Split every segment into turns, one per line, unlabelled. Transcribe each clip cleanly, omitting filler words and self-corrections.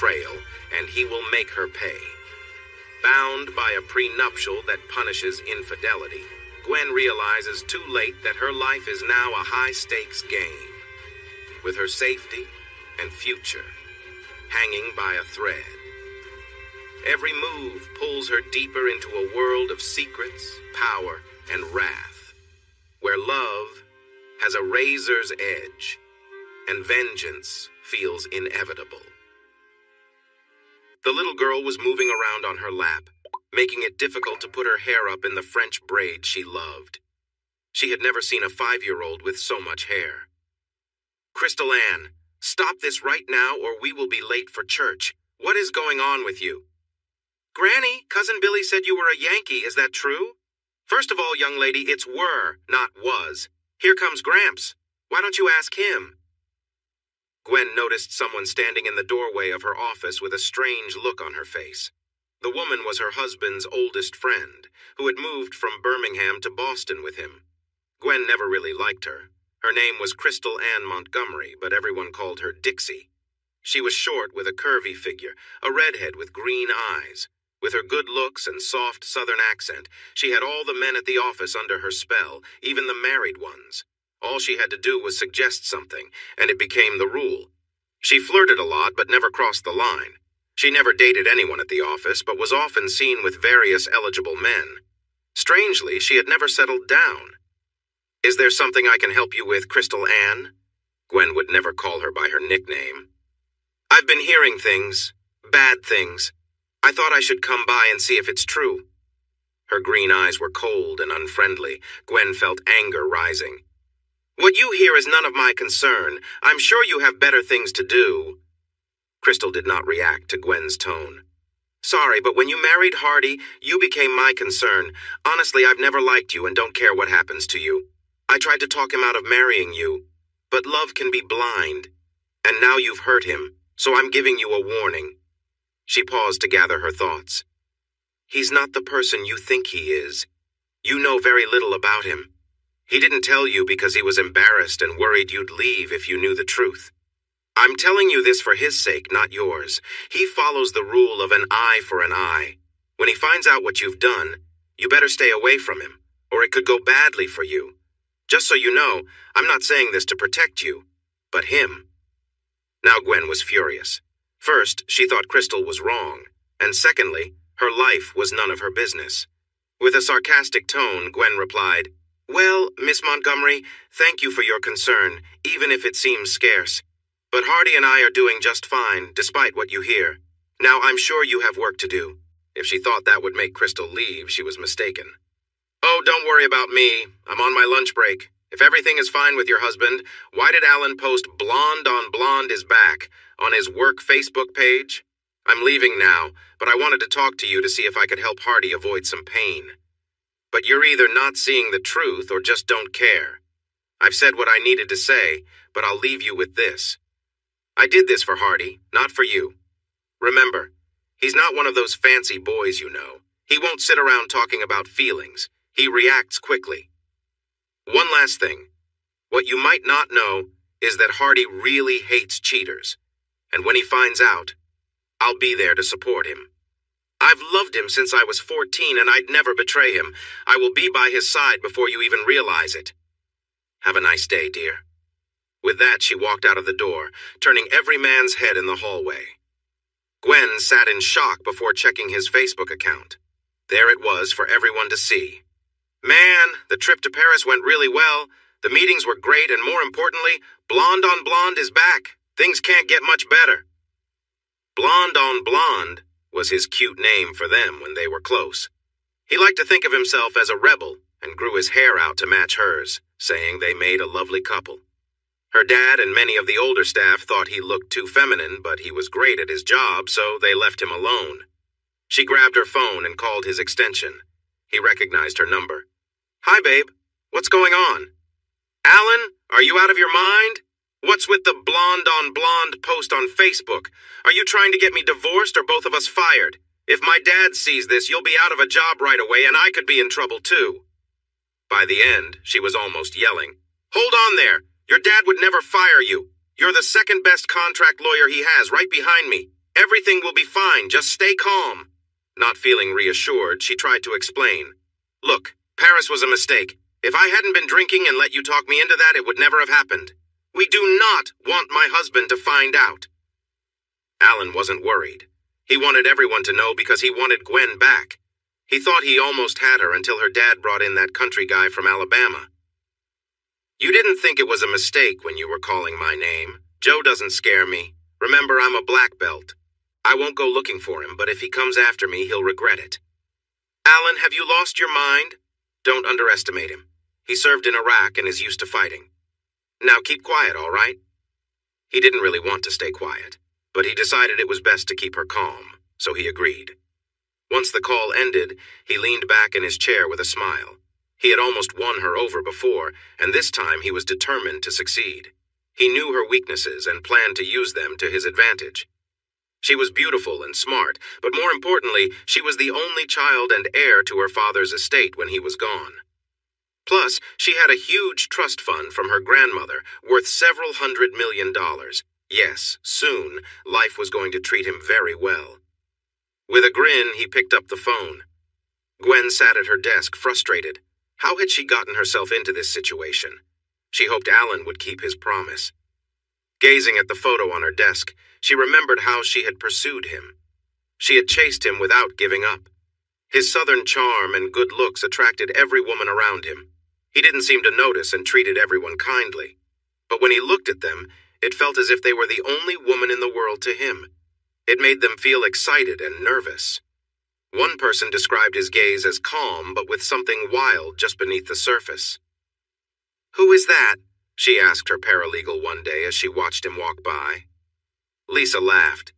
betrayal, and he will make her pay. Bound by a prenuptial that punishes infidelity, Gwen realizes too late that her life is now a high-stakes game, with her safety and future hanging by a thread. Every move pulls her deeper into a world of secrets, power, and wrath, where love has a razor's edge and vengeance feels inevitable. The little girl was moving around on her lap, making it difficult to put her hair up in the French braid she loved. She had never seen a 5-year-old with so much hair. "Crystal Ann, stop this right now or we will be late for church. What is going on with you?" "Granny, Cousin Billy said you were a Yankee. Is that true?" "First of all, young lady, it's were, not was. Here comes Gramps. Why don't you ask him?" Gwen noticed someone standing in the doorway of her office with a strange look on her face. The woman was her husband's oldest friend, who had moved from Birmingham to Boston with him. Gwen never really liked her. Her name was Crystal Ann Montgomery, but everyone called her Dixie. She was short with a curvy figure, a redhead with green eyes. With her good looks and soft Southern accent, she had all the men at the office under her spell, even the married ones. All she had to do was suggest something, and it became the rule. She flirted a lot, but never crossed the line. She never dated anyone at the office, but was often seen with various eligible men. Strangely, she had never settled down. "Is there something I can help you with, Crystal Ann?" Gwen would never call her by her nickname. "I've been hearing things, bad things. I thought I should come by and see if it's true." Her green eyes were cold and unfriendly. Gwen felt anger rising. "What you hear is none of my concern. I'm sure you have better things to do." Crystal did not react to Gwen's tone. "Sorry, but when you married Hardy, you became my concern. Honestly, I've never liked you and don't care what happens to you. I tried to talk him out of marrying you, but love can be blind. And now you've hurt him, so I'm giving you a warning." She paused to gather her thoughts. "He's not the person you think he is. You know very little about him. He didn't tell you because he was embarrassed and worried you'd leave if you knew the truth. I'm telling you this for his sake, not yours. He follows the rule of an eye for an eye. When he finds out what you've done, you better stay away from him, or it could go badly for you. Just so you know, I'm not saying this to protect you, but him." Now Gwen was furious. First, she thought Crystal was wrong, and secondly, her life was none of her business. With a sarcastic tone, Gwen replied, "Well, Miss Montgomery, thank you for your concern, even if it seems scarce. But Hardy and I are doing just fine, despite what you hear. Now, I'm sure you have work to do." If she thought that would make Crystal leave, she was mistaken. "Oh, don't worry about me. I'm on my lunch break. If everything is fine with your husband, why did Alan post blonde on blonde is back on his work Facebook page? I'm leaving now, but I wanted to talk to you to see if I could help Hardy avoid some pain. But you're either not seeing the truth or just don't care. I've said what I needed to say, but I'll leave you with this. I did this for Hardy, not for you. Remember, he's not one of those fancy boys you know. He won't sit around talking about feelings. He reacts quickly. One last thing. What you might not know is that Hardy really hates cheaters. And when he finds out, I'll be there to support him. I've loved him since I was 14 and I'd never betray him. I will be by his side before you even realize it. Have a nice day, dear." With that, she walked out of the door, turning every man's head in the hallway. Gwen sat in shock before checking his Facebook account. There it was for everyone to see. "Man, the trip to Paris went really well. The meetings were great, and more importantly, Blonde on Blonde is back. Things can't get much better." Blonde on Blonde was his cute name for them when they were close. He liked to think of himself as a rebel and grew his hair out to match hers, saying they made a lovely couple. Her dad and many of the older staff thought he looked too feminine, but he was great at his job, so they left him alone. She grabbed her phone and called his extension. He recognized her number. "Hi, babe. What's going on?" "Alan, are you out of your mind? What's with the blonde on blonde post on Facebook? Are you trying to get me divorced or both of us fired? If my dad sees this, you'll be out of a job right away and I could be in trouble too." By the end, she was almost yelling. "Hold on there. Your dad would never fire you. You're the second best contract lawyer he has, right behind me. Everything will be fine, just stay calm. Not feeling reassured, she tried to explain. Look, Paris was a mistake. If I hadn't been drinking and let you talk me into that, it would never have happened. We do not want my husband to find out. Alan wasn't worried. He wanted everyone to know because he wanted Gwen back. He thought he almost had her until her dad brought in that country guy from Alabama. You didn't think it was a mistake when you were calling my name. Joe doesn't scare me. Remember, I'm a black belt. I won't go looking for him, but if he comes after me, he'll regret it. Alan, have you lost your mind? Don't underestimate him. He served in Iraq and is used to fighting. Now keep quiet, all right? He didn't really want to stay quiet, but he decided it was best to keep her calm, so he agreed. Once the call ended, he leaned back in his chair with a smile. He had almost won her over before, and this time he was determined to succeed. He knew her weaknesses and planned to use them to his advantage. She was beautiful and smart, but more importantly, she was the only child and heir to her father's estate when he was gone. Plus, she had a huge trust fund from her grandmother, worth several $100 million. Yes, soon, life was going to treat him very well. With a grin, he picked up the phone. Gwen sat at her desk, frustrated. How had she gotten herself into this situation? She hoped Alan would keep his promise. Gazing at the photo on her desk, she remembered how she had pursued him. She had chased him without giving up. His southern charm and good looks attracted every woman around him. He didn't seem to notice and treated everyone kindly. But when he looked at them, it felt as if they were the only woman in the world to him. It made them feel excited and nervous. One person described his gaze as calm, but with something wild just beneath the surface. "Who is that?" she asked her paralegal one day as she watched him walk by. Lisa laughed.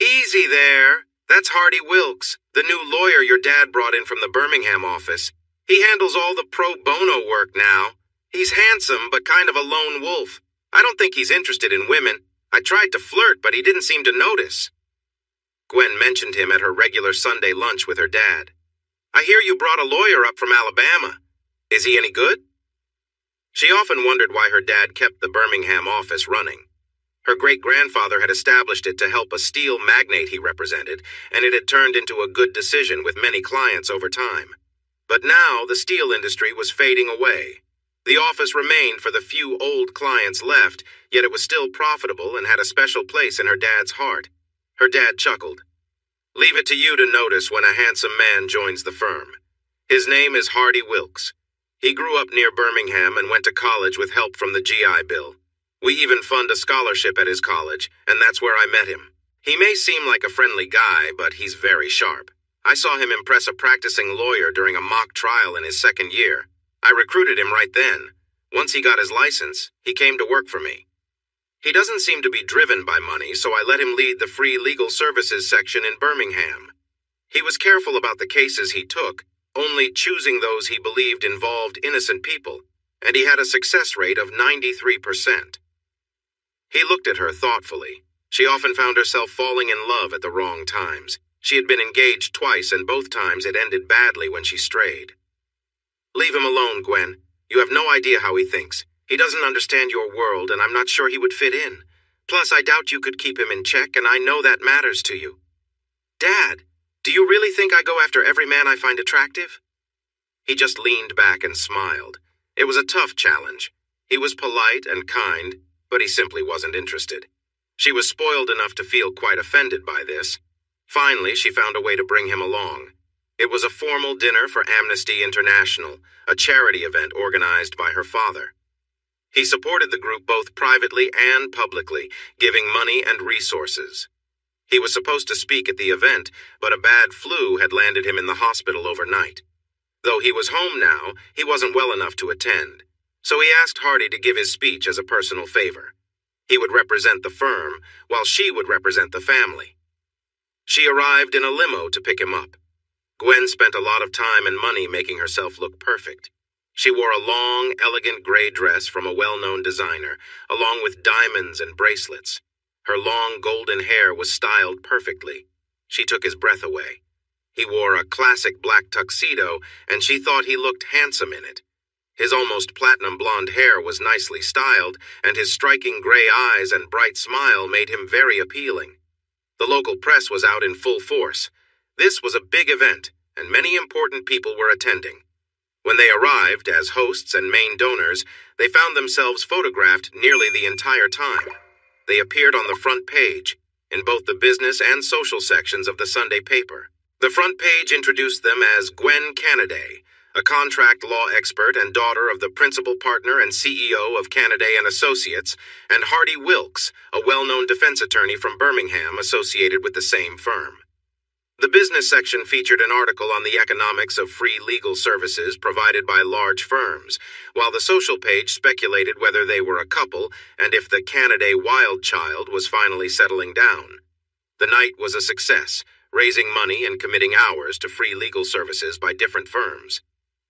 "Easy there. That's Hardy Wilkes, the new lawyer your dad brought in from the Birmingham office. He handles all the pro bono work now. He's handsome, but kind of a lone wolf. I don't think he's interested in women. I tried to flirt, but he didn't seem to notice." Gwen mentioned him at her regular Sunday lunch with her dad. "I hear you brought a lawyer up from Alabama. Is he any good?" She often wondered why her dad kept the Birmingham office running. Her great-grandfather had established it to help a steel magnate he represented, and it had turned into a good decision with many clients over time. But now the steel industry was fading away. The office remained for the few old clients left, yet it was still profitable and had a special place in her dad's heart. Her dad chuckled. "Leave it to you to notice when a handsome man joins the firm. His name is Hardy Wilkes. He grew up near Birmingham and went to college with help from the GI Bill. We even fund a scholarship at his college, and that's where I met him. He may seem like a friendly guy, but he's very sharp. I saw him impress a practicing lawyer during a mock trial in his second year. I recruited him right then. Once he got his license, he came to work for me. He doesn't seem to be driven by money, so I let him lead the free legal services section in Birmingham. He was careful about the cases he took, only choosing those he believed involved innocent people, and he had a success rate of 93%. He looked at her thoughtfully. She often found herself falling in love at the wrong times. She had been engaged twice, and both times it ended badly when she strayed. "Leave him alone, Gwen. You have no idea how he thinks. He doesn't understand your world, and I'm not sure he would fit in. Plus, I doubt you could keep him in check, and I know that matters to you." "Dad, do you really think I go after every man I find attractive?" He just leaned back and smiled. It was a tough challenge. He was polite and kind, but he simply wasn't interested. She was spoiled enough to feel quite offended by this. Finally, she found a way to bring him along. It was a formal dinner for Amnesty International, a charity event organized by her father. He supported the group both privately and publicly, giving money and resources. He was supposed to speak at the event, but a bad flu had landed him in the hospital overnight. Though he was home now, he wasn't well enough to attend, so he asked Hardy to give his speech as a personal favor. He would represent the firm, while she would represent the family. She arrived in a limo to pick him up. Gwen spent a lot of time and money making herself look perfect. She wore a long, elegant gray dress from a well-known designer, along with diamonds and bracelets. Her long, golden hair was styled perfectly. She took his breath away. He wore a classic black tuxedo, and she thought he looked handsome in it. His almost platinum blonde hair was nicely styled, and his striking gray eyes and bright smile made him very appealing. The local press was out in full force. This was a big event, and many important people were attending. When they arrived as hosts and main donors, they found themselves photographed nearly the entire time. They appeared on the front page, in both the business and social sections of the Sunday paper. The front page introduced them as Gwen Cannaday, a contract law expert and daughter of the principal partner and CEO of Cannaday and Associates, and Hardy Wilkes, a well-known defense attorney from Birmingham associated with the same firm. The business section featured an article on the economics of free legal services provided by large firms, while the social page speculated whether they were a couple and if the Cannaday wild child was finally settling down. The night was a success, raising money and committing hours to free legal services by different firms.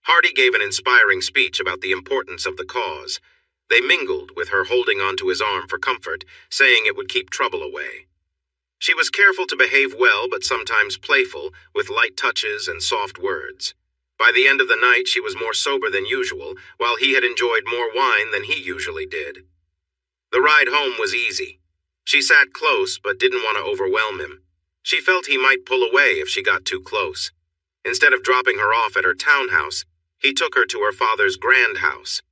Hardy gave an inspiring speech about the importance of the cause. They mingled, with her holding onto his arm for comfort, saying it would keep trouble away. She was careful to behave well, but sometimes playful, with light touches and soft words. By the end of the night, she was more sober than usual, while he had enjoyed more wine than he usually did. The ride home was easy. She sat close, but didn't want to overwhelm him. She felt he might pull away if she got too close. Instead of dropping her off at her townhouse, he took her to her father's grand house.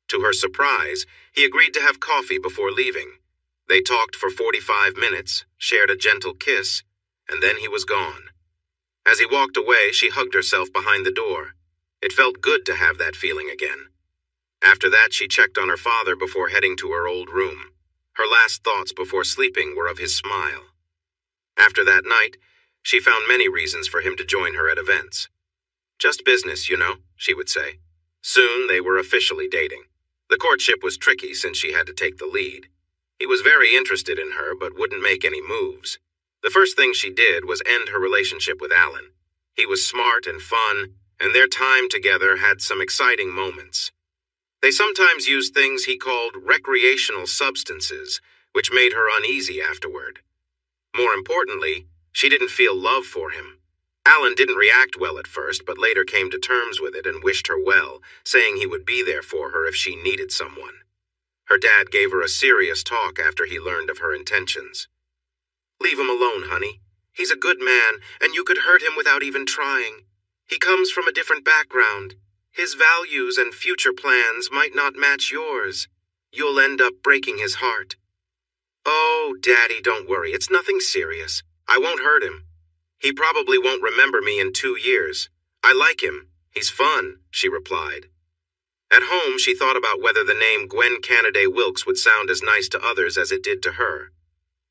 To her surprise, he agreed to have coffee before leaving. They talked for 45 minutes, shared a gentle kiss, and then he was gone. As he walked away, she hugged herself behind the door. It felt good to have that feeling again. After that, she checked on her father before heading to her old room. Her last thoughts before sleeping were of his smile. After that night, she found many reasons for him to join her at events. "Just business, you know," she would say. Soon they were officially dating. The courtship was tricky since she had to take the lead. He was very interested in her, but wouldn't make any moves. The first thing she did was end her relationship with Alan. He was smart and fun, and their time together had some exciting moments. They sometimes used things he called recreational substances, which made her uneasy afterward. More importantly, she didn't feel love for him. Alan didn't react well at first, but later came to terms with it and wished her well, saying he would be there for her if she needed someone. Her dad gave her a serious talk after he learned of her intentions. "Leave him alone, honey. He's a good man, and you could hurt him without even trying. He comes from a different background. His values and future plans might not match yours. You'll end up breaking his heart." "Oh, Daddy, don't worry. It's nothing serious. I won't hurt him. He probably won't remember me in 2 years. I like him. He's fun," she replied. At home, she thought about whether the name Gwen Cannaday Wilkes would sound as nice to others as it did to her.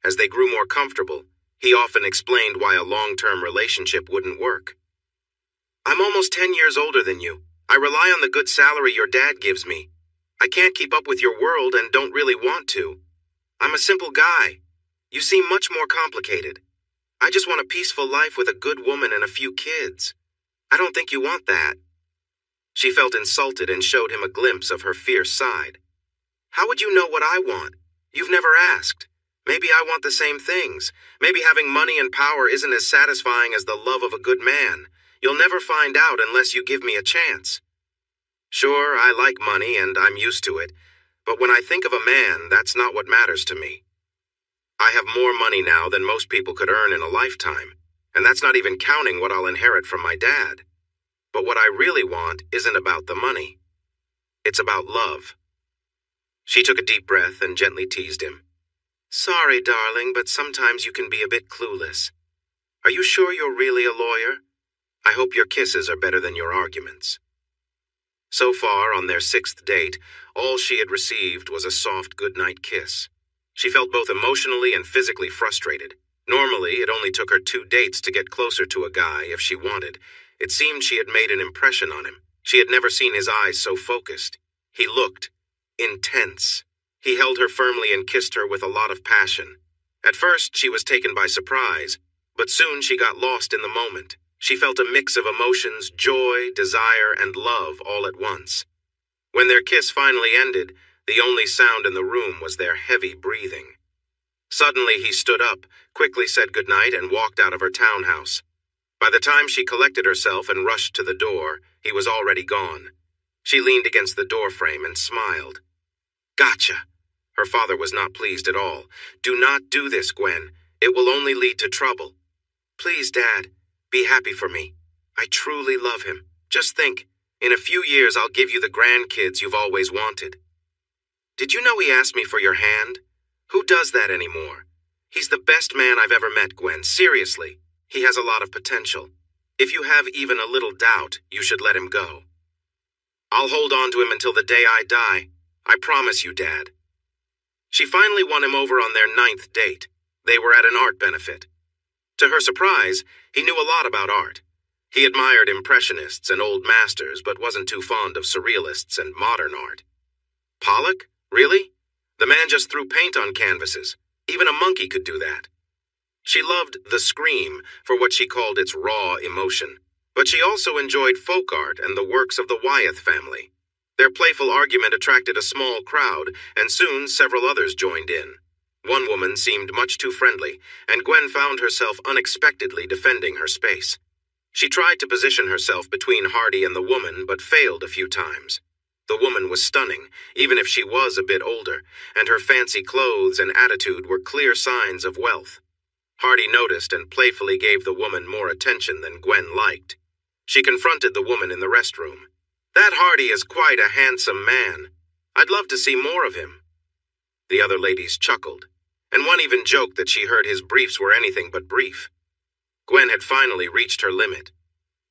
As they grew more comfortable, he often explained why a long-term relationship wouldn't work. "I'm almost 10 years older than you. I rely on the good salary your dad gives me. I can't keep up with your world and don't really want to. I'm a simple guy. You seem much more complicated. I just want a peaceful life with a good woman and a few kids. I don't think you want that." She felt insulted and showed him a glimpse of her fierce side. "How would you know what I want? You've never asked. Maybe I want the same things. Maybe having money and power isn't as satisfying as the love of a good man. You'll never find out unless you give me a chance." "Sure, I like money and I'm used to it, but when I think of a man, that's not what matters to me. I have more money now than most people could earn in a lifetime, and that's not even counting what I'll inherit from my dad. But what I really want isn't about the money. It's about love." She took a deep breath and gently teased him. "Sorry, darling, but sometimes you can be a bit clueless. Are you sure you're really a lawyer? I hope your kisses are better than your arguments." So far, on their 6th date, all she had received was a soft goodnight kiss. She felt both emotionally and physically frustrated. Normally, it only took her 2 dates to get closer to a guy if she wanted. It seemed she had made an impression on him. She had never seen his eyes so focused. He looked intense. He held her firmly and kissed her with a lot of passion. At first, she was taken by surprise, but soon she got lost in the moment. She felt a mix of emotions, joy, desire, and love all at once. When their kiss finally ended, the only sound in the room was their heavy breathing. Suddenly, he stood up, quickly said goodnight, and walked out of her townhouse. By the time she collected herself and rushed to the door, he was already gone. She leaned against the doorframe and smiled. "Gotcha." Her father was not pleased at all. "Do not do this, Gwen. It will only lead to trouble. Please, Dad, be happy for me. I truly love him. Just think, in a few years I'll give you the grandkids you've always wanted. Did you know he asked me for your hand? Who does that anymore? He's the best man I've ever met, Gwen. Seriously, he has a lot of potential. If you have even a little doubt, you should let him go. I'll hold on to him until the day I die. I promise you, Dad. She finally won him over on their 9th date. They were at an art benefit. To her surprise, he knew a lot about art. He admired Impressionists and old masters, but wasn't too fond of Surrealists and modern art. Pollock? Really? The man just threw paint on canvases. Even a monkey could do that. She loved The Scream for what she called its raw emotion, but she also enjoyed folk art and the works of the Wyeth family. Their playful argument attracted a small crowd, and soon several others joined in. One woman seemed much too friendly, and Gwen found herself unexpectedly defending her space. She tried to position herself between Hardy and the woman, but failed a few times. The woman was stunning, even if she was a bit older, and her fancy clothes and attitude were clear signs of wealth. Hardy noticed and playfully gave the woman more attention than Gwen liked. She confronted the woman in the restroom. "That Hardy is quite a handsome man. I'd love to see more of him." The other ladies chuckled, and one even joked that she heard his briefs were anything but brief. Gwen had finally reached her limit.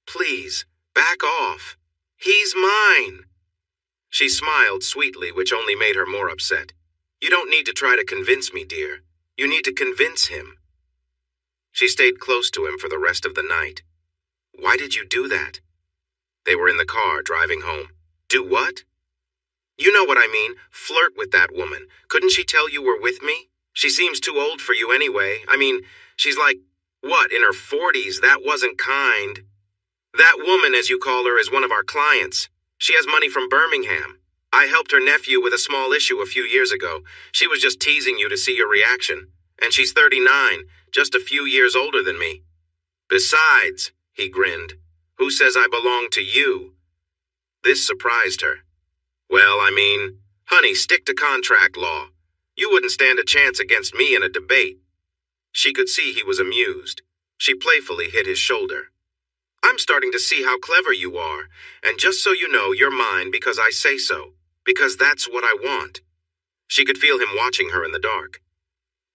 "Please, back off. He's mine." She smiled sweetly, which only made her more upset. "You don't need to try to convince me, dear. You need to convince him." She stayed close to him for the rest of the night. "Why did you do that?" They were in the car, driving home. "Do what?" "You know what I mean. Flirt with that woman. Couldn't she tell you were with me? She seems too old for you anyway. I mean, she's like, what, in her 40s? That wasn't kind." "That woman, as you call her, is one of our clients. She has money from Birmingham. I helped her nephew with a small issue a few years ago. She was just teasing you to see your reaction. And she's 39, just a few years older than me. Besides," he grinned, "who says I belong to you?" This surprised her. "Well, I mean, honey, stick to contract law. You wouldn't stand a chance against me in a debate." She could see he was amused. She playfully hit his shoulder. "I'm starting to see how clever you are, and just so you know, you're mine because I say so, because that's what I want." She could feel him watching her in the dark.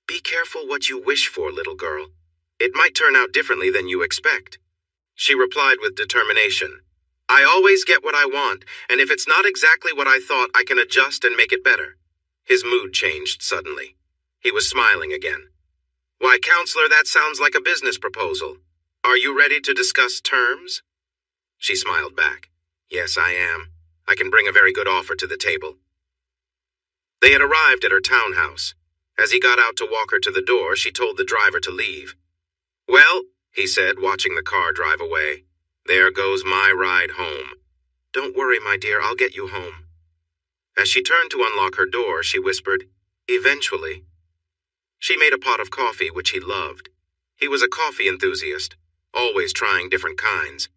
"Be careful what you wish for, little girl. It might turn out differently than you expect." She replied with determination. "I always get what I want, and if it's not exactly what I thought, I can adjust and make it better." His mood changed suddenly. He was smiling again. "Why, counselor, that sounds like a business proposal. Are you ready to discuss terms?" She smiled back. "Yes, I am. I can bring a very good offer to the table." They had arrived at her townhouse. As he got out to walk her to the door, she told the driver to leave. "Well," he said, watching the car drive away, "there goes my ride home. Don't worry, my dear, I'll get you home." As she turned to unlock her door, she whispered, "Eventually." She made a pot of coffee, which he loved. He was a coffee enthusiast, always trying different kinds.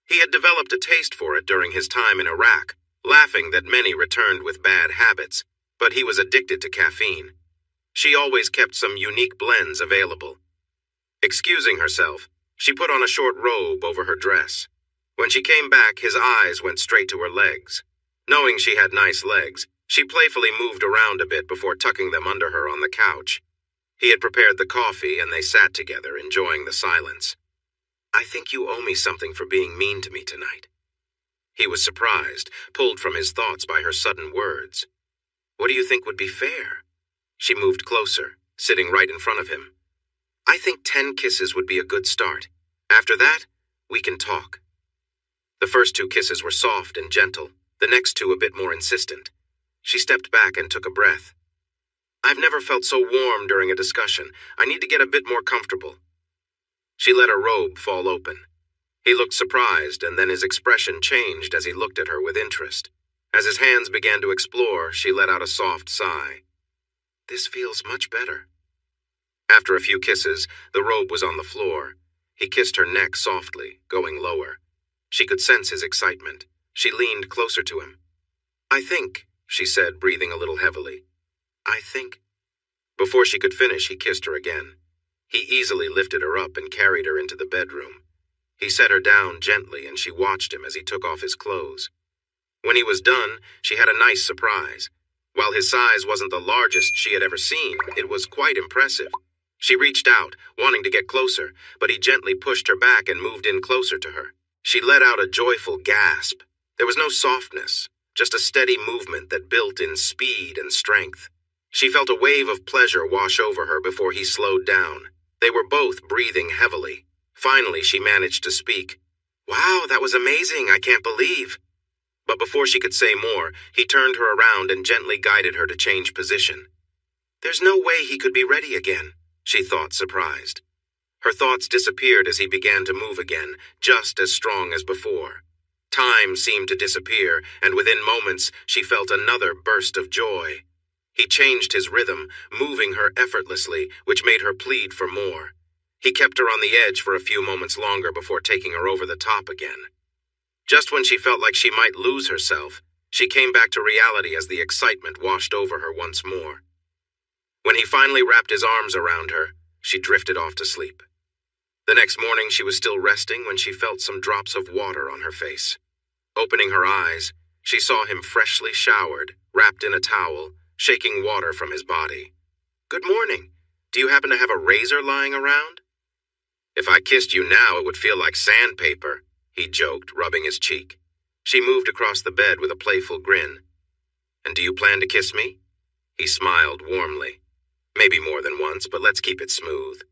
He had developed a taste for it during his time in Iraq, laughing that many returned with bad habits, but he was addicted to caffeine. She always kept some unique blends available. Excusing herself, she put on a short robe over her dress. When she came back, his eyes went straight to her legs. Knowing she had nice legs, she playfully moved around a bit before tucking them under her on the couch. He had prepared the coffee, and they sat together, enjoying the silence. "I think you owe me something for being mean to me tonight." He was surprised, pulled from his thoughts by her sudden words. "What do you think would be fair?" She moved closer, sitting right in front of him. "I think 10 kisses would be a good start. After that, we can talk." The first 2 kisses were soft and gentle, the next 2 a bit more insistent. She stepped back and took a breath. "I've never felt so warm during a discussion. I need to get a bit more comfortable." She let her robe fall open. He looked surprised, and then his expression changed as he looked at her with interest. As his hands began to explore, she let out a soft sigh. "This feels much better." After a few kisses, the robe was on the floor. He kissed her neck softly, going lower. She could sense his excitement. She leaned closer to him. "I think," she said, breathing a little heavily. "I think." Before she could finish, he kissed her again. He easily lifted her up and carried her into the bedroom. He set her down gently and she watched him as he took off his clothes. When he was done, she had a nice surprise. While his size wasn't the largest she had ever seen, it was quite impressive. She reached out, wanting to get closer, but he gently pushed her back and moved in closer to her. She let out a joyful gasp. There was no softness, just a steady movement that built in speed and strength. She felt a wave of pleasure wash over her before he slowed down. They were both breathing heavily. Finally, she managed to speak. "Wow, that was amazing, I can't believe." But before she could say more, he turned her around and gently guided her to change position. There's no way he could be ready again, she thought, surprised. Her thoughts disappeared as he began to move again, just as strong as before. Time seemed to disappear, and within moments she felt another burst of joy. He changed his rhythm, moving her effortlessly, which made her plead for more. He kept her on the edge for a few moments longer before taking her over the top again. Just when she felt like she might lose herself, she came back to reality as the excitement washed over her once more. When he finally wrapped his arms around her, she drifted off to sleep. The next morning she was still resting when she felt some drops of water on her face. Opening her eyes, she saw him freshly showered, wrapped in a towel, shaking water from his body. "Good morning. Do you happen to have a razor lying around?" "If I kissed you now, it would feel like sandpaper," he joked, rubbing his cheek. She moved across the bed with a playful grin. "And do you plan to kiss me?" He smiled warmly. "Maybe more than once, but let's keep it smooth."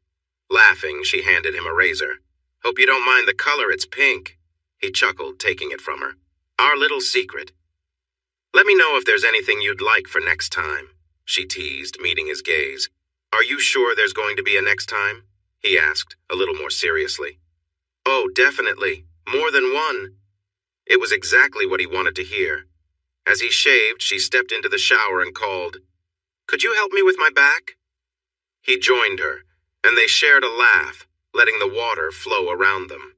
Laughing, she handed him a razor. "Hope you don't mind the color, it's pink." He chuckled, taking it from her. "Our little secret." "Let me know if there's anything you'd like for next time," she teased, meeting his gaze. "Are you sure there's going to be a next time?" he asked, a little more seriously. "Oh, definitely. More than one." It was exactly what he wanted to hear. As he shaved, she stepped into the shower and called, "Could you help me with my back?" He joined her, and they shared a laugh, letting the water flow around them.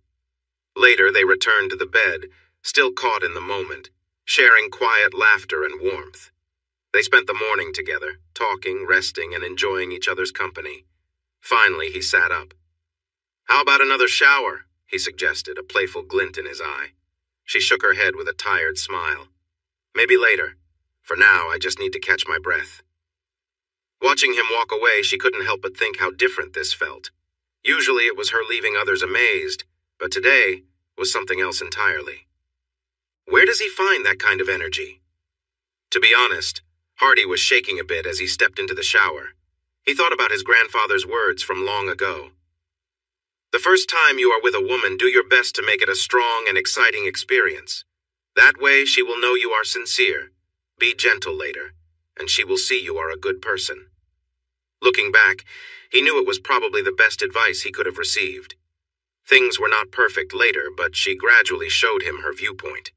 Later, they returned to the bed, still caught in the moment, sharing quiet laughter and warmth. They spent the morning together, talking, resting, and enjoying each other's company. Finally, he sat up. "How about another shower?" he suggested, a playful glint in his eye. She shook her head with a tired smile. "Maybe later. For now, I just need to catch my breath." Watching him walk away, she couldn't help but think how different this felt. Usually it was her leaving others amazed, but today was something else entirely. Where does he find that kind of energy? To be honest, Hardy was shaking a bit as he stepped into the shower. He thought about his grandfather's words from long ago. "The first time you are with a woman, do your best to make it a strong and exciting experience. That way she will know you are sincere. Be gentle later, and she will see you are a good person." Looking back, he knew it was probably the best advice he could have received. Things were not perfect later, but she gradually showed him her viewpoint.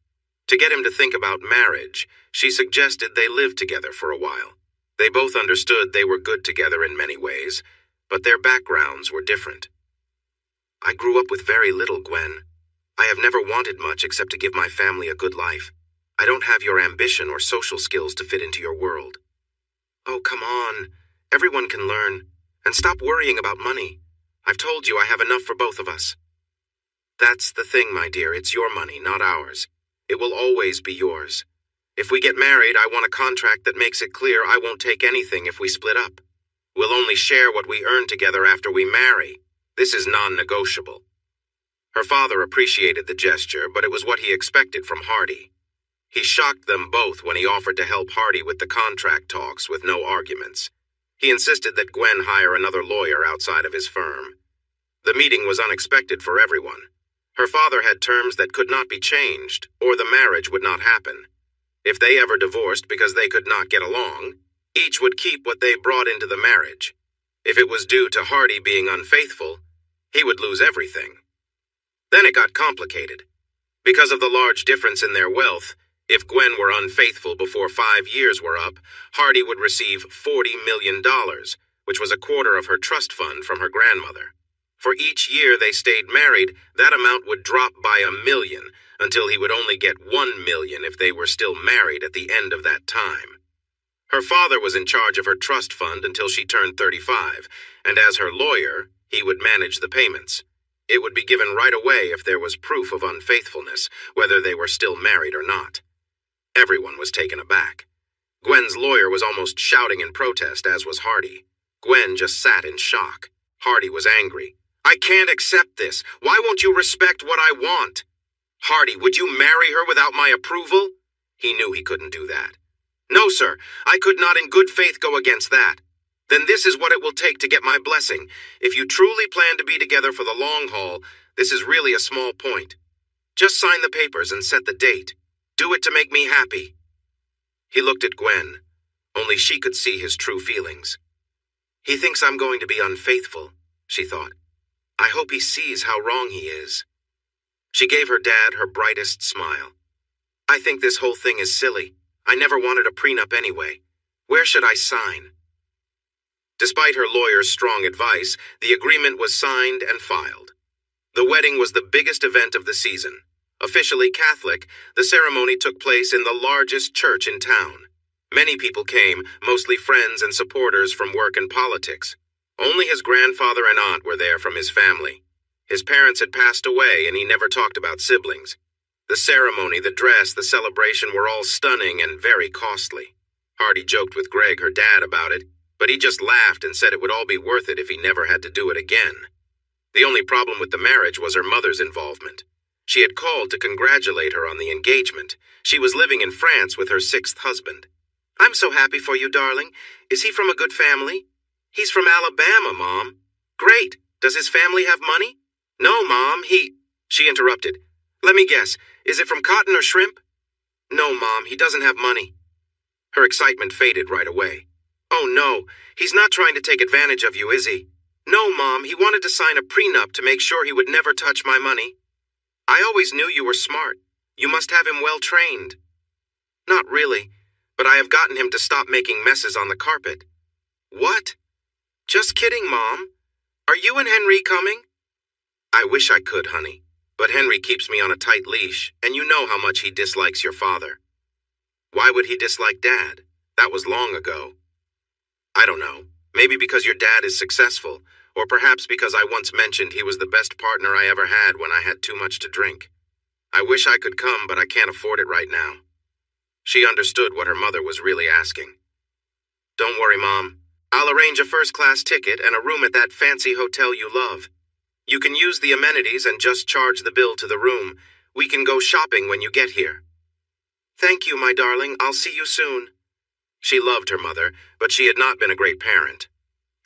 To get him to think about marriage, she suggested they live together for a while. They both understood they were good together in many ways, but their backgrounds were different. "I grew up with very little, Gwen. I have never wanted much except to give my family a good life. I don't have your ambition or social skills to fit into your world." "Oh, come on. Everyone can learn. And stop worrying about money. I've told you I have enough for both of us." "That's the thing, my dear. It's your money, not ours. It will always be yours. If we get married, I want a contract that makes it clear I won't take anything if we split up. We'll only share what we earn together after we marry. This is non-negotiable." Her father appreciated the gesture, but it was what he expected from Hardy. He shocked them both when he offered to help Hardy with the contract talks with no arguments. He insisted that Gwen hire another lawyer outside of his firm. The meeting was unexpected for everyone. Her father had terms that could not be changed, or the marriage would not happen. If they ever divorced because they could not get along, each would keep what they brought into the marriage. If it was due to Hardy being unfaithful, he would lose everything. Then it got complicated. Because of the large difference in their wealth, if Gwen were unfaithful before 5 years were up, Hardy would receive $40 million, which was a quarter of her trust fund from her grandmother. For each year they stayed married, that amount would drop by $1 million, until he would only get $1 million if they were still married at the end of that time. Her father was in charge of her trust fund until she turned 35, and as her lawyer, he would manage the payments. It would be given right away if there was proof of unfaithfulness, whether they were still married or not. Everyone was taken aback. Gwen's lawyer was almost shouting in protest, as was Hardy. Gwen just sat in shock. Hardy was angry. "I can't accept this. Why won't you respect what I want?" "Hardy, would you marry her without my approval?" He knew he couldn't do that. "No, sir. I could not in good faith go against that." "Then this is what it will take to get my blessing. If you truly plan to be together for the long haul, this is really a small point. Just sign the papers and set the date. Do it to make me happy." He looked at Gwen. Only she could see his true feelings. "He thinks I'm going to be unfaithful," she thought. "I hope he sees how wrong he is." She gave her dad her brightest smile. "I think this whole thing is silly. I never wanted a prenup anyway. Where should I sign?" Despite her lawyer's strong advice, the agreement was signed and filed. The wedding was the biggest event of the season. Officially Catholic, the ceremony took place in the largest church in town. Many people came, mostly friends and supporters from work and politics. Only his grandfather and aunt were there from his family. His parents had passed away and he never talked about siblings. The ceremony, the dress, the celebration were all stunning and very costly. Hardy joked with Greg, her dad, about it, but he just laughed and said it would all be worth it if he never had to do it again. The only problem with the marriage was her mother's involvement. She had called to congratulate her on the engagement. She was living in France with her 6th husband. "I'm so happy for you, darling. Is he from a good family?" "He's from Alabama, Mom." "Great. Does his family have money?" "No, Mom, She interrupted. "Let me guess. Is it from cotton or shrimp?" "No, Mom, he doesn't have money." Her excitement faded right away. "Oh, no. He's not trying to take advantage of you, is he?" "No, Mom, he wanted to sign a prenup to make sure he would never touch my money." "I always knew you were smart. You must have him well trained." "Not really, but I have gotten him to stop making messes on the carpet." "What?" "Just kidding, Mom. Are you and Henry coming?" "I wish I could, honey, but Henry keeps me on a tight leash, and you know how much he dislikes your father." "Why would he dislike Dad? That was long ago." "I don't know. Maybe because your dad is successful, or perhaps because I once mentioned he was the best partner I ever had when I had too much to drink. I wish I could come, but I can't afford it right now." She understood what her mother was really asking. "Don't worry, Mom. I'll arrange a first-class ticket and a room at that fancy hotel you love. You can use the amenities and just charge the bill to the room. We can go shopping when you get here." "Thank you, my darling. I'll see you soon." She loved her mother, but she had not been a great parent.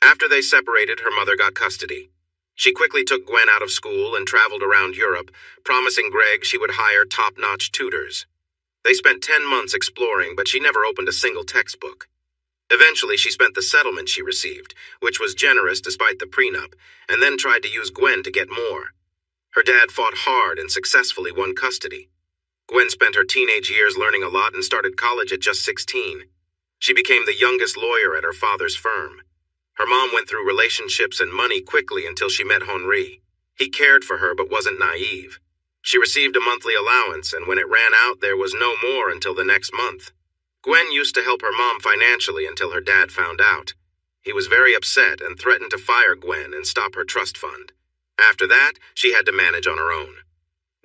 After they separated, her mother got custody. She quickly took Gwen out of school and traveled around Europe, promising Greg she would hire top-notch tutors. They spent 10 months exploring, but she never opened a single textbook. Eventually, she spent the settlement she received, which was generous despite the prenup, and then tried to use Gwen to get more. Her dad fought hard and successfully won custody. Gwen spent her teenage years learning a lot and started college at just 16. She became the youngest lawyer at her father's firm. Her mom went through relationships and money quickly until she met Henri. He cared for her but wasn't naive. She received a monthly allowance, and when it ran out, there was no more until the next month. Gwen used to help her mom financially until her dad found out. He was very upset and threatened to fire Gwen and stop her trust fund. After that, she had to manage on her own.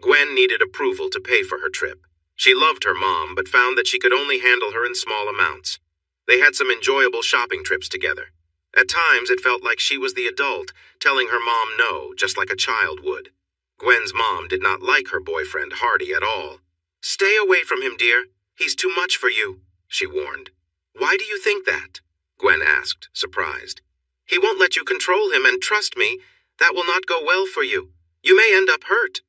Gwen needed approval to pay for her trip. She loved her mom, but found that she could only handle her in small amounts. They had some enjoyable shopping trips together. At times, it felt like she was the adult, telling her mom no, just like a child would. Gwen's mom did not like her boyfriend, Hardy, at all. "Stay away from him, dear. He's too much for you," she warned. "Why do you think that?" Gwen asked, surprised. "He won't let you control him, and trust me, that will not go well for you. You may end up hurt."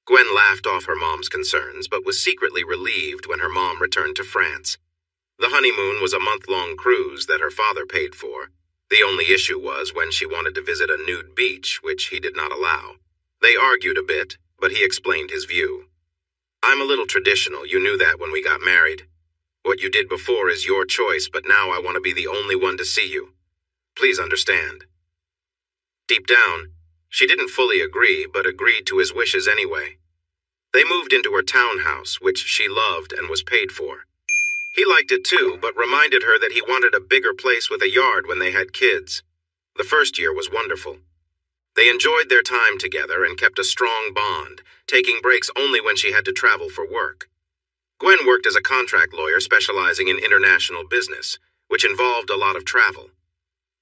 Gwen laughed off her mom's concerns, but was secretly relieved when her mom returned to France. The honeymoon was a month-long cruise that her father paid for. The only issue was when she wanted to visit a nude beach, which he did not allow. They argued a bit, but he explained his view. "I'm a little traditional, you knew that when we got married. What you did before is your choice, but now I want to be the only one to see you. Please understand." Deep down, she didn't fully agree, but agreed to his wishes anyway. They moved into her townhouse, which she loved and was paid for. He liked it too, but reminded her that he wanted a bigger place with a yard when they had kids. The first year was wonderful. They enjoyed their time together and kept a strong bond, taking breaks only when she had to travel for work. Gwen worked as a contract lawyer specializing in international business, which involved a lot of travel.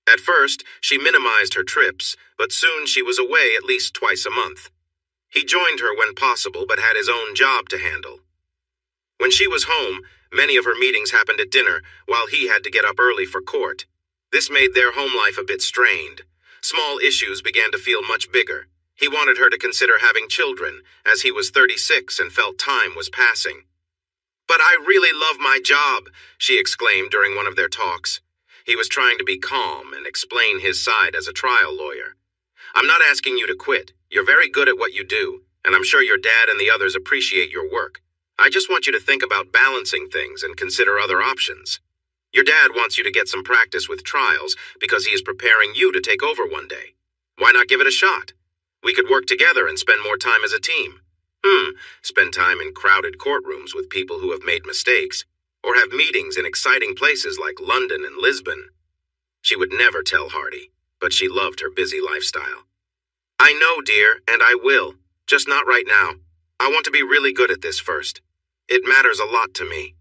At first, she minimized her trips, but soon she was away at least twice a month. He joined her when possible, but had his own job to handle. When she was home, many of her meetings happened at dinner, while he had to get up early for court. This made their home life a bit strained. Small issues began to feel much bigger. He wanted her to consider having children, as he was 36 and felt time was passing. "But I really love my job," she exclaimed during one of their talks. He was trying to be calm and explain his side as a trial lawyer. "I'm not asking you to quit. You're very good at what you do, and I'm sure your dad and the others appreciate your work. I just want you to think about balancing things and consider other options. Your dad wants you to get some practice with trials because he is preparing you to take over one day. Why not give it a shot? We could work together and spend more time as a team. Spend time in crowded courtrooms with people who have made mistakes, or have meetings in exciting places like London and Lisbon." She would never tell Hardy, but she loved her busy lifestyle. "I know, dear, and I will. Just not right now. I want to be really good at this first. It matters a lot to me."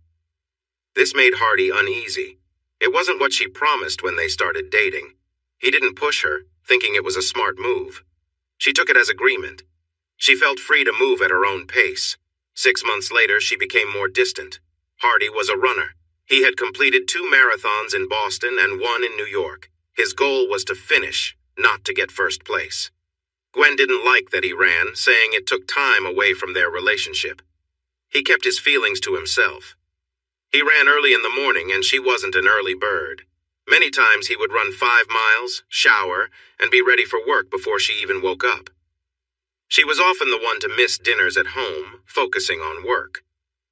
This made Hardy uneasy. It wasn't what she promised when they started dating. He didn't push her, thinking it was a smart move. She took it as agreement. She felt free to move at her own pace. 6 months later, she became more distant. Hardy was a runner. He had completed 2 marathons in Boston and 1 in New York. His goal was to finish, not to get first place. Gwen didn't like that he ran, saying it took time away from their relationship. He kept his feelings to himself. He ran early in the morning, and she wasn't an early bird. Many times he would run 5 miles, shower, and be ready for work before she even woke up. She was often the one to miss dinners at home, focusing on work.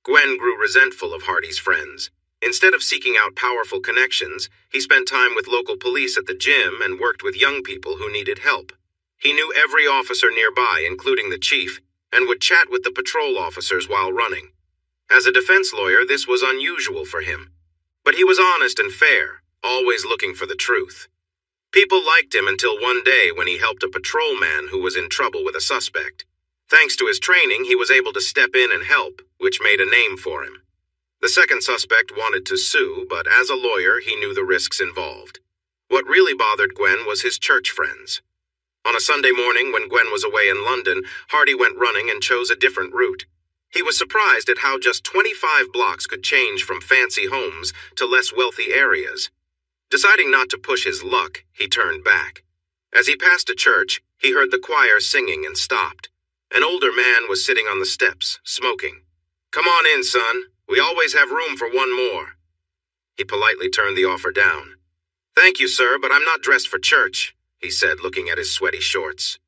Gwen grew resentful of Hardy's friends. Instead of seeking out powerful connections, he spent time with local police at the gym and worked with young people who needed help. He knew every officer nearby, including the chief, and would chat with the patrol officers while running. As a defense lawyer, this was unusual for him. But he was honest and fair, always looking for the truth. People liked him until one day when he helped a patrolman who was in trouble with a suspect. Thanks to his training, he was able to step in and help, which made a name for him. The second suspect wanted to sue, but as a lawyer, he knew the risks involved. What really bothered Gwen was his church friends. On a Sunday morning, when Gwen was away in London, Hardy went running and chose a different route. He was surprised at how just 25 blocks could change from fancy homes to less wealthy areas. Deciding not to push his luck, he turned back. As he passed a church, he heard the choir singing and stopped. An older man was sitting on the steps, smoking. "Come on in, son. We always have room for one more." He politely turned the offer down. "Thank you, sir, but I'm not dressed for church," he said, looking at his sweaty shorts.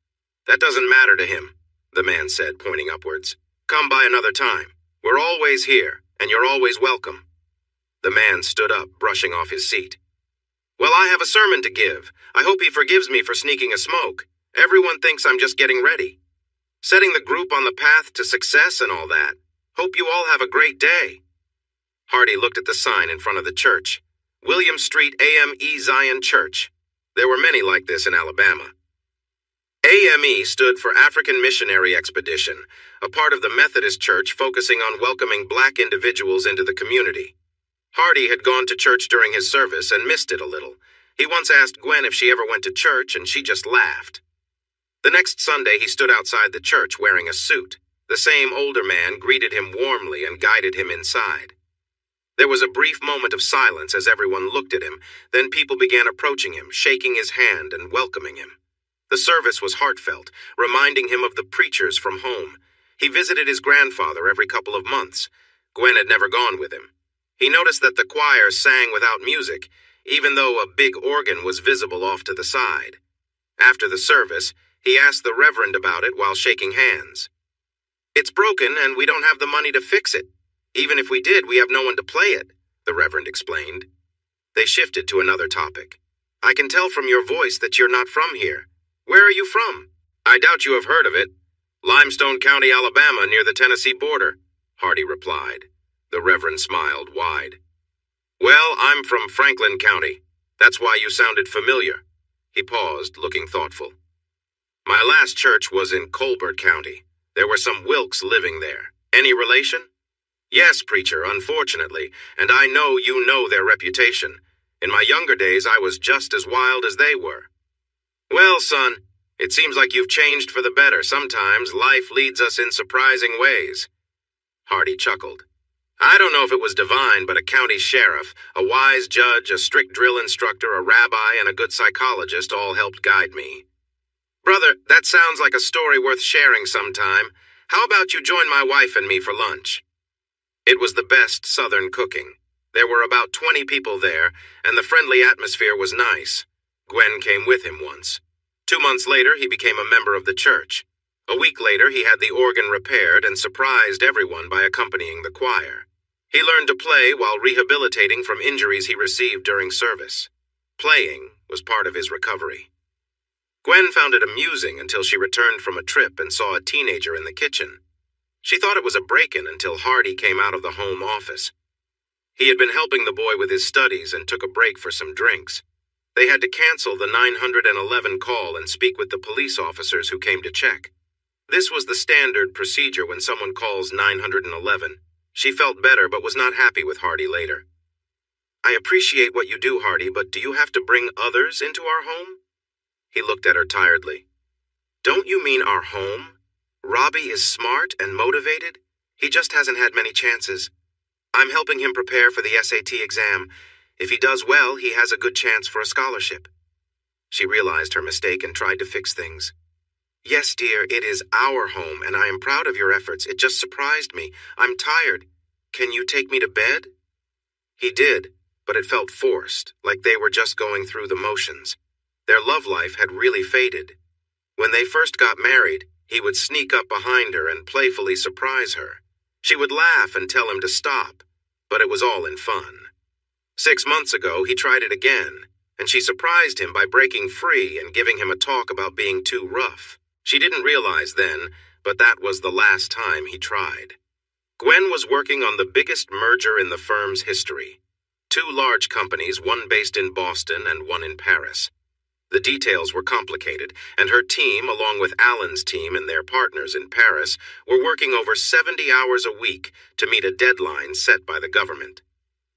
"That doesn't matter to him," the man said, pointing upwards. "Come by another time. We're always here, and you're always welcome." The man stood up, brushing off his seat. "Well, I have a sermon to give. I hope he forgives me for sneaking a smoke. Everyone thinks I'm just getting ready. Setting the group on the path to success and all that. Hope you all have a great day." Hardy looked at the sign in front of the church. William Street AME Zion Church. There were many like this in Alabama. AME stood for African Missionary Expedition, a part of the Methodist Church focusing on welcoming black individuals into the community. Hardy had gone to church during his service and missed it a little. He once asked Gwen if she ever went to church, and she just laughed. The next Sunday, he stood outside the church wearing a suit. The same older man greeted him warmly and guided him inside. There was a brief moment of silence as everyone looked at him. Then people began approaching him, shaking his hand and welcoming him. The service was heartfelt, reminding him of the preachers from home. He visited his grandfather every couple of months. Gwen had never gone with him. He noticed that the choir sang without music, even though a big organ was visible off to the side. After the service, he asked the reverend about it while shaking hands. "It's broken and we don't have the money to fix it. Even if we did, we have no one to play it," the reverend explained. They shifted to another topic. "I can tell from your voice that you're not from here. Where are you from?" "I doubt you have heard of it. Limestone County, Alabama, near the Tennessee border," Hardy replied. The reverend smiled wide. Well, I'm from Franklin County. That's why you sounded familiar. He paused, looking thoughtful. My last church was in Colbert County. There were some Wilkes living there. Any relation? Yes, preacher, unfortunately, and I know you know their reputation. In my younger days, I was just as wild as they were. Well, son, it seems like you've changed for the better. Sometimes life leads us in surprising ways. Hardy chuckled. I don't know if it was divine, but a county sheriff, a wise judge, a strict drill instructor, a rabbi, and a good psychologist all helped guide me. Brother, that sounds like a story worth sharing sometime. How about you join my wife and me for lunch? It was the best Southern cooking. There were about 20 people there, and the friendly atmosphere was nice. Gwen came with him once. 2 months later, he became a member of the church. A week later, he had the organ repaired and surprised everyone by accompanying the choir. He learned to play while rehabilitating from injuries he received during service. Playing was part of his recovery. Gwen found it amusing until she returned from a trip and saw a teenager in the kitchen. She thought it was a break-in until Hardy came out of the home office. He had been helping the boy with his studies and took a break for some drinks. They had to cancel the 911 call and speak with the police officers who came to check. This was the standard procedure when someone calls 911. She felt better but was not happy with Hardy later. I appreciate what you do, Hardy, but do you have to bring others into our home? He looked at her tiredly. Don't you mean our home? Robbie is smart and motivated. He just hasn't had many chances. I'm helping him prepare for the SAT exam. If he does well, he has a good chance for a scholarship. She realized her mistake and tried to fix things. Yes, dear, it is our home, and I am proud of your efforts. It just surprised me. I'm tired. Can you take me to bed? He did, but it felt forced, like they were just going through the motions. Their love life had really faded. When they first got married, he would sneak up behind her and playfully surprise her. She would laugh and tell him to stop, but it was all in fun. 6 months ago, he tried it again, and she surprised him by breaking free and giving him a talk about being too rough. She didn't realize then, but that was the last time he tried. Gwen was working on the biggest merger in the firm's history. 2 large companies, one based in Boston and one in Paris. The details were complicated, and her team, along with Alan's team and their partners in Paris, were working over 70 hours a week to meet a deadline set by the government.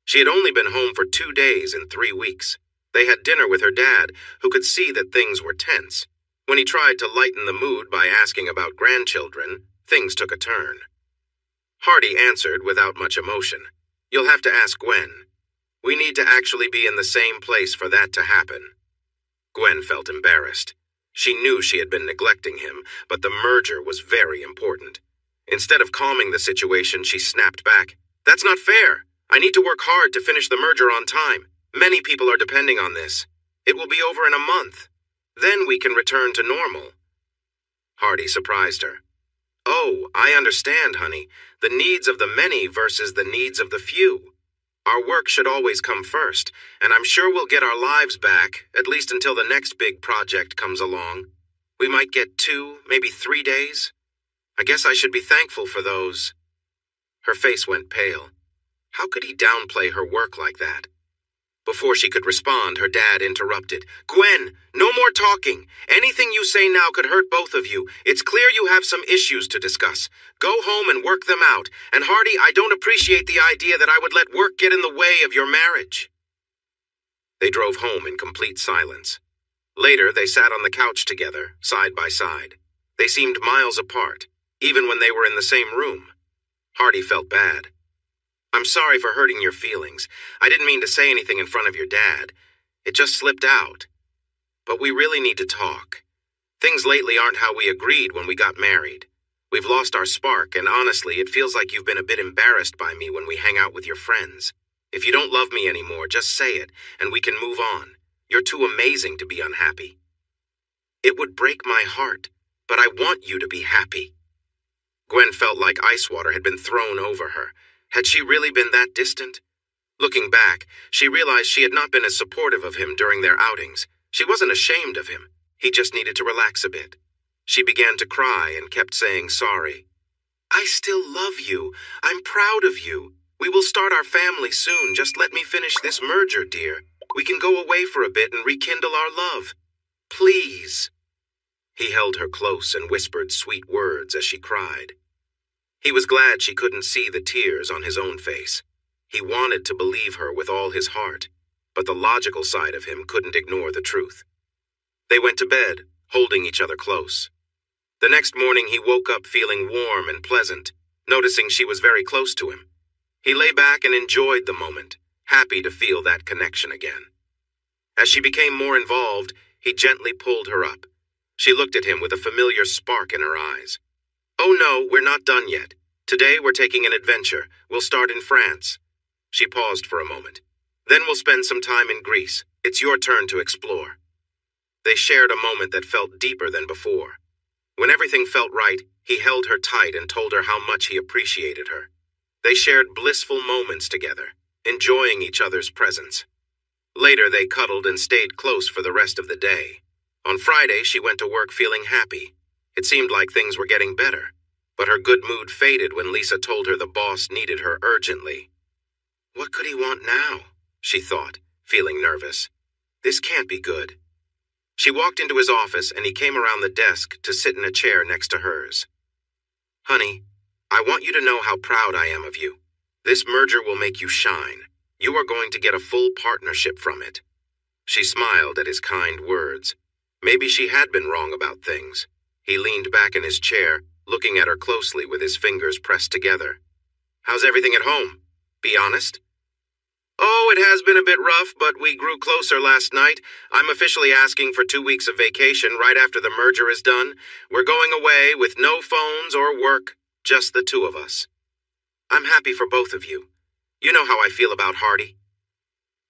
She had only been home for 2 days in 3 weeks. They had dinner with her dad, who could see that things were tense. When he tried to lighten the mood by asking about grandchildren, things took a turn. Hardy answered without much emotion. You'll have to ask Gwen. We need to actually be in the same place for that to happen. Gwen felt embarrassed. She knew she had been neglecting him, but the merger was very important. Instead of calming the situation, she snapped back. That's not fair. I need to work hard to finish the merger on time. Many people are depending on this. It will be over in a month. Then we can return to normal. Hardy surprised her. Oh, I understand, honey. The needs of the many versus the needs of the few. Our work should always come first, and I'm sure we'll get our lives back, at least until the next big project comes along. We might get 2, maybe 3 days. I guess I should be thankful for those. Her face went pale. How could he downplay her work like that? Before she could respond, her dad interrupted. Gwen, no more talking. Anything you say now could hurt both of you. It's clear you have some issues to discuss. Go home and work them out. And Hardy, I don't appreciate the idea that I would let work get in the way of your marriage. They drove home in complete silence. Later, they sat on the couch together, side by side. They seemed miles apart, even when they were in the same room. Hardy felt bad. I'm sorry for hurting your feelings. I didn't mean to say anything in front of your dad. It just slipped out. But we really need to talk. Things lately aren't how we agreed when we got married. We've lost our spark, and honestly, it feels like you've been a bit embarrassed by me when we hang out with your friends. If you don't love me anymore, just say it, and we can move on. You're too amazing to be unhappy. It would break my heart, but I want you to be happy. Gwen felt like ice water had been thrown over her. Had she really been that distant? Looking back, she realized she had not been as supportive of him during their outings. She wasn't ashamed of him. He just needed to relax a bit. She began to cry and kept saying sorry. I still love you. I'm proud of you. We will start our family soon. Just let me finish this merger, dear. We can go away for a bit and rekindle our love. Please. He held her close and whispered sweet words as she cried. He was glad she couldn't see the tears on his own face. He wanted to believe her with all his heart, but the logical side of him couldn't ignore the truth. They went to bed, holding each other close. The next morning he woke up feeling warm and pleasant, noticing she was very close to him. He lay back and enjoyed the moment, happy to feel that connection again. As she became more involved, he gently pulled her up. She looked at him with a familiar spark in her eyes. "Oh no, we're not done yet. Today we're taking an adventure. We'll start in France." She paused for a moment. "Then we'll spend some time in Greece. It's your turn to explore." They shared a moment that felt deeper than before. When everything felt right, he held her tight and told her how much he appreciated her. They shared blissful moments together, enjoying each other's presence. Later, they cuddled and stayed close for the rest of the day. On Friday, she went to work feeling happy. It seemed like things were getting better, but her good mood faded when Lisa told her the boss needed her urgently. What could he want now? She thought, feeling nervous. This can't be good. She walked into his office and he came around the desk to sit in a chair next to hers. Honey, I want you to know how proud I am of you. This merger will make you shine. You are going to get a full partnership from it. She smiled at his kind words. Maybe she had been wrong about things. He leaned back in his chair, looking at her closely with his fingers pressed together. How's everything at home? Be honest. Oh, it has been a bit rough, but we grew closer last night. I'm officially asking for 2 weeks of vacation right after the merger is done. We're going away with no phones or work, just the two of us. I'm happy for both of you. You know how I feel about Hardy.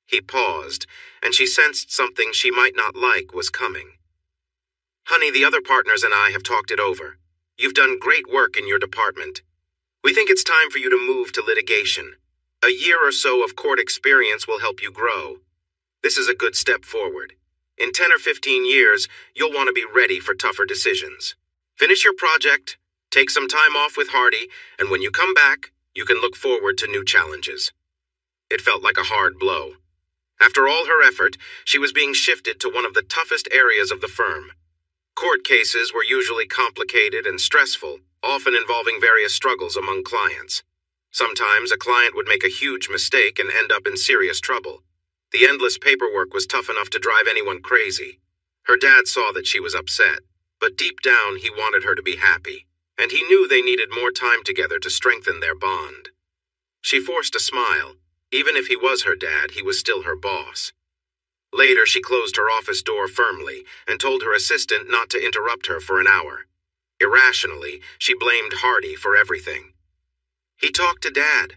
He paused, and she sensed something she might not like was coming. Honey, the other partners and I have talked it over. You've done great work in your department. We think it's time for you to move to litigation. A year or so of court experience will help you grow. This is a good step forward. In 10 or 15 years, you'll want to be ready for tougher decisions. Finish your project, take some time off with Hardy, and when you come back, you can look forward to new challenges. It felt like a hard blow. After all her effort, she was being shifted to one of the toughest areas of the firm. Court cases were usually complicated and stressful, often involving various struggles among clients. Sometimes a client would make a huge mistake and end up in serious trouble. The endless paperwork was tough enough to drive anyone crazy. Her dad saw that she was upset, but deep down he wanted her to be happy, and he knew they needed more time together to strengthen their bond. She forced a smile. Even if he was her dad, he was still her boss. Later, she closed her office door firmly and told her assistant not to interrupt her for an hour. Irrationally, she blamed Hardy for everything. He talked to Dad.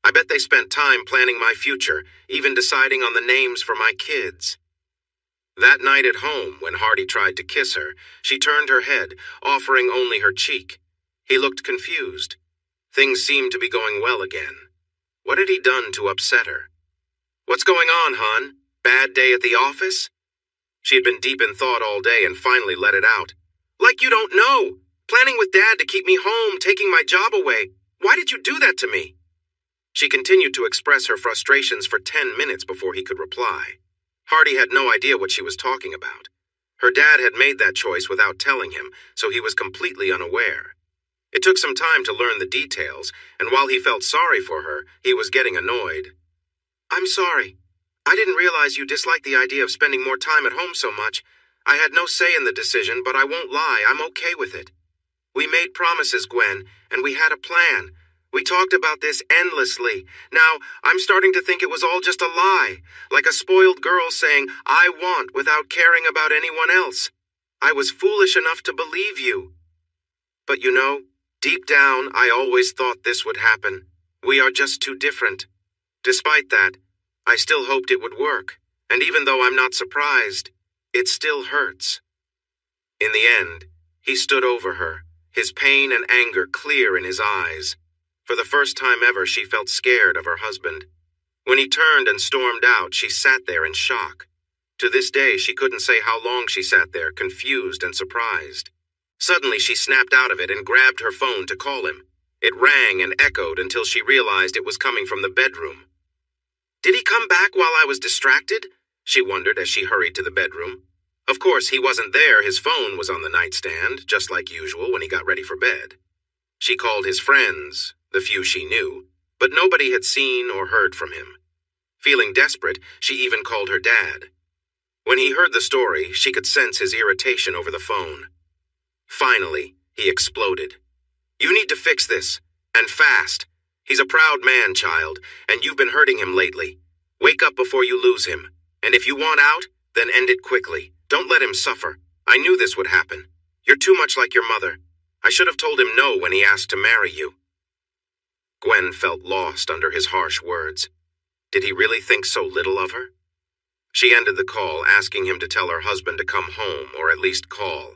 I bet they spent time planning my future, even deciding on the names for my kids. That night at home, when Hardy tried to kiss her, she turned her head, offering only her cheek. He looked confused. Things seemed to be going well again. What had he done to upset her? What's going on, hon? Bad day at the office? She had been deep in thought all day and finally let it out. Like you don't know. Planning with Dad to keep me home, taking my job away. Why did you do that to me? She continued to express her frustrations for 10 minutes before he could reply. Hardy had no idea what she was talking about. Her dad had made that choice without telling him, so he was completely unaware. It took some time to learn the details, and while he felt sorry for her, he was getting annoyed. I'm sorry. I didn't realize you disliked the idea of spending more time at home so much. I had no say in the decision, but I won't lie, I'm okay with it. We made promises, Gwen, and we had a plan. We talked about this endlessly. Now, I'm starting to think it was all just a lie, like a spoiled girl saying, I want, without caring about anyone else. I was foolish enough to believe you. But you know, deep down, I always thought this would happen. We are just too different. Despite that, I still hoped it would work, and even though I'm not surprised, it still hurts. In the end, he stood over her, his pain and anger clear in his eyes. For the first time ever, she felt scared of her husband. When he turned and stormed out, she sat there in shock. To this day, she couldn't say how long she sat there, confused and surprised. Suddenly, she snapped out of it and grabbed her phone to call him. It rang and echoed until she realized it was coming from the bedroom. Did he come back while I was distracted? She wondered as she hurried to the bedroom. Of course, he wasn't there. His phone was on the nightstand, just like usual when he got ready for bed. She called his friends, the few she knew, but nobody had seen or heard from him. Feeling desperate, she even called her dad. When he heard the story, she could sense his irritation over the phone. Finally, he exploded. You need to fix this, and fast. He's a proud man, child, and you've been hurting him lately. Wake up before you lose him, and if you want out, then end it quickly. Don't let him suffer. I knew this would happen. You're too much like your mother. I should have told him no when he asked to marry you. Gwen felt lost under his harsh words. Did he really think so little of her? She ended the call, asking him to tell her husband to come home, or at least call.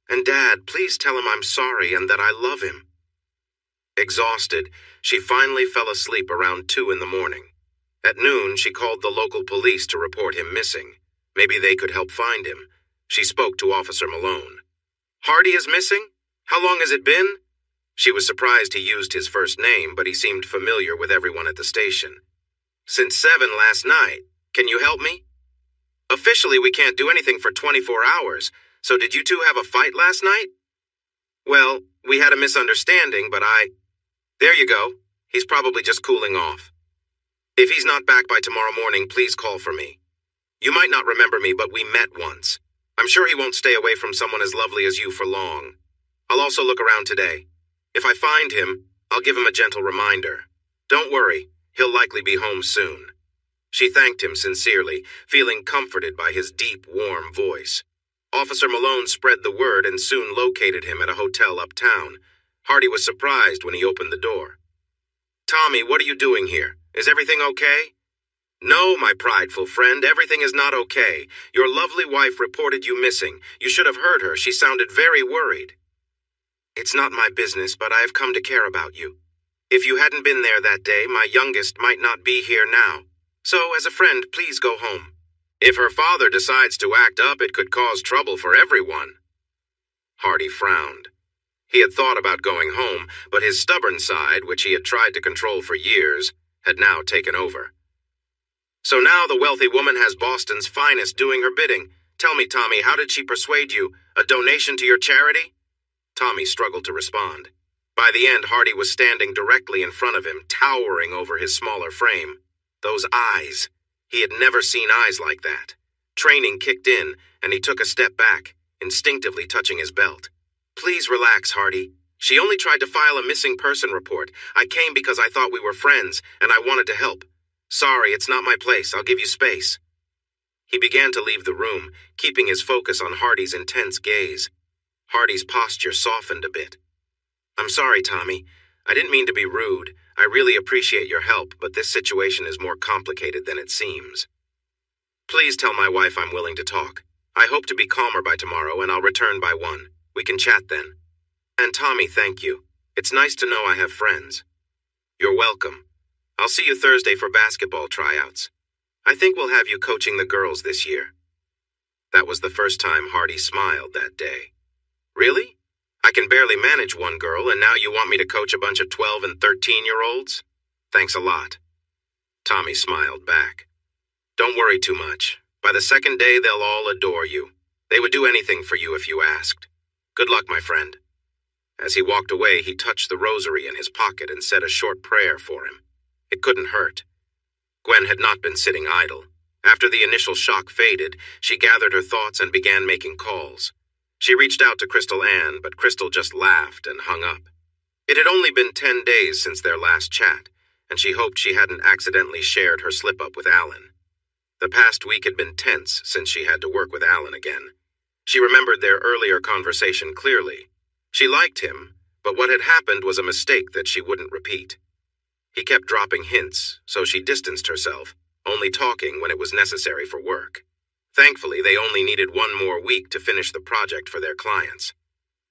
And Dad, please tell him I'm sorry and that I love him. Exhausted, she finally fell asleep around 2 in the morning. At noon, she called the local police to report him missing. Maybe they could help find him. She spoke to Officer Malone. Hardy is missing? How long has it been? She was surprised he used his first name, but he seemed familiar with everyone at the station. Since 7 last night. Can you help me? Officially, we can't do anything for 24 hours, so did you two have a fight last night? Well, we had a misunderstanding, but There you go. He's probably just cooling off. If he's not back by tomorrow morning, please call for me. You might not remember me, but we met once. I'm sure he won't stay away from someone as lovely as you for long. I'll also look around today. If I find him, I'll give him a gentle reminder. Don't worry, he'll likely be home soon. She thanked him sincerely, feeling comforted by his deep, warm voice. Officer Malone spread the word and soon located him at a hotel uptown. Hardy was surprised when he opened the door. Tommy, what are you doing here? Is everything okay? No, my prideful friend, everything is not okay. Your lovely wife reported you missing. You should have heard her. She sounded very worried. It's not my business, but I have come to care about you. If you hadn't been there that day, my youngest might not be here now. So, as a friend, please go home. If her father decides to act up, it could cause trouble for everyone. Hardy frowned. He had thought about going home, but his stubborn side, which he had tried to control for years, had now taken over. So now the wealthy woman has Boston's finest doing her bidding. Tell me, Tommy, how did she persuade you? A donation to your charity? Tommy struggled to respond. By the end, Hardy was standing directly in front of him, towering over his smaller frame. Those eyes. He had never seen eyes like that. Training kicked in, and he took a step back, instinctively touching his belt. Please relax, Hardy. She only tried to file a missing person report. I came because I thought we were friends, and I wanted to help. Sorry, it's not my place. I'll give you space. He began to leave the room, keeping his focus on Hardy's intense gaze. Hardy's posture softened a bit. I'm sorry, Tommy. I didn't mean to be rude. I really appreciate your help, but this situation is more complicated than it seems. Please tell my wife I'm willing to talk. I hope to be calmer by tomorrow, and I'll return by 1. We can chat then. And Tommy, thank you. It's nice to know I have friends. You're welcome. I'll see you Thursday for basketball tryouts. I think we'll have you coaching the girls this year. That was the first time Hardy smiled that day. Really? I can barely manage one girl, and now you want me to coach a bunch of 12 and 13-year-olds? Thanks a lot. Tommy smiled back. Don't worry too much. By the second day, they'll all adore you. They would do anything for you if you asked. Good luck, my friend. As he walked away, he touched the rosary in his pocket and said a short prayer for him. It couldn't hurt. Gwen had not been sitting idle. After the initial shock faded, she gathered her thoughts and began making calls. She reached out to Crystal Ann, but Crystal just laughed and hung up. It had only been 10 days since their last chat, and she hoped she hadn't accidentally shared her slip-up with Alan. The past week had been tense since she had to work with Alan again. She remembered their earlier conversation clearly. She liked him, but what had happened was a mistake that she wouldn't repeat. He kept dropping hints, so she distanced herself, only talking when it was necessary for work. Thankfully, they only needed 1 more week to finish the project for their clients.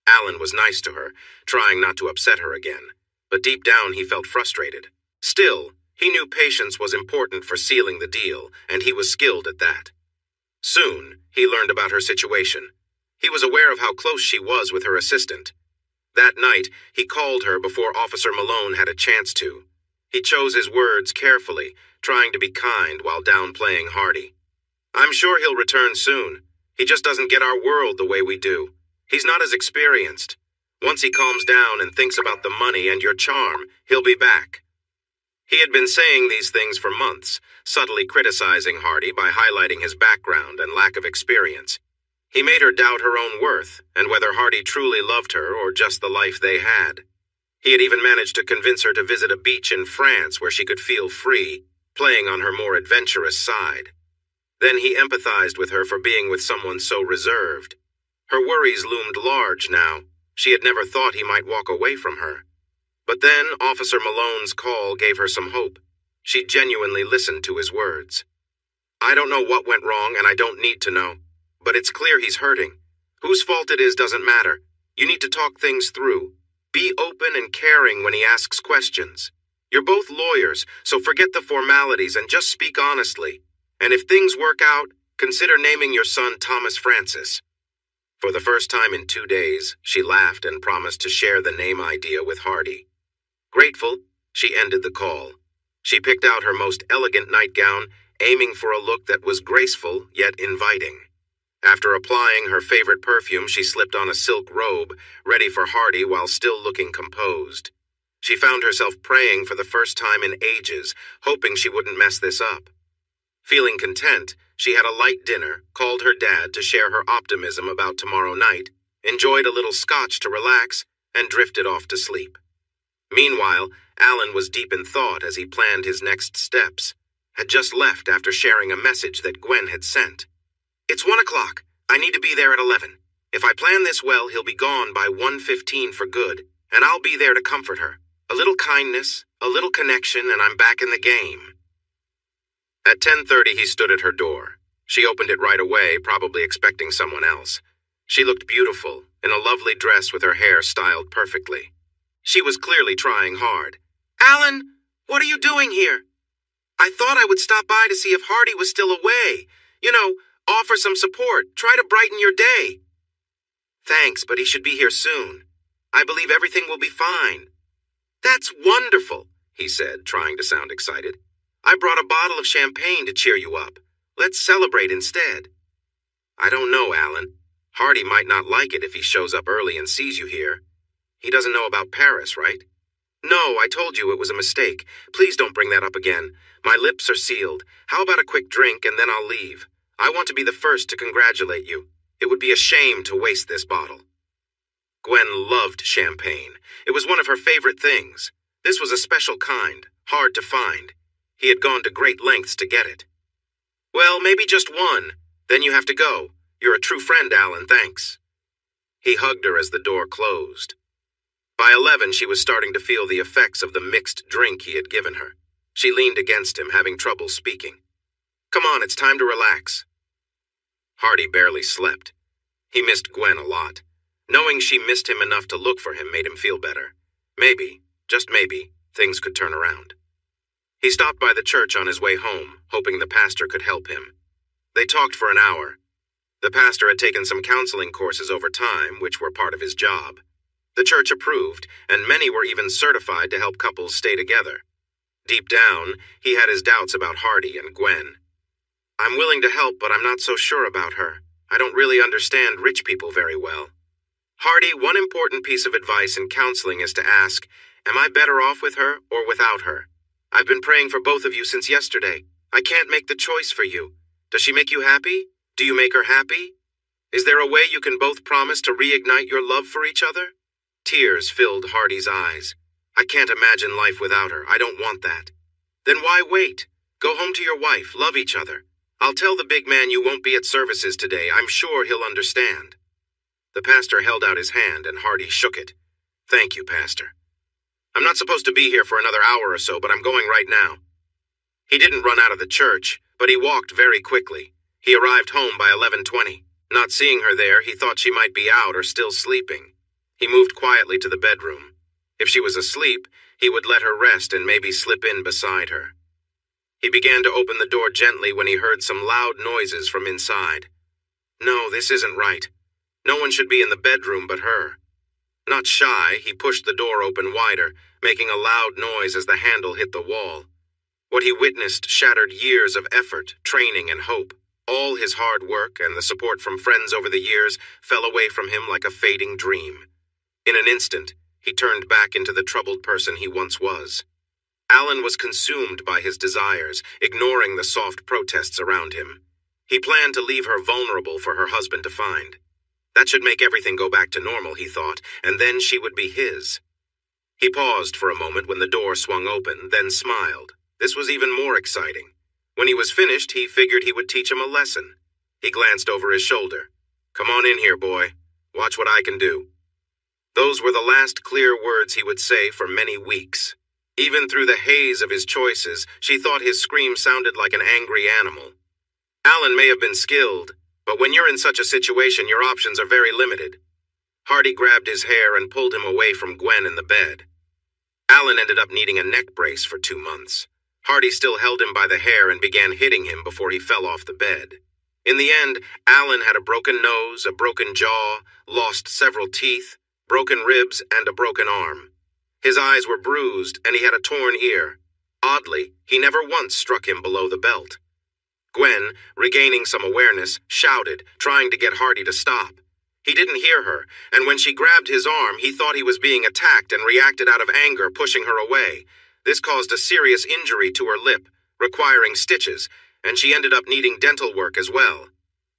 Alan was nice to her, trying not to upset her again, but deep down he felt frustrated. Still, he knew patience was important for sealing the deal, and he was skilled at that. Soon, he learned about her situation. He was aware of how close she was with her assistant. That night, he called her before Officer Malone had a chance to. He chose his words carefully, trying to be kind while downplaying Hardy. "I'm sure he'll return soon. He just doesn't get our world the way we do. He's not as experienced. Once he calms down and thinks about the money and your charm, he'll be back." He had been saying these things for months, subtly criticizing Hardy by highlighting his background and lack of experience. He made her doubt her own worth and whether Hardy truly loved her or just the life they had. He had even managed to convince her to visit a beach in France where she could feel free, playing on her more adventurous side. Then he empathized with her for being with someone so reserved. Her worries loomed large now. She had never thought he might walk away from her. But then Officer Malone's call gave her some hope. She genuinely listened to his words. "I don't know what went wrong, and I don't need to know. But it's clear he's hurting. Whose fault it is doesn't matter. You need to talk things through. Be open and caring when he asks questions. You're both lawyers, so forget the formalities and just speak honestly. And if things work out, consider naming your son Thomas Francis." For the first time in 2 days, she laughed and promised to share the name idea with Hardy. Grateful, she ended the call. She picked out her most elegant nightgown, aiming for a look that was graceful yet inviting. After applying her favorite perfume, she slipped on a silk robe, ready for Hardy while still looking composed. She found herself praying for the first time in ages, hoping she wouldn't mess this up. Feeling content, she had a light dinner, called her dad to share her optimism about tomorrow night, enjoyed a little scotch to relax, and drifted off to sleep. Meanwhile, Alan was deep in thought as he planned his next steps. Had just left after sharing a message that Gwen had sent. "It's 1 o'clock. I need to be there at 11. If I plan this well, he'll be gone by 1:15 for good, and I'll be there to comfort her. A little kindness, a little connection, and I'm back in the game." At 10:30, he stood at her door. She opened it right away, probably expecting someone else. She looked beautiful, in a lovely dress with her hair styled perfectly. She was clearly trying hard. "Alan, what are you doing here?" "I thought I would stop by to see if Hardy was still away. You know, offer some support, try to brighten your day." "Thanks, but he should be here soon. I believe everything will be fine." "That's wonderful," he said, trying to sound excited. "I brought a bottle of champagne to cheer you up. Let's celebrate instead." "I don't know, Alan. Hardy might not like it if he shows up early and sees you here. He doesn't know about Paris, right?" "No, I told you it was a mistake. Please don't bring that up again. My lips are sealed. How about a quick drink and then I'll leave? I want to be the first to congratulate you. It would be a shame to waste this bottle." Gwen loved champagne. It was one of her favorite things. This was a special kind, hard to find. He had gone to great lengths to get it. "Well, maybe just one. Then you have to go. You're a true friend, Alan, thanks." He hugged her as the door closed. By 11, she was starting to feel the effects of the mixed drink he had given her. She leaned against him, having trouble speaking. "Come on, it's time to relax." Hardy barely slept. He missed Gwen a lot. Knowing she missed him enough to look for him made him feel better. Maybe, just maybe, things could turn around. He stopped by the church on his way home, hoping the pastor could help him. They talked for an hour. The pastor had taken some counseling courses over time, which were part of his job. The church approved, and many were even certified to help couples stay together. Deep down, he had his doubts about Hardy and Gwen. "I'm willing to help, but I'm not so sure about her. I don't really understand rich people very well." "Hardy, one important piece of advice in counseling is to ask, am I better off with her or without her? I've been praying for both of you since yesterday. I can't make the choice for you. Does she make you happy? Do you make her happy? Is there a way you can both promise to reignite your love for each other?" Tears filled Hardy's eyes. "I can't imagine life without her. I don't want that." "Then why wait? Go home to your wife, love each other. I'll tell the big man you won't be at services today. I'm sure he'll understand." The pastor held out his hand and Hardy shook it. "Thank you, Pastor. I'm not supposed to be here for another hour or so, but I'm going right now." He didn't run out of the church, but he walked very quickly. He arrived home by 11:20. Not seeing her there, he thought she might be out or still sleeping. He moved quietly to the bedroom. If she was asleep, he would let her rest and maybe slip in beside her. He began to open the door gently when he heard some loud noises from inside. No, this isn't right. No one should be in the bedroom but her. Not shy, he pushed the door open wider, making a loud noise as the handle hit the wall. What he witnessed shattered years of effort, training, and hope. All his hard work and the support from friends over the years fell away from him like a fading dream. In an instant, he turned back into the troubled person he once was. Alan was consumed by his desires, ignoring the soft protests around him. He planned to leave her vulnerable for her husband to find. That should make everything go back to normal, he thought, and then she would be his. He paused for a moment when the door swung open, then smiled. This was even more exciting. When he was finished, he figured he would teach him a lesson. He glanced over his shoulder. "Come on in here, boy. Watch what I can do." Those were the last clear words he would say for many weeks. Even through the haze of his choices, she thought his scream sounded like an angry animal. Alan may have been skilled, but when you're in such a situation, your options are very limited. Hardy grabbed his hair and pulled him away from Gwen in the bed. Alan ended up needing a neck brace for 2 months. Hardy still held him by the hair and began hitting him before he fell off the bed. In the end, Alan had a broken nose, a broken jaw, lost several teeth, broken ribs, and a broken arm. His eyes were bruised, and he had a torn ear. Oddly, he never once struck him below the belt. Gwen, regaining some awareness, shouted, trying to get Hardy to stop. He didn't hear her, and when she grabbed his arm, he thought he was being attacked and reacted out of anger, pushing her away. This caused a serious injury to her lip, requiring stitches, and she ended up needing dental work as well.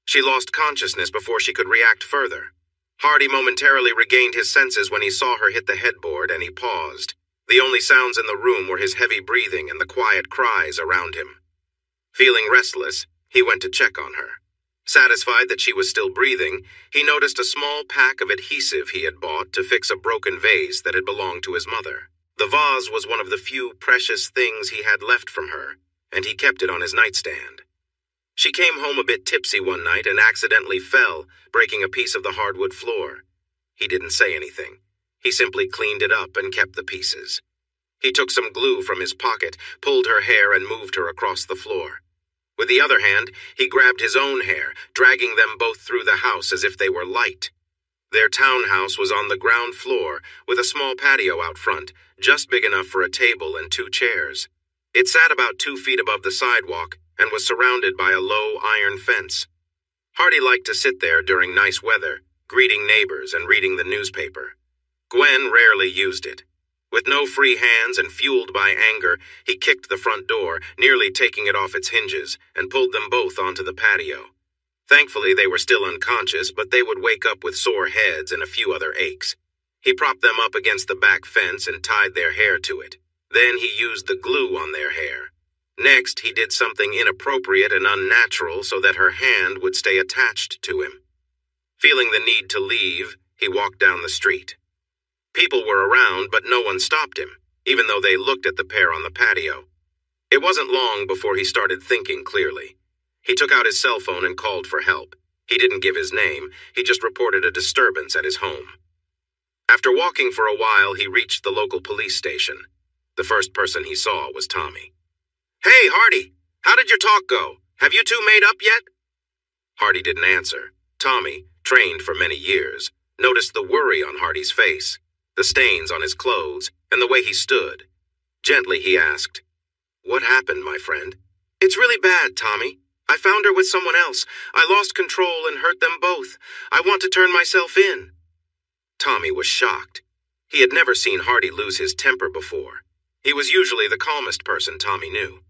She lost consciousness before she could react further. Hardy momentarily regained his senses when he saw her hit the headboard, and he paused. The only sounds in the room were his heavy breathing and the quiet cries around him. Feeling restless, he went to check on her. Satisfied that she was still breathing, he noticed a small pack of adhesive he had bought to fix a broken vase that had belonged to his mother. The vase was one of the few precious things he had left from her, and he kept it on his nightstand. She came home a bit tipsy one night and accidentally fell, breaking a piece of the hardwood floor. He didn't say anything. He simply cleaned it up and kept the pieces. He took some glue from his pocket, pulled her hair, and moved her across the floor. With the other hand, he grabbed his own hair, dragging them both through the house as if they were light. Their townhouse was on the ground floor, with a small patio out front, just big enough for a table and 2 chairs. It sat about 2 feet above the sidewalk and was surrounded by a low iron fence. Hardy liked to sit there during nice weather, greeting neighbors and reading the newspaper. Gwen rarely used it. With no free hands and fueled by anger, he kicked the front door, nearly taking it off its hinges, and pulled them both onto the patio. Thankfully, they were still unconscious, but they would wake up with sore heads and a few other aches. He propped them up against the back fence and tied their hair to it. Then he used the glue on their hair. Next, he did something inappropriate and unnatural so that her hand would stay attached to him. Feeling the need to leave, he walked down the street. People were around, but no one stopped him, even though they looked at the pair on the patio. It wasn't long before he started thinking clearly. He took out his cell phone and called for help. He didn't give his name, he just reported a disturbance at his home. After walking for a while, he reached the local police station. The first person he saw was Tommy. "Hey, Hardy, how did your talk go? Have you two made up yet?" Hardy didn't answer. Tommy, trained for many years, noticed the worry on Hardy's face, the stains on his clothes, and the way he stood. Gently, he asked, "What happened, my friend?" "It's really bad, Tommy. I found her with someone else. I lost control and hurt them both. I want to turn myself in." Tommy was shocked. He had never seen Hardy lose his temper before. He was usually the calmest person Tommy knew.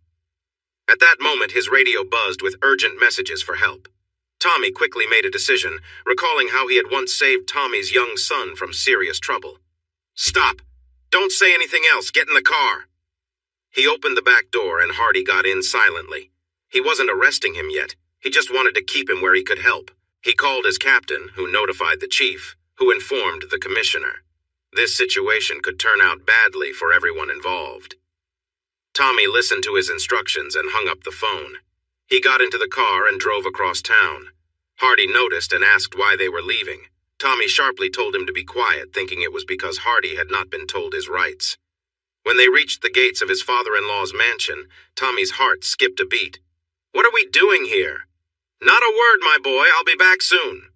At that moment, his radio buzzed with urgent messages for help. Tommy quickly made a decision, recalling how he had once saved Tommy's young son from serious trouble. "Stop! Don't say anything else. Get in the car." He opened the back door and Hardy got in silently. He wasn't arresting him yet. He just wanted to keep him where he could help. He called his captain, who notified the chief, who informed the commissioner. This situation could turn out badly for everyone involved. Tommy listened to his instructions and hung up the phone. He got into the car and drove across town. Hardy noticed and asked why they were leaving. Tommy sharply told him to be quiet, thinking it was because Hardy had not been told his rights. When they reached the gates of his father-in-law's mansion, Tommy's heart skipped a beat. "What are we doing here?" "Not a word, my boy. I'll be back soon."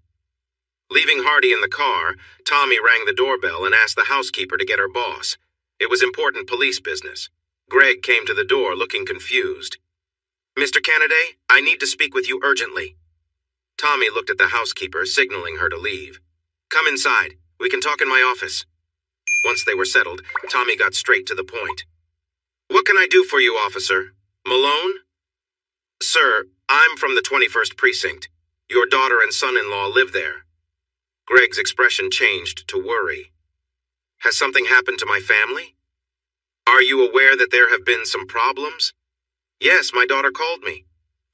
Leaving Hardy in the car, Tommy rang the doorbell and asked the housekeeper to get her boss. It was important police business. Greg came to the door looking confused. "Mr. Cannaday, I need to speak with you urgently." Tommy looked at the housekeeper, signaling her to leave. "Come inside. We can talk in my office." Once they were settled, Tommy got straight to the point. "What can I do for you, officer? Malone?" "Sir, I'm from the 21st Precinct. Your daughter and son-in-law live there." Greg's expression changed to worry. "Has something happened to my family? Are you aware that there have been some problems?" "Yes, my daughter called me.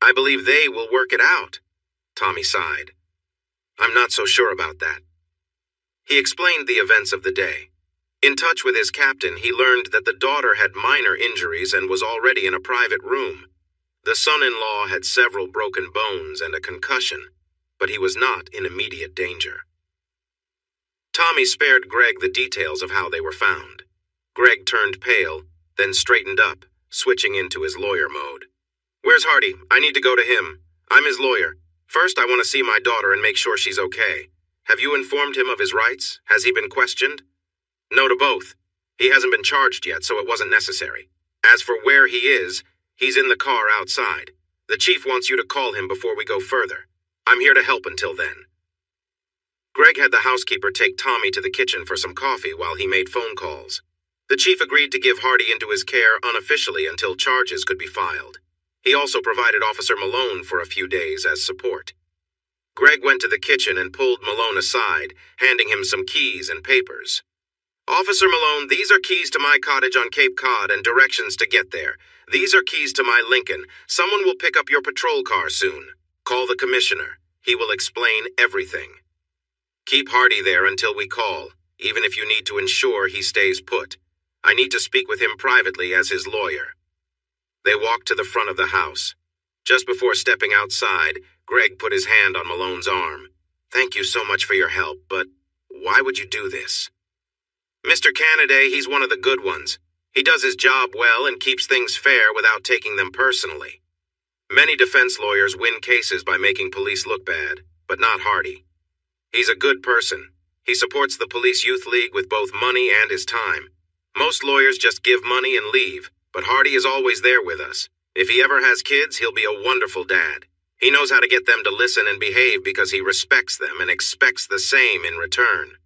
I believe they will work it out." Tommy sighed. "I'm not so sure about that." He explained the events of the day. In touch with his captain, he learned that the daughter had minor injuries and was already in a private room. The son-in-law had several broken bones and a concussion, but he was not in immediate danger. Tommy spared Greg the details of how they were found. Greg turned pale, then straightened up, switching into his lawyer mode. "Where's Hardy? I need to go to him. I'm his lawyer. First, I want to see my daughter and make sure she's okay. Have you informed him of his rights? Has he been questioned?" "No to both. He hasn't been charged yet, so it wasn't necessary. As for where he is, he's in the car outside. The chief wants you to call him before we go further. I'm here to help until then." Greg had the housekeeper take Tommy to the kitchen for some coffee while he made phone calls. The chief agreed to give Hardy into his care unofficially until charges could be filed. He also provided Officer Malone for a few days as support. Greg went to the kitchen and pulled Malone aside, handing him some keys and papers. "Officer Malone, these are keys to my cottage on Cape Cod and directions to get there. These are keys to my Lincoln. Someone will pick up your patrol car soon. Call the commissioner. He will explain everything. Keep Hardy there until we call, even if you need to ensure he stays put. I need to speak with him privately as his lawyer." They walked to the front of the house. Just before stepping outside, Greg put his hand on Malone's arm. "Thank you so much for your help, but why would you do this?" "Mr. Cannaday, he's one of the good ones. He does his job well and keeps things fair without taking them personally. Many defense lawyers win cases by making police look bad, but not Hardy. He's a good person. He supports the Police Youth League with both money and his time. Most lawyers just give money and leave, but Hardy is always there with us. If he ever has kids, he'll be a wonderful dad. He knows how to get them to listen and behave because he respects them and expects the same in return.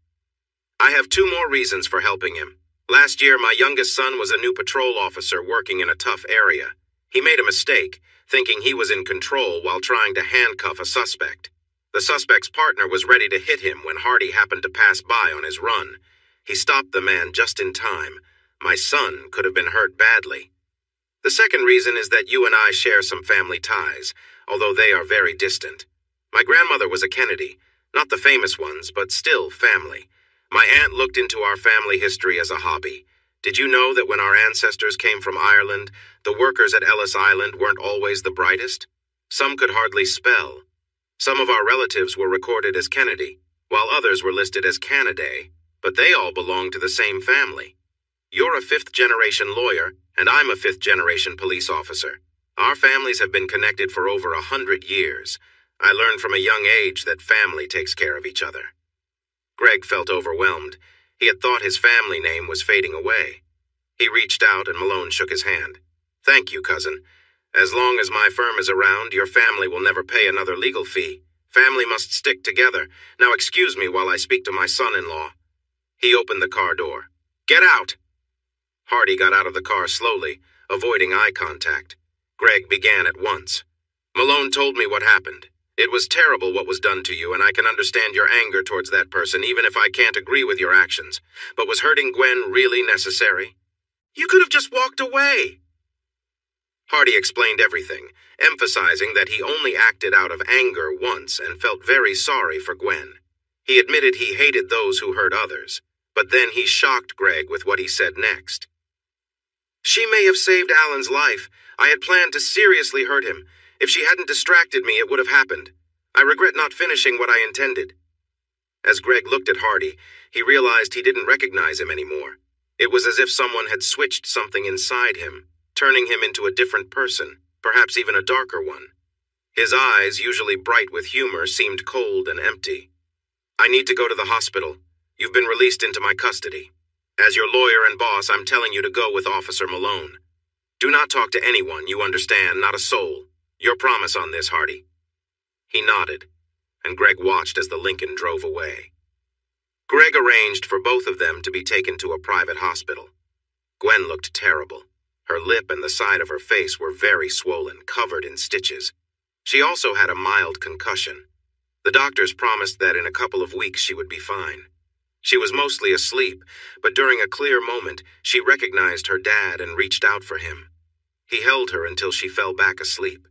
I have 2 more reasons for helping him. Last year, my youngest son was a new patrol officer working in a tough area. He made a mistake, thinking he was in control while trying to handcuff a suspect. The suspect's partner was ready to hit him when Hardy happened to pass by on his run. He stopped the man just in time. My son could have been hurt badly. The second reason is that you and I share some family ties, although they are very distant. My grandmother was a Kennedy, not the famous ones, but still family. My aunt looked into our family history as a hobby. Did you know that when our ancestors came from Ireland, the workers at Ellis Island weren't always the brightest? Some could hardly spell. Some of our relatives were recorded as Kennedy, while others were listed as Cannaday, but they all belonged to the same family. You're a 5th-generation lawyer, and I'm a 5th-generation police officer. Our families have been connected for over 100 years. I learned from a young age that family takes care of each other." Greg felt overwhelmed. He had thought his family name was fading away. He reached out and Malone shook his hand. "Thank you, cousin. As long as my firm is around, your family will never pay another legal fee. Family must stick together. Now excuse me while I speak to my son-in-law." He opened the car door. "Get out!" Hardy got out of the car slowly, avoiding eye contact. Greg began at once. "Malone told me what happened. It was terrible what was done to you, and I can understand your anger towards that person even if I can't agree with your actions. But was hurting Gwen really necessary? You could have just walked away." Hardy explained everything, emphasizing that he only acted out of anger once and felt very sorry for Gwen. He admitted he hated those who hurt others, but then he shocked Greg with what he said next. "She may have saved Alan's life. I had planned to seriously hurt him. If she hadn't distracted me, it would have happened. I regret not finishing what I intended." As Greg looked at Hardy, he realized he didn't recognize him anymore. It was as if someone had switched something inside him, turning him into a different person, perhaps even a darker one. His eyes, usually bright with humor, seemed cold and empty. I need to go to the hospital. You've been released into my custody. As your lawyer and boss, I'm telling you to go with Officer Malone. Do not talk to anyone, you understand, not a soul. Your promise on this, Hardy." He nodded, and Greg watched as the Lincoln drove away. Greg arranged for both of them to be taken to a private hospital. Gwen looked terrible. Her lip and the side of her face were very swollen, covered in stitches. She also had a mild concussion. The doctors promised that in a couple of weeks she would be fine. She was mostly asleep, but during a clear moment, she recognized her dad and reached out for him. He held her until she fell back asleep.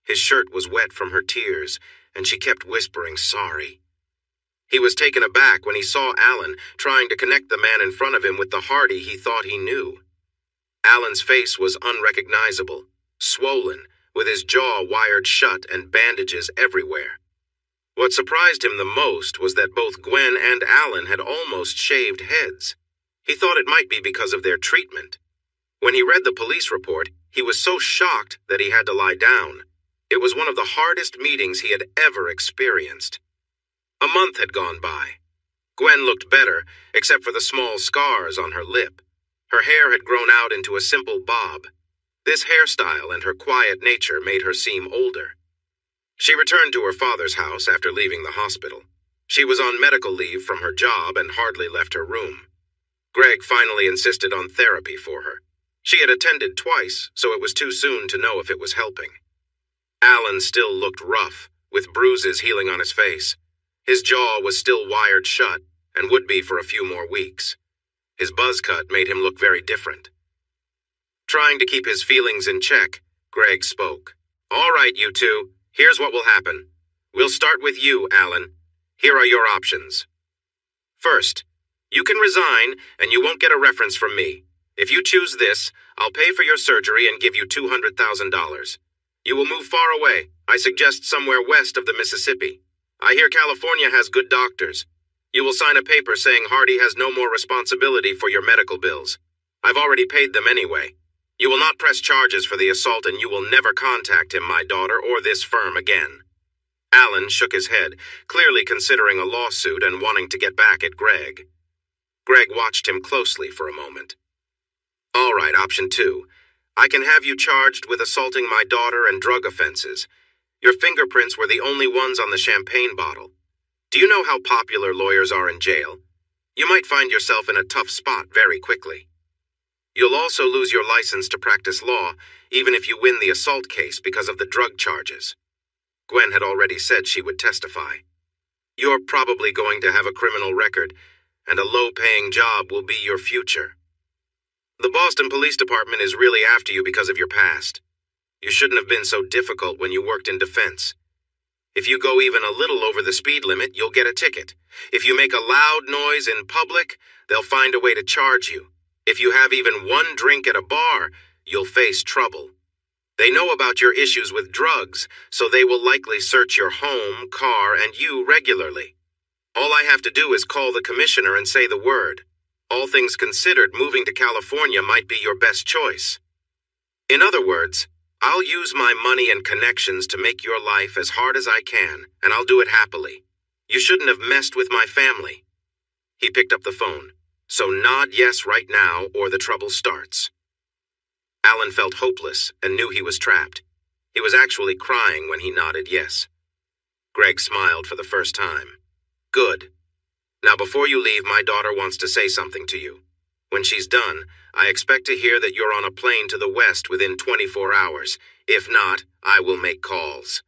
His shirt was wet from her tears, and she kept whispering sorry. He was taken aback when he saw Alan trying to connect the man in front of him with the Hardy he thought he knew. Alan's face was unrecognizable, swollen, with his jaw wired shut and bandages everywhere. What surprised him the most was that both Gwen and Alan had almost shaved heads. He thought it might be because of their treatment. When he read the police report, he was so shocked that he had to lie down. It was one of the hardest meetings he had ever experienced. A month had gone by. Gwen looked better, except for the small scars on her lip. Her hair had grown out into a simple bob. This hairstyle and her quiet nature made her seem older. She returned to her father's house after leaving the hospital. She was on medical leave from her job and hardly left her room. Greg finally insisted on therapy for her. She had attended twice, so it was too soon to know if it was helping. Alan still looked rough, with bruises healing on his face. His jaw was still wired shut, and would be for a few more weeks. His buzz cut made him look very different. Trying to keep his feelings in check, Greg spoke. "All right, you two. Here's what will happen. We'll start with you, Alan. Here are your options. First, you can resign and you won't get a reference from me. If you choose this, I'll pay for your surgery and give you $200,000. You will move far away. I suggest somewhere west of the Mississippi. I hear California has good doctors. You will sign a paper saying Hardy has no more responsibility for your medical bills. I've already paid them anyway. You will not press charges for the assault and you will never contact him, my daughter, or this firm again." Alan shook his head, clearly considering a lawsuit and wanting to get back at Greg. Greg watched him closely for a moment. "All right, option 2. I can have you charged with assaulting my daughter and drug offenses. Your fingerprints were the only ones on the champagne bottle. Do you know how popular lawyers are in jail? You might find yourself in a tough spot very quickly. You'll also lose your license to practice law, even if you win the assault case because of the drug charges." Gwen had already said she would testify. "You're probably going to have a criminal record, and a low-paying job will be your future. The Boston Police Department is really after you because of your past. You shouldn't have been so difficult when you worked in defense. If you go even a little over the speed limit, you'll get a ticket. If you make a loud noise in public, they'll find a way to charge you. If you have even one drink at a bar, you'll face trouble. They know about your issues with drugs, so they will likely search your home, car, and you regularly. All I have to do is call the commissioner and say the word. All things considered, moving to California might be your best choice. In other words, I'll use my money and connections to make your life as hard as I can, and I'll do it happily. You shouldn't have messed with my family." He picked up the phone. "So nod yes right now, or the trouble starts." Alan felt hopeless and knew he was trapped. He was actually crying when he nodded yes. Greg smiled for the first time. "Good. Now before you leave, my daughter wants to say something to you. When she's done, I expect to hear that you're on a plane to the west within 24 hours. If not, I will make calls."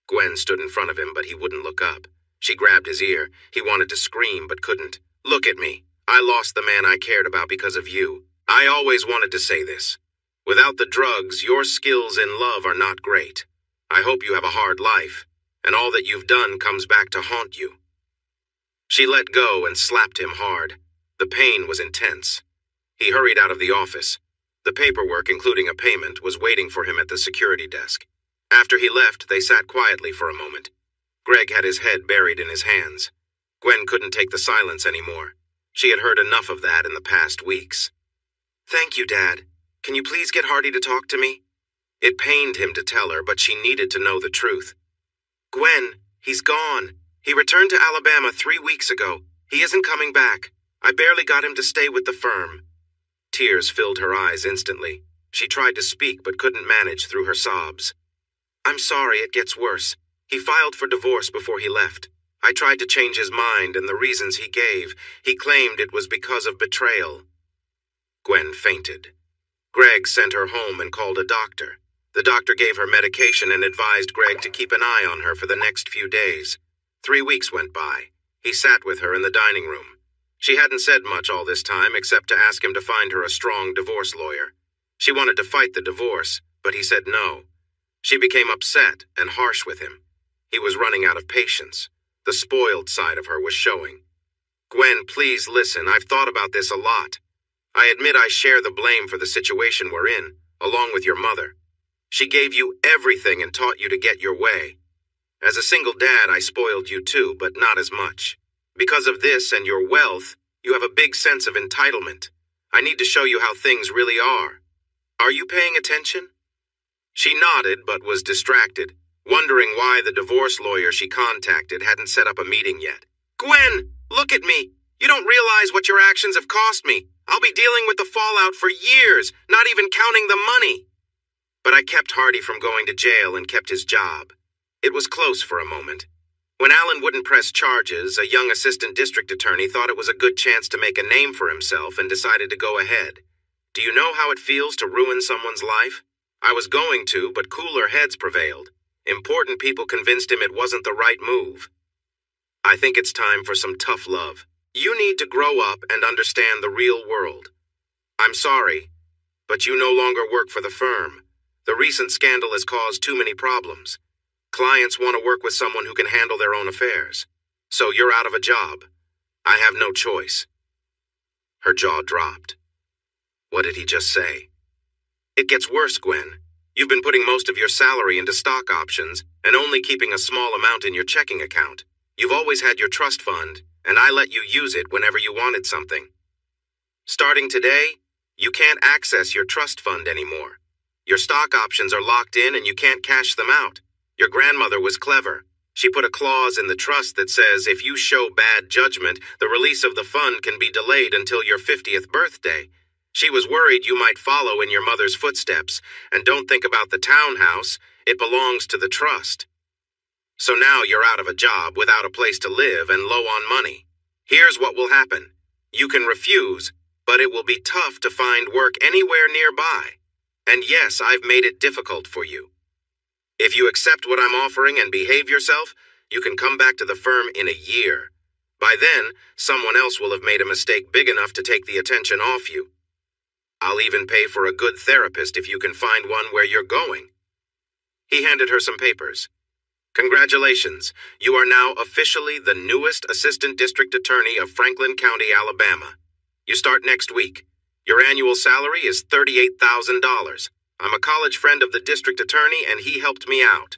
Gwen stood in front of him, but he wouldn't look up. She grabbed his ear. He wanted to scream, but couldn't. "Look at me. I lost the man I cared about because of you. I always wanted to say this. Without the drugs, your skills in love are not great. I hope you have a hard life, and all that you've done comes back to haunt you." She let go and slapped him hard. The pain was intense. He hurried out of the office. The paperwork, including a payment, was waiting for him at the security desk. After he left, they sat quietly for a moment. Greg had his head buried in his hands. Gwen couldn't take the silence anymore. She had heard enough of that in the past weeks. "Thank you, Dad. Can you please get Hardy to talk to me?" It pained him to tell her, but she needed to know the truth. "Gwen, he's gone. He returned to Alabama 3 weeks ago. He isn't coming back. I barely got him to stay with the firm." Tears filled her eyes instantly. She tried to speak but couldn't manage through her sobs. "I'm sorry, it gets worse. He filed for divorce before he left. I tried to change his mind, and the reasons he gave, he claimed it was because of betrayal." Gwen fainted. Greg sent her home and called a doctor. The doctor gave her medication and advised Greg to keep an eye on her for the next few days. 3 weeks went by. He sat with her in the dining room. She hadn't said much all this time except to ask him to find her a strong divorce lawyer. She wanted to fight the divorce, but he said no. She became upset and harsh with him. He was running out of patience. The spoiled side of her was showing. "Gwen, please listen. I've thought about this a lot. I admit I share the blame for the situation we're in, along with your mother. She gave you everything and taught you to get your way. As a single dad, I spoiled you too, but not as much. Because of this and your wealth, you have a big sense of entitlement. I need to show you how things really are. Are you paying attention?" She nodded but was distracted, wondering why the divorce lawyer she contacted hadn't set up a meeting yet. "Gwen, look at me. You don't realize what your actions have cost me. I'll be dealing with the fallout for years, not even counting the money." But I kept Hardy from going to jail and kept his job. It was close for a moment. When Alan wouldn't press charges, a young assistant district attorney thought it was a good chance to make a name for himself and decided to go ahead. Do you know how it feels to ruin someone's life? I was going to, but cooler heads prevailed. Important people convinced him it wasn't the right move. I think it's time for some tough love. You need to grow up and understand the real world. I'm sorry, but you no longer work for the firm. The recent scandal has caused too many problems. Clients want to work with someone who can handle their own affairs. So you're out of a job. I have no choice. Her jaw dropped. What did he just say? It gets worse, Gwen. You've been putting most of your salary into stock options and only keeping a small amount in your checking account. You've always had your trust fund, and I let you use it whenever you wanted something. Starting today, you can't access your trust fund anymore. Your stock options are locked in and you can't cash them out. Your grandmother was clever. She put a clause in the trust that says if you show bad judgment, the release of the fund can be delayed until your 50th birthday. She was worried you might follow in your mother's footsteps, and don't think about the townhouse. It belongs to the trust. So now you're out of a job without a place to live and low on money. Here's what will happen. You can refuse, but it will be tough to find work anywhere nearby. And yes, I've made it difficult for you. If you accept what I'm offering and behave yourself, you can come back to the firm in a year. By then, someone else will have made a mistake big enough to take the attention off you. I'll even pay for a good therapist if you can find one where you're going. He handed her some papers. Congratulations, you are now officially the newest assistant district attorney of Franklin County, Alabama. You start next week. Your annual salary is $38,000. I'm a college friend of the district attorney and he helped me out.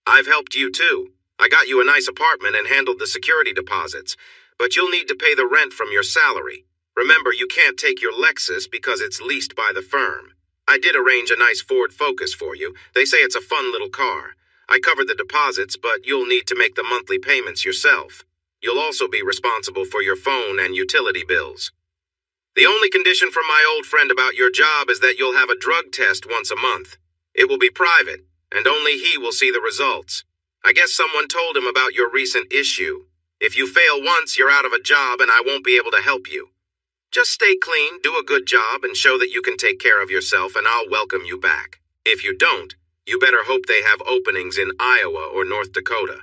I've helped you too. I got you a nice apartment and handled the security deposits, but you'll need to pay the rent from your salary. Remember, you can't take your Lexus because it's leased by the firm. I did arrange a nice Ford Focus for you. They say it's a fun little car. I covered the deposits, but you'll need to make the monthly payments yourself. You'll also be responsible for your phone and utility bills. The only condition from my old friend about your job is that you'll have a drug test once a month. It will be private, and only he will see the results. I guess someone told him about your recent issue. If you fail once, you're out of a job and I won't be able to help you. Just stay clean, do a good job, and show that you can take care of yourself, and I'll welcome you back. If you don't, you better hope they have openings in Iowa or North Dakota.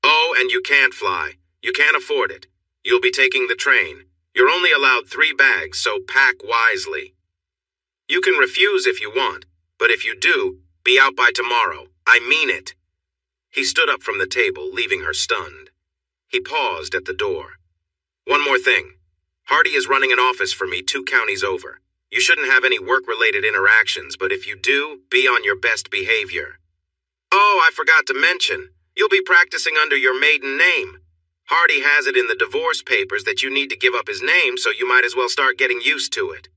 Oh, and you can't fly. You can't afford it. You'll be taking the train. You're only allowed 3 bags, so pack wisely. You can refuse if you want, but if you do, be out by tomorrow. I mean it. He stood up from the table, leaving her stunned. He paused at the door. One more thing. Hardy is running an office for me 2 counties over. You shouldn't have any work-related interactions, but if you do, be on your best behavior. Oh, I forgot to mention, you'll be practicing under your maiden name. Hardy has it in the divorce papers that you need to give up his name, so you might as well start getting used to it.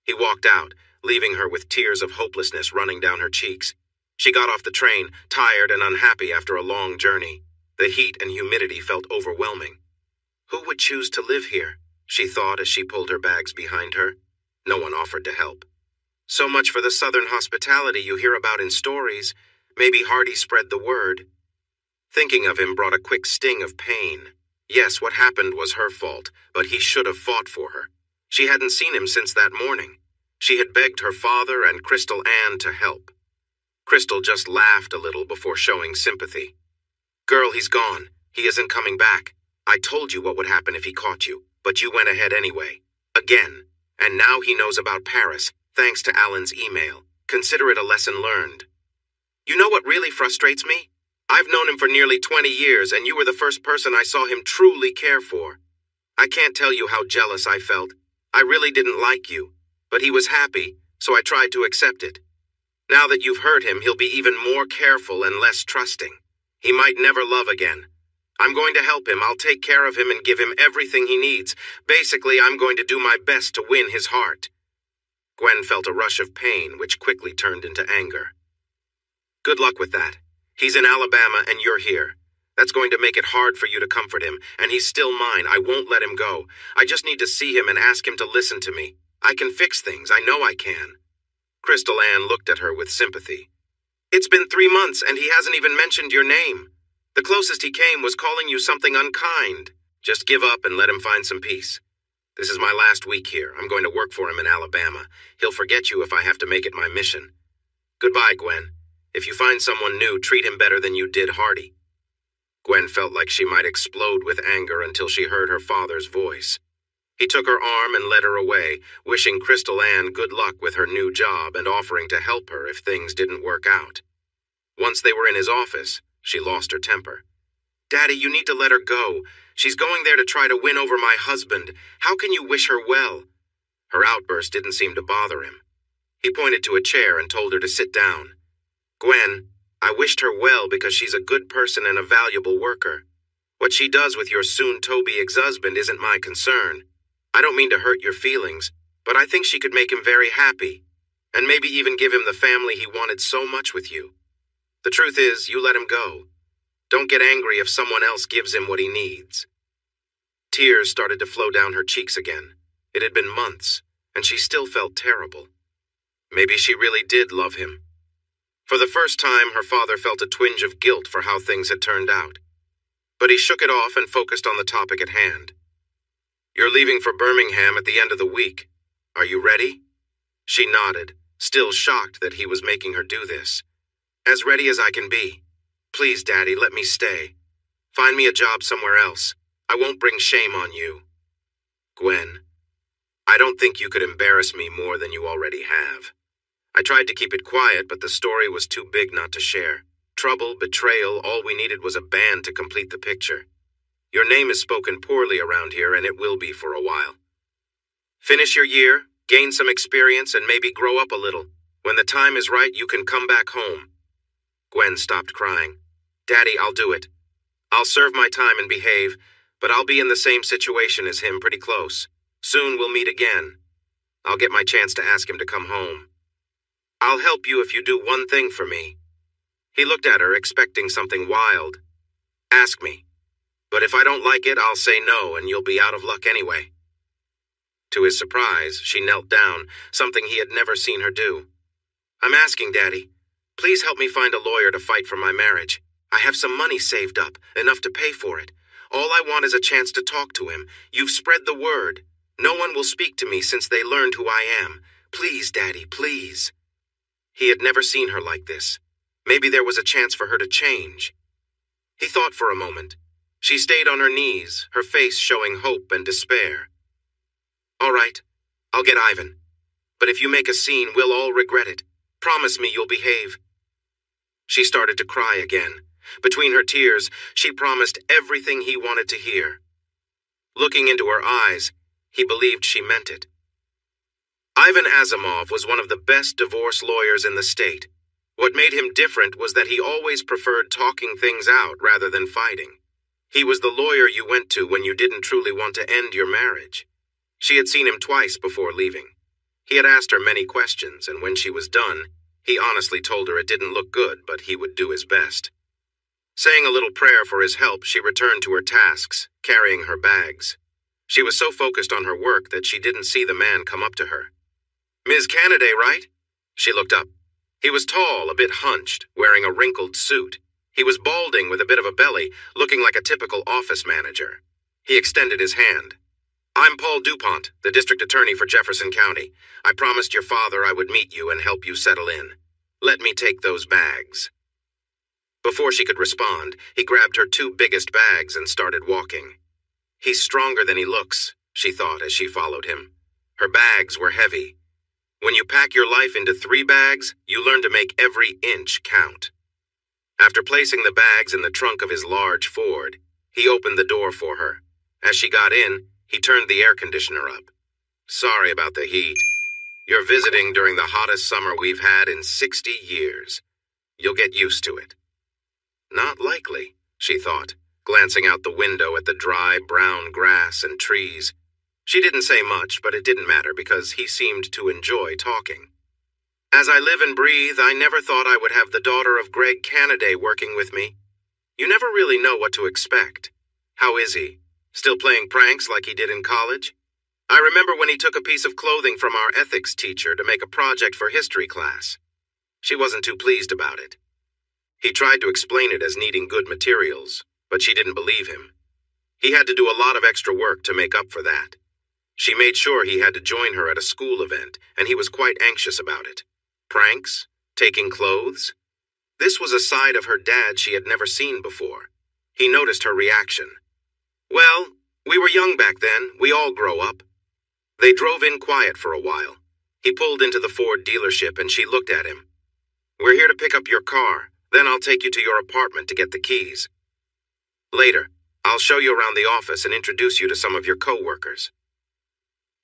He walked out, leaving her with tears of hopelessness running down her cheeks. She got off the train, tired and unhappy after a long journey. The heat and humidity felt overwhelming. Who would choose to live here? She thought as she pulled her bags behind her. No one offered to help. So much for the southern hospitality you hear about in stories. Maybe Hardy spread the word. Thinking of him brought a quick sting of pain. Yes, what happened was her fault, but he should have fought for her. She hadn't seen him since that morning. She had begged her father and Crystal Ann to help. Crystal just laughed a little before showing sympathy. "Girl, he's gone. He isn't coming back. I told you what would happen if he caught you, but you went ahead anyway. Again. And now he knows about Paris, thanks to Alan's email. Consider it a lesson learned." "You know what really frustrates me? I've known him for nearly 20 years, and you were the first person I saw him truly care for. I can't tell you how jealous I felt. I really didn't like you, but he was happy, so I tried to accept it. Now that you've hurt him, he'll be even more careful and less trusting. He might never love again. I'm going to help him. I'll take care of him and give him everything he needs. Basically, I'm going to do my best to win his heart." Gwen felt a rush of pain, which quickly turned into anger. "Good luck with that. He's in Alabama and you're here. That's going to make it hard for you to comfort him, and he's still mine. I won't let him go. I just need to see him and ask him to listen to me. I can fix things. I know I can." Crystal Ann looked at her with sympathy. "It's been 3 months and he hasn't even mentioned your name. The closest he came was calling you something unkind. Just give up and let him find some peace. This is my last week here. I'm going to work for him in Alabama. He'll forget you if I have to make it my mission. Goodbye, Gwen. If you find someone new, treat him better than you did Hardy." Gwen felt like she might explode with anger until she heard her father's voice. He took her arm and led her away, wishing Crystal Ann good luck with her new job and offering to help her if things didn't work out. Once they were in his office, she lost her temper. "Daddy, you need to let her go. She's going there to try to win over my husband. How can you wish her well?" Her outburst didn't seem to bother him. He pointed to a chair and told her to sit down. "Gwen, I wished her well because she's a good person and a valuable worker. What she does with your soon-to-be ex-husband isn't my concern. I don't mean to hurt your feelings, but I think she could make him very happy, and maybe even give him the family he wanted so much with you. The truth is, you let him go. Don't get angry if someone else gives him what he needs." Tears started to flow down her cheeks again. It had been months, and she still felt terrible. Maybe she really did love him. For the first time, her father felt a twinge of guilt for how things had turned out. But he shook it off and focused on the topic at hand. "You're leaving for Birmingham at the end of the week. Are you ready?" She nodded, still shocked that he was making her do this. "As ready as I can be. Please, Daddy, let me stay. Find me a job somewhere else. I won't bring shame on you." "Gwen, I don't think you could embarrass me more than you already have. I tried to keep it quiet, but the story was too big not to share. Trouble, betrayal, all we needed was a band to complete the picture. Your name is spoken poorly around here, and it will be for a while. Finish your year, gain some experience, and maybe grow up a little. When the time is right, you can come back home." Gwen stopped crying. "Daddy, I'll do it. I'll serve my time and behave, but I'll be in the same situation as him, pretty close. Soon we'll meet again. I'll get my chance to ask him to come home. I'll help you if you do one thing for me." He looked at her, expecting something wild. "Ask me. But if I don't like it, I'll say no, and you'll be out of luck anyway." To his surprise, she knelt down, something he had never seen her do. "I'm asking, Daddy. Please help me find a lawyer to fight for my marriage. I have some money saved up, enough to pay for it. All I want is a chance to talk to him. You've spread the word. No one will speak to me since they learned who I am. Please, Daddy, please." He had never seen her like this. Maybe there was a chance for her to change. He thought for a moment. She stayed on her knees, her face showing hope and despair. "All right, I'll get Ivan. But if you make a scene, we'll all regret it. Promise me you'll behave." She started to cry again. Between her tears, she promised everything he wanted to hear. Looking into her eyes, he believed she meant it. Ivan Asimov was one of the best divorce lawyers in the state. What made him different was that he always preferred talking things out rather than fighting. He was the lawyer you went to when you didn't truly want to end your marriage. She had seen him twice before leaving. He had asked her many questions, and when she was done, he honestly told her it didn't look good, but he would do his best. Saying a little prayer for his help, she returned to her tasks, carrying her bags. She was so focused on her work that she didn't see the man come up to her. "Ms. Cannaday, right?" She looked up. He was tall, a bit hunched, wearing a wrinkled suit. He was balding with a bit of a belly, looking like a typical office manager. He extended his hand. "I'm Paul DuPont, the district attorney for Jefferson County. I promised your father I would meet you and help you settle in. Let me take those bags." Before she could respond, he grabbed her two biggest bags and started walking. "He's stronger than he looks," she thought as she followed him. Her bags were heavy. When you pack your life into 3 bags, you learn to make every inch count. After placing the bags in the trunk of his large Ford, he opened the door for her. As she got in, he turned the air conditioner up. "Sorry about the heat. You're visiting during the hottest summer we've had in 60 years. You'll get used to it." Not likely, she thought, glancing out the window at the dry, brown grass and trees. She didn't say much, but it didn't matter because he seemed to enjoy talking. "As I live and breathe, I never thought I would have the daughter of Greg Cannaday working with me. You never really know what to expect. How is he? Still playing pranks like he did in college? I remember when he took a piece of clothing from our ethics teacher to make a project for history class. She wasn't too pleased about it. He tried to explain it as needing good materials, but she didn't believe him. He had to do a lot of extra work to make up for that. She made sure he had to join her at a school event, and he was quite anxious about it. Pranks? Taking clothes? This was a side of her dad she had never seen before. He noticed her reaction. "Well, we were young back then. We all grow up." They drove in quiet for a while. He pulled into the Ford dealership and she looked at him. "We're here to pick up your car. Then I'll take you to your apartment to get the keys. Later, I'll show you around the office and introduce you to some of your co-workers."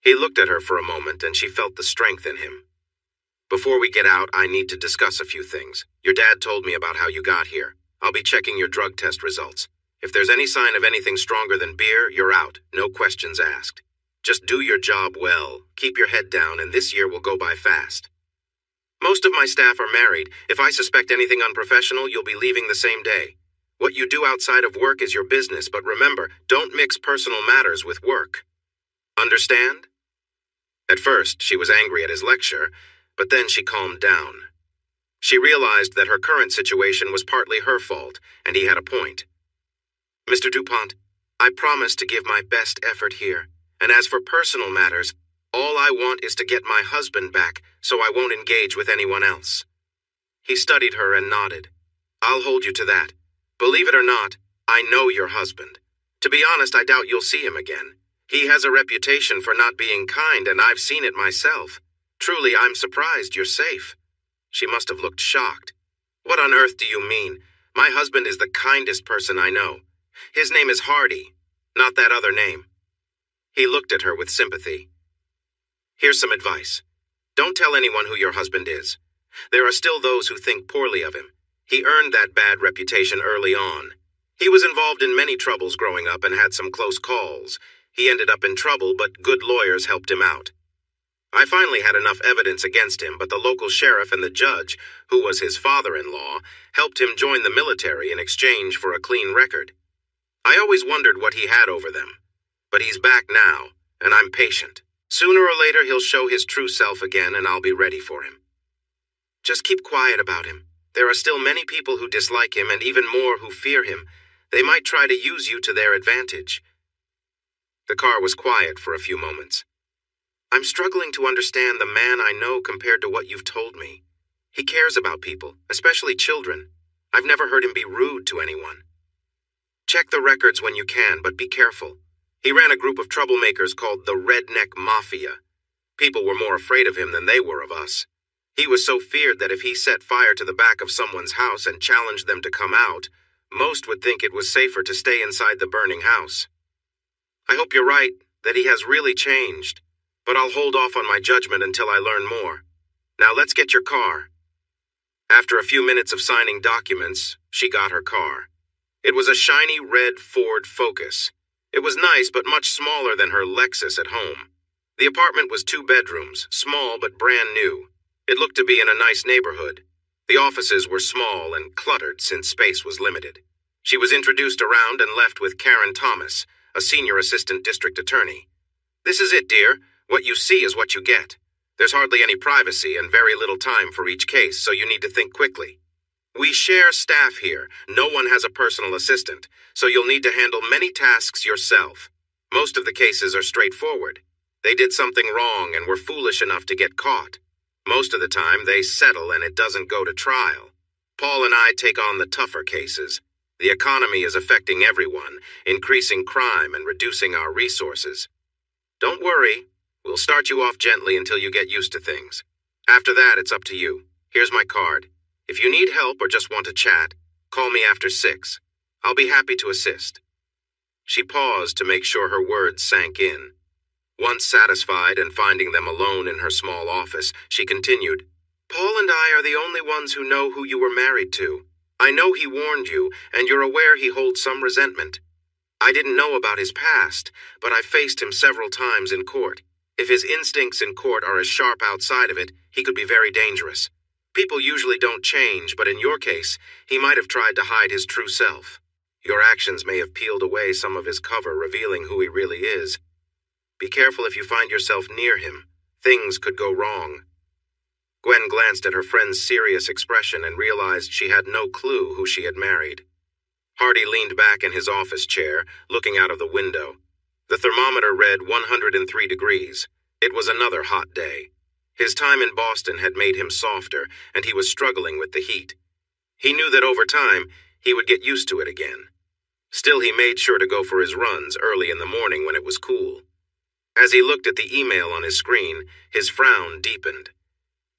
He looked at her for a moment and she felt the strength in him. "Before we get out, I need to discuss a few things. Your dad told me about how you got here. I'll be checking your drug test results. If there's any sign of anything stronger than beer, you're out. No questions asked. Just do your job well, keep your head down, and this year will go by fast. Most of my staff are married. If I suspect anything unprofessional, you'll be leaving the same day. What you do outside of work is your business, but remember, don't mix personal matters with work. Understand?" At first, she was angry at his lecture, but then she calmed down. She realized that her current situation was partly her fault, and he had a point. "Mr. DuPont, I promise to give my best effort here, and as for personal matters, all I want is to get my husband back so I won't engage with anyone else." He studied her and nodded. "I'll hold you to that. Believe it or not, I know your husband. To be honest, I doubt you'll see him again. He has a reputation for not being kind, and I've seen it myself. Truly, I'm surprised you're safe." She must have looked shocked. "What on earth do you mean? My husband is the kindest person I know. His name is Hardy, not that other name." He looked at her with sympathy. "Here's some advice. Don't tell anyone who your husband is. There are still those who think poorly of him. He earned that bad reputation early on. He was involved in many troubles growing up and had some close calls. He ended up in trouble, but good lawyers helped him out. I finally had enough evidence against him, but the local sheriff and the judge, who was his father-in-law, helped him join the military in exchange for a clean record. I always wondered what he had over them. But he's back now, and I'm patient. Sooner or later he'll show his true self again, and I'll be ready for him. Just keep quiet about him. There are still many people who dislike him and even more who fear him. They might try to use you to their advantage." The car was quiet for a few moments. "I'm struggling to understand the man I know compared to what you've told me. He cares about people, especially children. I've never heard him be rude to anyone. Check the records when you can, but be careful. He ran a group of troublemakers called the Redneck Mafia. People were more afraid of him than they were of us. He was so feared that if he set fire to the back of someone's house and challenged them to come out, most would think it was safer to stay inside the burning house. I hope you're right, that he has really changed, but I'll hold off on my judgment until I learn more. Now let's get your car." After a few minutes of signing documents, she got her car. It was a shiny red Ford Focus. It was nice, but much smaller than her Lexus at home. The apartment was 2 bedrooms, small but brand new. It looked to be in a nice neighborhood. The offices were small and cluttered since space was limited. She was introduced around and left with Karen Thomas, a senior assistant district attorney. "This is it, dear. What you see is what you get. There's hardly any privacy and very little time for each case, so you need to think quickly. We share staff here. No one has a personal assistant, so you'll need to handle many tasks yourself. Most of the cases are straightforward. They did something wrong and were foolish enough to get caught. Most of the time, they settle and it doesn't go to trial. Paul and I take on the tougher cases. The economy is affecting everyone, increasing crime and reducing our resources. Don't worry. We'll start you off gently until you get used to things. After that, it's up to you. Here's my card. If you need help or just want to chat, call me after 6. I'll be happy to assist." She paused to make sure her words sank in. Once satisfied and finding them alone in her small office, she continued, "Paul and I are the only ones who know who you were married to. I know he warned you, and you're aware he holds some resentment. I didn't know about his past, but I faced him several times in court. If his instincts in court are as sharp outside of it, he could be very dangerous. People usually don't change, but in your case, he might have tried to hide his true self. Your actions may have peeled away some of his cover, revealing who he really is. Be careful if you find yourself near him. Things could go wrong." Gwen glanced at her friend's serious expression and realized she had no clue who she had married. Hardy leaned back in his office chair, looking out of the window. The thermometer read 103 degrees. It was another hot day. His time in Boston had made him softer, and he was struggling with the heat. He knew that over time, he would get used to it again. Still, he made sure to go for his runs early in the morning when it was cool. As he looked at the email on his screen, his frown deepened.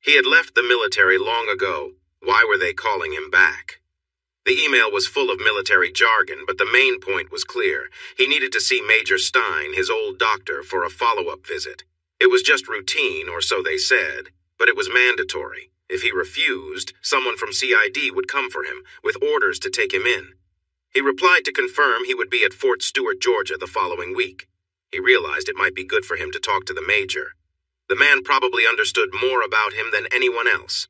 He had left the military long ago. Why were they calling him back? The email was full of military jargon, but the main point was clear. He needed to see Major Stein, his old doctor, for a follow-up visit. It was just routine, or so they said, but it was mandatory. If he refused, someone from CID would come for him, with orders to take him in. He replied to confirm he would be at Fort Stewart, Georgia, the following week. He realized it might be good for him to talk to the major. The man probably understood more about him than anyone else.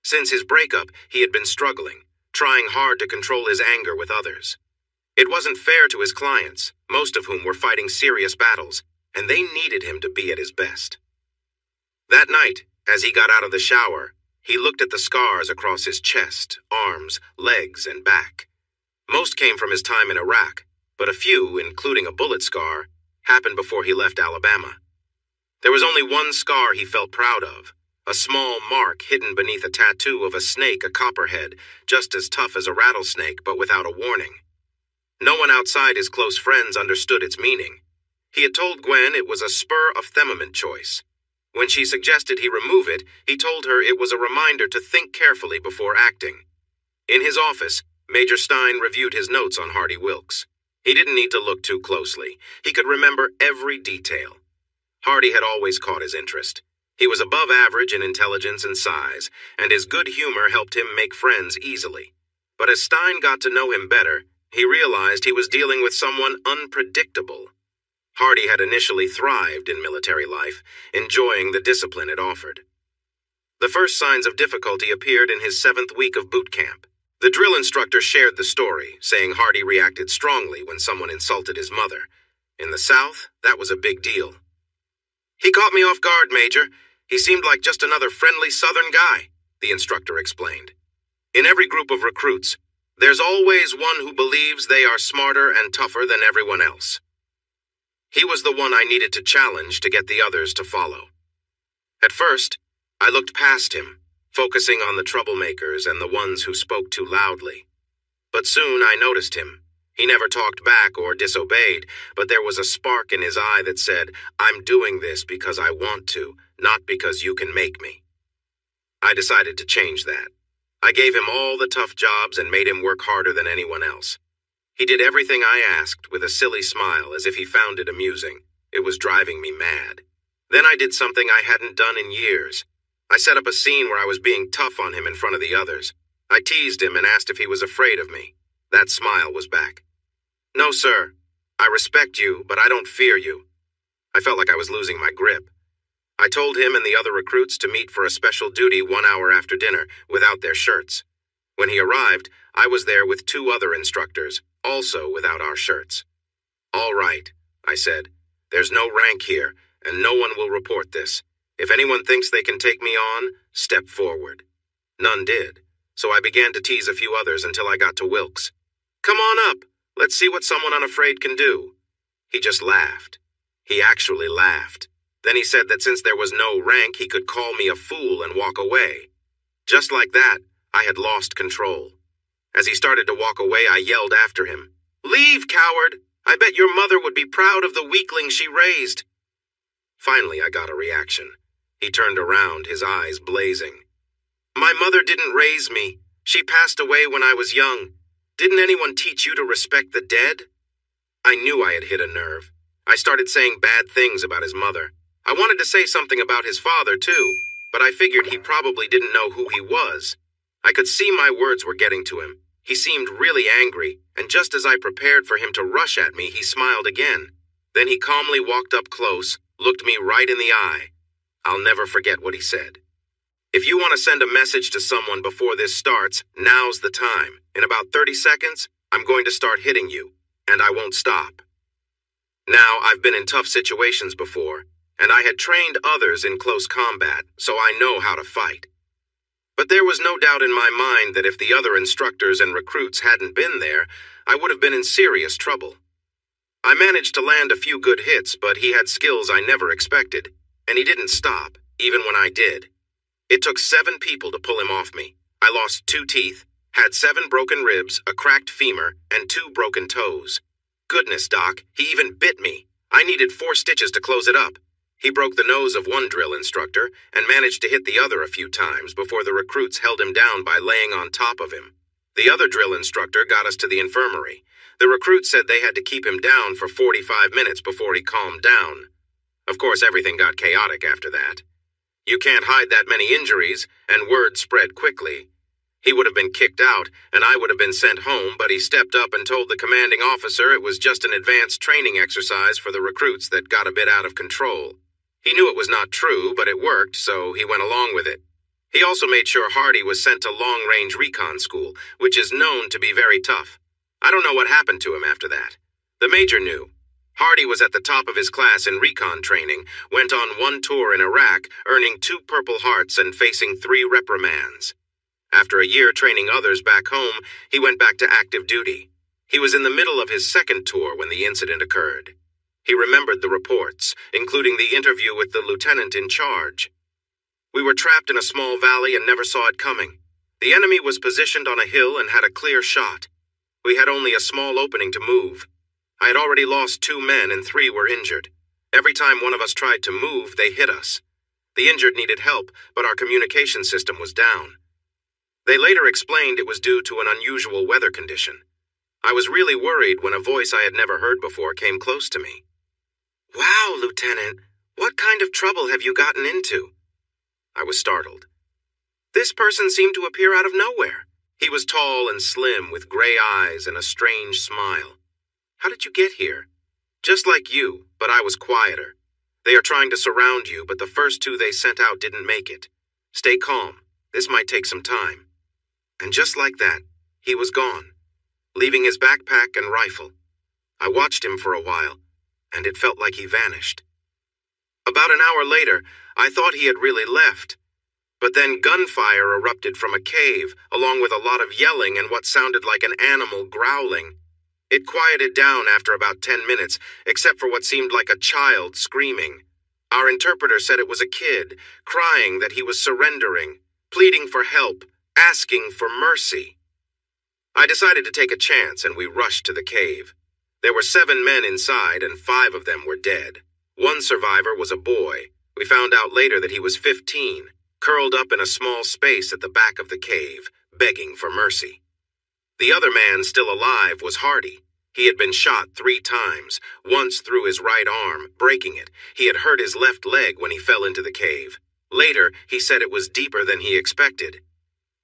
Since his breakup, he had been struggling, trying hard to control his anger with others. It wasn't fair to his clients, most of whom were fighting serious battles, and they needed him to be at his best. That night, as he got out of the shower, he looked at the scars across his chest, arms, legs, and back. Most came from his time in Iraq, but a few, including a bullet scar, happened before he left Alabama. There was only one scar he felt proud of, a small mark hidden beneath a tattoo of a snake, a copperhead, just as tough as a rattlesnake, but without a warning. No one outside his close friends understood its meaning. He had told Gwen it was a spur of Themament choice. When she suggested he remove it, he told her it was a reminder to think carefully before acting. In his office, Major Stein reviewed his notes on Hardy Wilkes. He didn't need to look too closely. He could remember every detail. Hardy had always caught his interest. He was above average in intelligence and size, and his good humor helped him make friends easily. But as Stein got to know him better, he realized he was dealing with someone unpredictable. Hardy had initially thrived in military life, enjoying the discipline it offered. The first signs of difficulty appeared in his 7th week of boot camp. The drill instructor shared the story, saying Hardy reacted strongly when someone insulted his mother. In the South, that was a big deal. "He caught me off guard, Major. He seemed like just another friendly Southern guy," the instructor explained. In every group of recruits, there's always one who believes they are smarter and tougher than everyone else. He was the one I needed to challenge to get the others to follow. At first, I looked past him, focusing on the troublemakers and the ones who spoke too loudly. But soon I noticed him. He never talked back or disobeyed, but there was a spark in his eye that said, "I'm doing this because I want to, not because you can make me." I decided to change that. I gave him all the tough jobs and made him work harder than anyone else. He did everything I asked with a silly smile as if he found it amusing. It was driving me mad. Then I did something I hadn't done in years. I set up a scene where I was being tough on him in front of the others. I teased him and asked if he was afraid of me. That smile was back. "No, sir. I respect you, but I don't fear you." I felt like I was losing my grip. I told him and the other recruits to meet for a special duty 1 hour after dinner, without their shirts. When he arrived, I was there with two other instructors, also without our shirts. "All right," I said. "There's no rank here, and no one will report this. If anyone thinks they can take me on, step forward." None did, so I began to tease a few others until I got to Wilkes. "Come on up. Let's see what someone unafraid can do." He just laughed. He actually laughed. Then he said that since there was no rank, he could call me a fool and walk away. Just like that, I had lost control. As he started to walk away, I yelled after him, "Leave, coward! I bet your mother would be proud of the weakling she raised." Finally, I got a reaction. He turned around, his eyes blazing. "My mother didn't raise me. She passed away when I was young. Didn't anyone teach you to respect the dead?" I knew I had hit a nerve. I started saying bad things about his mother. I wanted to say something about his father, too, but I figured he probably didn't know who he was. I could see my words were getting to him. He seemed really angry, and just as I prepared for him to rush at me, he smiled again. Then he calmly walked up close, looked me right in the eye. I'll never forget what he said. "If you want to send a message to someone before this starts, now's the time. In about 30 seconds, I'm going to start hitting you, and I won't stop." Now, I've been in tough situations before, and I had trained others in close combat, so I know how to fight. But there was no doubt in my mind that if the other instructors and recruits hadn't been there, I would have been in serious trouble. I managed to land a few good hits, but he had skills I never expected, and he didn't stop, even when I did. It took 7 people to pull him off me. I lost 2 teeth, had 7 broken ribs, a cracked femur, and 2 broken toes. Goodness, Doc, he even bit me. I needed 4 stitches to close it up. He broke the nose of one drill instructor and managed to hit the other a few times before the recruits held him down by laying on top of him. The other drill instructor got us to the infirmary. The recruits said they had to keep him down for 45 minutes before he calmed down. Of course, everything got chaotic after that. You can't hide that many injuries, and word spread quickly. He would have been kicked out, and I would have been sent home, but he stepped up and told the commanding officer it was just an advanced training exercise for the recruits that got a bit out of control. He knew it was not true, but it worked, so he went along with it. He also made sure Hardy was sent to long-range recon school, which is known to be very tough. I don't know what happened to him after that. The major knew. Hardy was at the top of his class in recon training, went on 1 tour in Iraq, earning 2 Purple Hearts and facing 3 reprimands. After a year training others back home, he went back to active duty. He was in the middle of his 2nd tour when the incident occurred. He remembered the reports, including the interview with the lieutenant in charge. "We were trapped in a small valley and never saw it coming. The enemy was positioned on a hill and had a clear shot. We had only a small opening to move. I had already lost 2 men and 3 were injured. Every time one of us tried to move, they hit us. The injured needed help, but our communication system was down. They later explained it was due to an unusual weather condition. I was really worried when a voice I had never heard before came close to me. "Wow, Lieutenant, what kind of trouble have you gotten into?" I was startled. This person seemed to appear out of nowhere. He was tall and slim with gray eyes and a strange smile. "How did you get here?" "Just like you, but I was quieter. They are trying to surround you, but the first 2 they sent out didn't make it. Stay calm. This might take some time." And just like that, he was gone, leaving his backpack and rifle. I watched him for a while, and it felt like he vanished. About an hour later, I thought he had really left. But then gunfire erupted from a cave, along with a lot of yelling and what sounded like an animal growling. It quieted down after about 10 minutes, except for what seemed like a child screaming. Our interpreter said it was a kid, crying that he was surrendering, pleading for help, asking for mercy. I decided to take a chance, and we rushed to the cave. There were 7 men inside, and 5 of them were dead. One survivor was a boy. We found out later that he was 15, curled up in a small space at the back of the cave, begging for mercy. The other man still alive was Hardy. He had been shot 3 times, once through his right arm, breaking it. He had hurt his left leg when he fell into the cave. Later, he said it was deeper than he expected.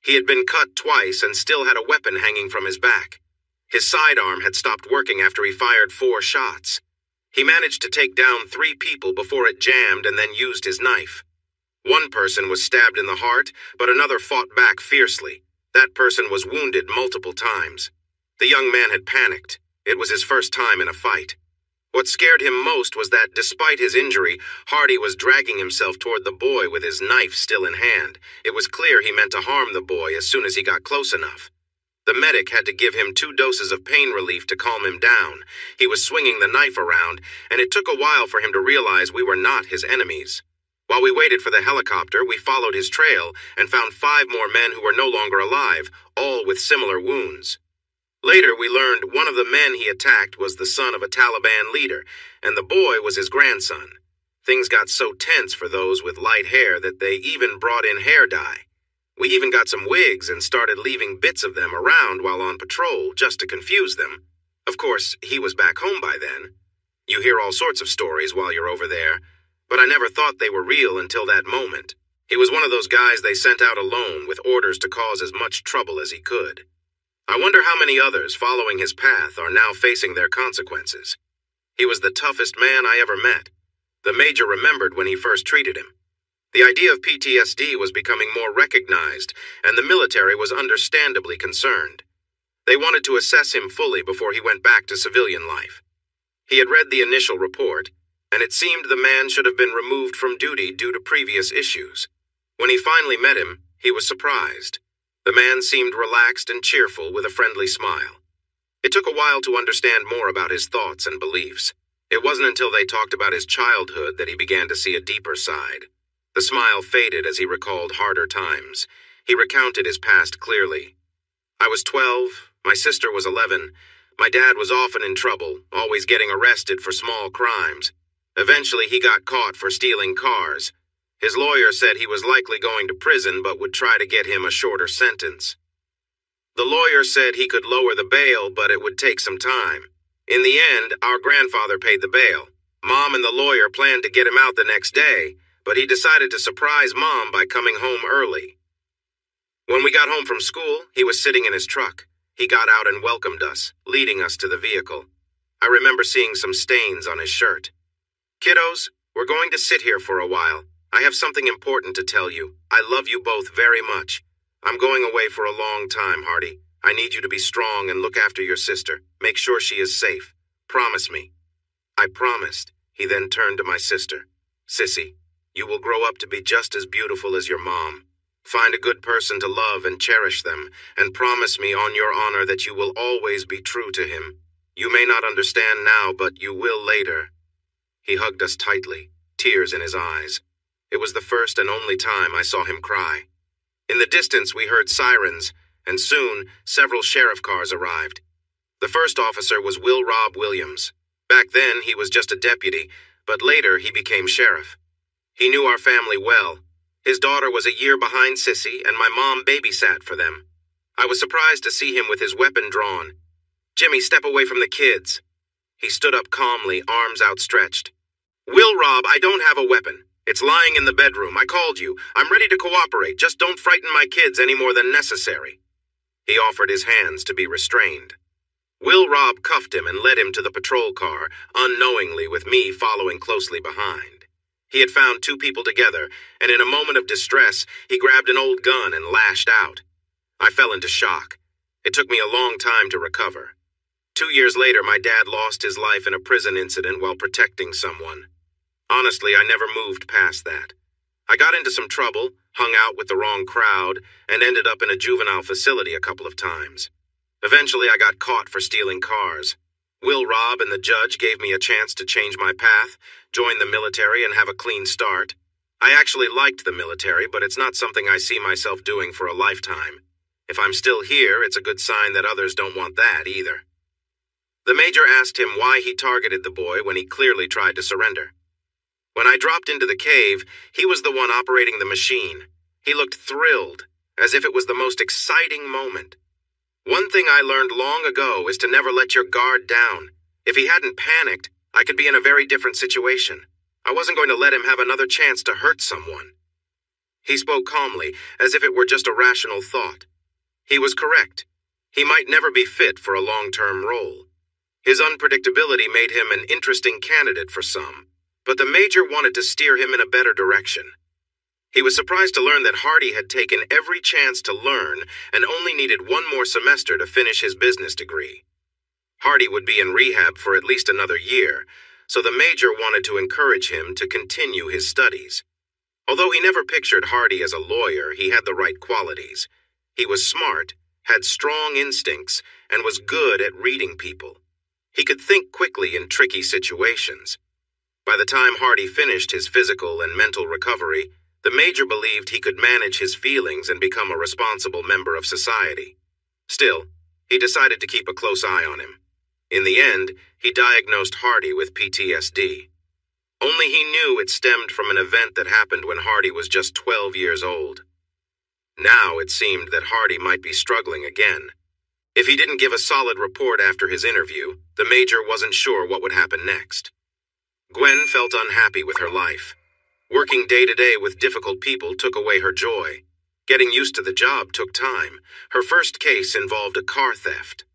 He had been cut twice and still had a weapon hanging from his back. His sidearm had stopped working after he fired 4 shots. He managed to take down 3 people before it jammed and then used his knife. One person was stabbed in the heart, but another fought back fiercely. That person was wounded multiple times. The young man had panicked. It was his first time in a fight. What scared him most was that, despite his injury, Hardy was dragging himself toward the boy with his knife still in hand. It was clear he meant to harm the boy as soon as he got close enough. The medic had to give him 2 doses of pain relief to calm him down. He was swinging the knife around, and it took a while for him to realize we were not his enemies. While we waited for the helicopter, we followed his trail and found 5 more men who were no longer alive, all with similar wounds. Later, we learned one of the men he attacked was the son of a Taliban leader, and the boy was his grandson. Things got so tense for those with light hair that they even brought in hair dye. We even got some wigs and started leaving bits of them around while on patrol just to confuse them. Of course, he was back home by then. You hear all sorts of stories while you're over there, but I never thought they were real until that moment. He was one of those guys they sent out alone with orders to cause as much trouble as he could. I wonder how many others following his path are now facing their consequences. He was the toughest man I ever met. The major remembered when he first treated him. The idea of PTSD was becoming more recognized, and the military was understandably concerned. They wanted to assess him fully before he went back to civilian life. He had read the initial report, and it seemed the man should have been removed from duty due to previous issues. When he finally met him, he was surprised. The man seemed relaxed and cheerful with a friendly smile. It took a while to understand more about his thoughts and beliefs. It wasn't until they talked about his childhood that he began to see a deeper side. The smile faded as he recalled harder times. He recounted his past clearly. I was 12, my sister was 11. My dad was often in trouble, always getting arrested for small crimes. Eventually he got caught for stealing cars. His lawyer said he was likely going to prison but would try to get him a shorter sentence. The lawyer said he could lower the bail, but it would take some time. In the end, our grandfather paid the bail. Mom and the lawyer planned to get him out the next day, but he decided to surprise Mom by coming home early. When we got home from school, he was sitting in his truck. He got out and welcomed us, leading us to the vehicle. I remember seeing some stains on his shirt. Kiddos, we're going to sit here for a while. I have something important to tell you. I love you both very much. I'm going away for a long time, Hardy. I need you to be strong and look after your sister. Make sure she is safe. Promise me. I promised. He then turned to my sister. Sissy, you will grow up to be just as beautiful as your mom. Find a good person to love and cherish them, and promise me on your honor that you will always be true to him. You may not understand now, but you will later. He hugged us tightly, tears in his eyes. It was the first and only time I saw him cry. In the distance, we heard sirens, and soon, several sheriff cars arrived. The first officer was Will Rob Williams. Back then, he was just a deputy, but later he became sheriff. He knew our family well. His daughter was a year behind Sissy, and my mom babysat for them. I was surprised to see him with his weapon drawn. Jimmy, step away from the kids. He stood up calmly, arms outstretched. Will Rob, I don't have a weapon. It's lying in the bedroom. I called you. I'm ready to cooperate. Just don't frighten my kids any more than necessary. He offered his hands to be restrained. Will Rob cuffed him and led him to the patrol car, unknowingly with me following closely behind. He had found 2 people together, and in a moment of distress, he grabbed an old gun and lashed out. I fell into shock. It took me a long time to recover. 2 years later, my dad lost his life in a prison incident while protecting someone. Honestly, I never moved past that. I got into some trouble, hung out with the wrong crowd, and ended up in a juvenile facility a couple of times. Eventually, I got caught for stealing cars. Will Rob and the judge gave me a chance to change my path, join the military, and have a clean start. I actually liked the military, but it's not something I see myself doing for a lifetime. If I'm still here, it's a good sign that others don't want that either. The major asked him why he targeted the boy when he clearly tried to surrender. When I dropped into the cave, he was the one operating the machine. He looked thrilled, as if it was the most exciting moment. One thing I learned long ago is to never let your guard down. If he hadn't panicked, I could be in a very different situation. I wasn't going to let him have another chance to hurt someone. He spoke calmly, as if it were just a rational thought. He was correct. He might never be fit for a long-term role. His unpredictability made him an interesting candidate for some, but the major wanted to steer him in a better direction. He was surprised to learn that Hardy had taken every chance to learn and only needed one more semester to finish his business degree. Hardy would be in rehab for at least another year, so the major wanted to encourage him to continue his studies. Although he never pictured Hardy as a lawyer, he had the right qualities. He was smart, had strong instincts, and was good at reading people. He could think quickly in tricky situations. By the time Hardy finished his physical and mental recovery, the major believed he could manage his feelings and become a responsible member of society. Still, he decided to keep a close eye on him. In the end, he diagnosed Hardy with PTSD. Only he knew it stemmed from an event that happened when Hardy was just 12 years old. Now it seemed that Hardy might be struggling again. If he didn't give a solid report after his interview, the major wasn't sure what would happen next. Gwen felt unhappy with her life. Working day to day with difficult people took away her joy. Getting used to the job took time. Her first case involved a car theft.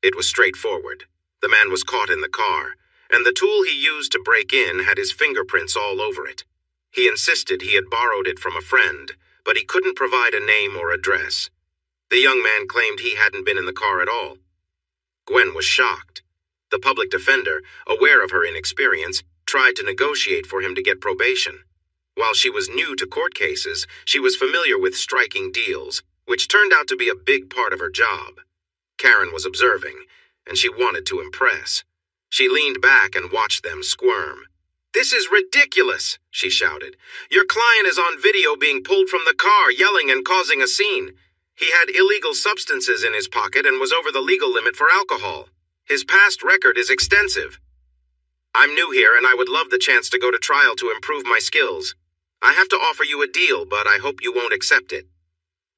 It was straightforward. The man was caught in the car, and the tool he used to break in had his fingerprints all over it. He insisted he had borrowed it from a friend, but he couldn't provide a name or address. The young man claimed he hadn't been in the car at all. Gwen was shocked. The public defender, aware of her inexperience, tried to negotiate for him to get probation. While she was new to court cases, she was familiar with striking deals, which turned out to be a big part of her job. Karen was observing, and she wanted to impress. She leaned back and watched them squirm. "This is ridiculous," she shouted. "Your client is on video being pulled from the car, yelling and causing a scene. He had illegal substances in his pocket and was over the legal limit for alcohol. His past record is extensive. I'm new here and I would love the chance to go to trial to improve my skills. I have to offer you a deal, but I hope you won't accept it.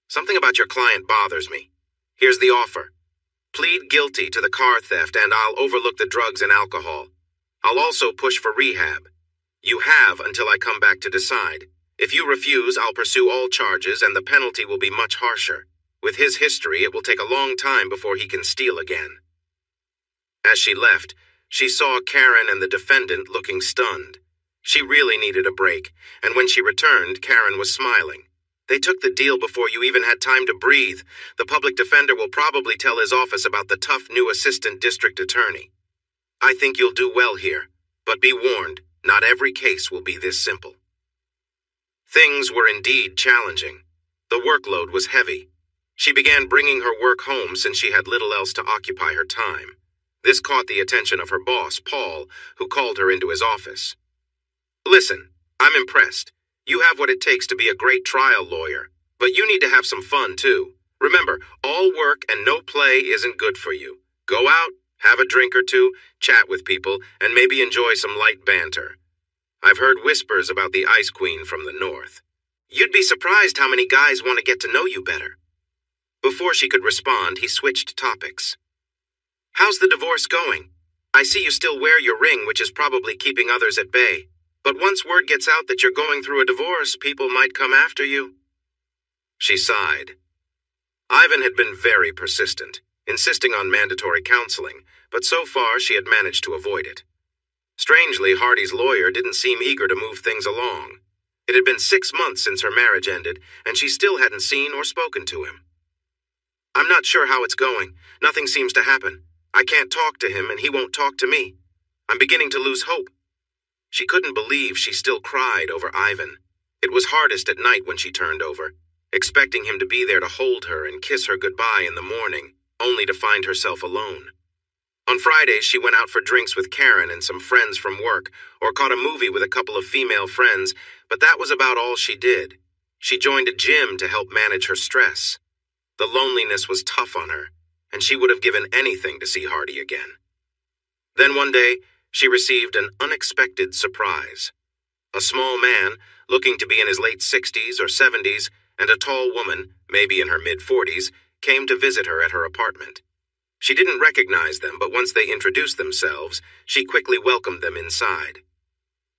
Something about your client bothers me. Here's the offer. Plead guilty to the car theft and I'll overlook the drugs and alcohol. I'll also push for rehab. You have until I come back to decide. If you refuse, I'll pursue all charges and the penalty will be much harsher. With his history, it will take a long time before he can steal again." As she left, she saw Karen and the defendant looking stunned. She really needed a break, and when she returned, Karen was smiling. "They took the deal before you even had time to breathe. The public defender will probably tell his office about the tough new assistant district attorney. I think you'll do well here, but be warned, not every case will be this simple." Things were indeed challenging. The workload was heavy. She began bringing her work home since she had little else to occupy her time. This caught the attention of her boss, Paul, who called her into his office. "Listen, I'm impressed. You have what it takes to be a great trial lawyer, but you need to have some fun too. Remember, all work and no play isn't good for you. Go out, have a drink or two, chat with people, and maybe enjoy some light banter. I've heard whispers about the Ice Queen from the north. You'd be surprised how many guys want to get to know you better." Before she could respond, he switched topics. "How's the divorce going? I see you still wear your ring, which is probably keeping others at bay. But once word gets out that you're going through a divorce, people might come after you." She sighed. Ivan had been very persistent, insisting on mandatory counseling, but so far she had managed to avoid it. Strangely, Hardy's lawyer didn't seem eager to move things along. It had been 6 months since her marriage ended, and she still hadn't seen or spoken to him. "I'm not sure how it's going. Nothing seems to happen. I can't talk to him, and he won't talk to me. I'm beginning to lose hope." She couldn't believe she still cried over Ivan. It was hardest at night when she turned over, expecting him to be there to hold her and kiss her goodbye in the morning, only to find herself alone. On Fridays, she went out for drinks with Karen and some friends from work, or caught a movie with a couple of female friends, but that was about all she did. She joined a gym to help manage her stress. The loneliness was tough on her, and she would have given anything to see Hardy again. Then one day, she received an unexpected surprise. A small man, looking to be in his late 60s or 70s, and a tall woman, maybe in her mid-40s, came to visit her at her apartment. She didn't recognize them, but once they introduced themselves, she quickly welcomed them inside.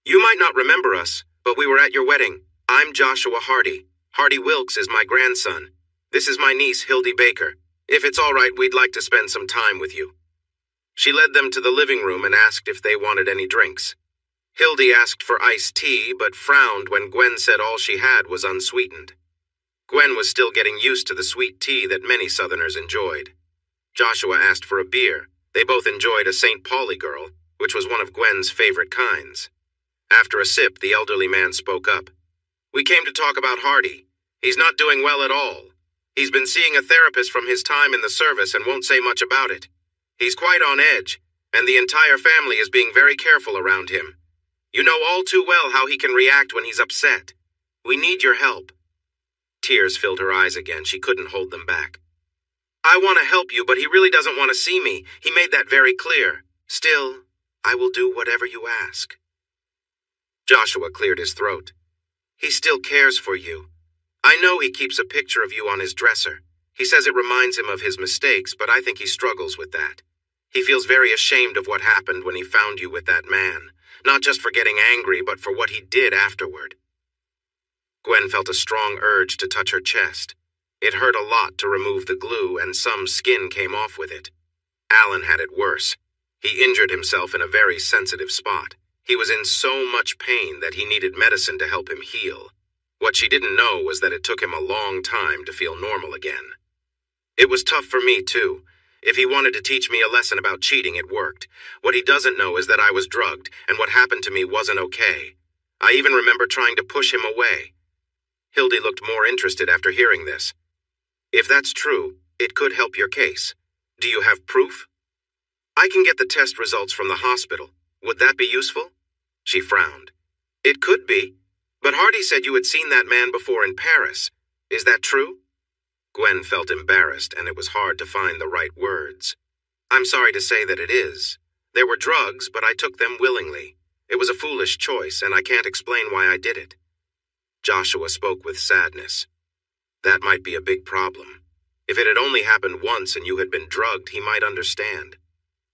"You might not remember us, but we were at your wedding. I'm Joshua Hardy. Hardy Wilkes is my grandson. This is my niece, Hildy Baker. If it's all right, we'd like to spend some time with you." She led them to the living room and asked if they wanted any drinks. Hildy asked for iced tea, but frowned when Gwen said all she had was unsweetened. Gwen was still getting used to the sweet tea that many Southerners enjoyed. Joshua asked for a beer. They both enjoyed a St. Pauli girl, which was one of Gwen's favorite kinds. After a sip, the elderly man spoke up. "We came to talk about Hardy. He's not doing well at all. He's been seeing a therapist from his time in the service and won't say much about it. He's quite on edge, and the entire family is being very careful around him. You know all too well how he can react when he's upset. We need your help." Tears filled her eyes again. She couldn't hold them back. "I want to help you, but he really doesn't want to see me. He made that very clear. Still, I will do whatever you ask." Joshua cleared his throat. "He still cares for you. I know he keeps a picture of you on his dresser. He says it reminds him of his mistakes, but I think he struggles with that. He feels very ashamed of what happened when he found you with that man, not just for getting angry, but for what he did afterward." Gwen felt a strong urge to touch her chest. It hurt a lot to remove the glue, and some skin came off with it. Alan had it worse. He injured himself in a very sensitive spot. He was in so much pain that he needed medicine to help him heal. What she didn't know was that it took him a long time to feel normal again. It was tough for me, too. If he wanted to teach me a lesson about cheating, it worked. What he doesn't know is that I was drugged, and what happened to me wasn't okay. I even remember trying to push him away. Hildy looked more interested after hearing this. "If that's true, it could help your case. Do you have proof?" "I can get the test results from the hospital. Would that be useful?" She frowned. "It could be. But Hardy said you had seen that man before in Paris. Is that true?" Gwen felt embarrassed, and it was hard to find the right words. "I'm sorry to say that it is. There were drugs, but I took them willingly. It was a foolish choice, and I can't explain why I did it." Joshua spoke with sadness. "That might be a big problem. If it had only happened once and you had been drugged, he might understand.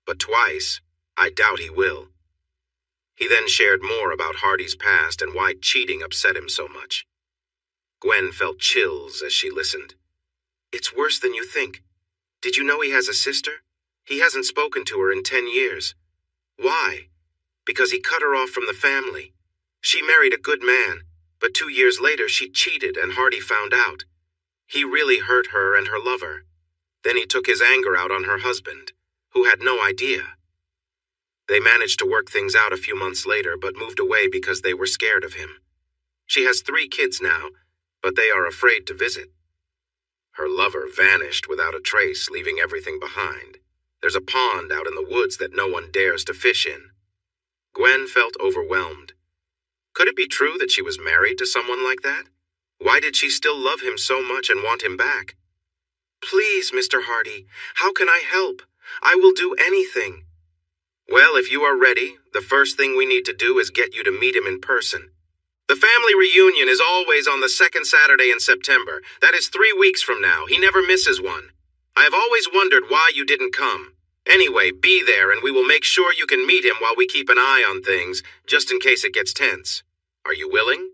But twice, I doubt he will." He then shared more about Hardy's past and why cheating upset him so much. Gwen felt chills as she listened. "It's worse than you think. Did you know he has a sister? He hasn't spoken to her in 10 years. Why? Because he cut her off from the family. She married a good man, but 2 years later she cheated and Hardy found out. He really hurt her and her lover. Then he took his anger out on her husband, who had no idea. They managed to work things out a few months later, but moved away because they were scared of him. She has 3 kids now, but they are afraid to visit. Her lover vanished without a trace, leaving everything behind. There's a pond out in the woods that no one dares to fish in." Gwen felt overwhelmed. Could it be true that she was married to someone like that? Why did she still love him so much and want him back? "Please, Mr. Hardy, how can I help? I will do anything." "Well, if you are ready, the first thing we need to do is get you to meet him in person. The family reunion is always on the second Saturday in September. That is 3 weeks from now. He never misses one. I have always wondered why you didn't come. Anyway, be there and we will make sure you can meet him while we keep an eye on things, just in case it gets tense. Are you willing?"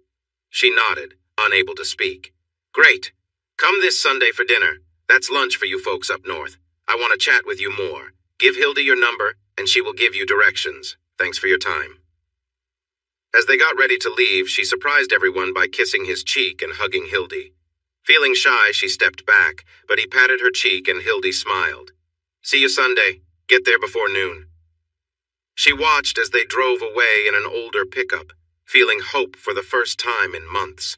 She nodded, unable to speak. "Great. Come this Sunday for dinner. That's lunch for you folks up north. I want to chat with you more. Give Hildy your number, and she will give you directions. Thanks for your time." As they got ready to leave, she surprised everyone by kissing his cheek and hugging Hildy. Feeling shy, she stepped back, but he patted her cheek and Hildy smiled. "See you Sunday. Get there before noon." She watched as they drove away in an older pickup, feeling hope for the first time in months.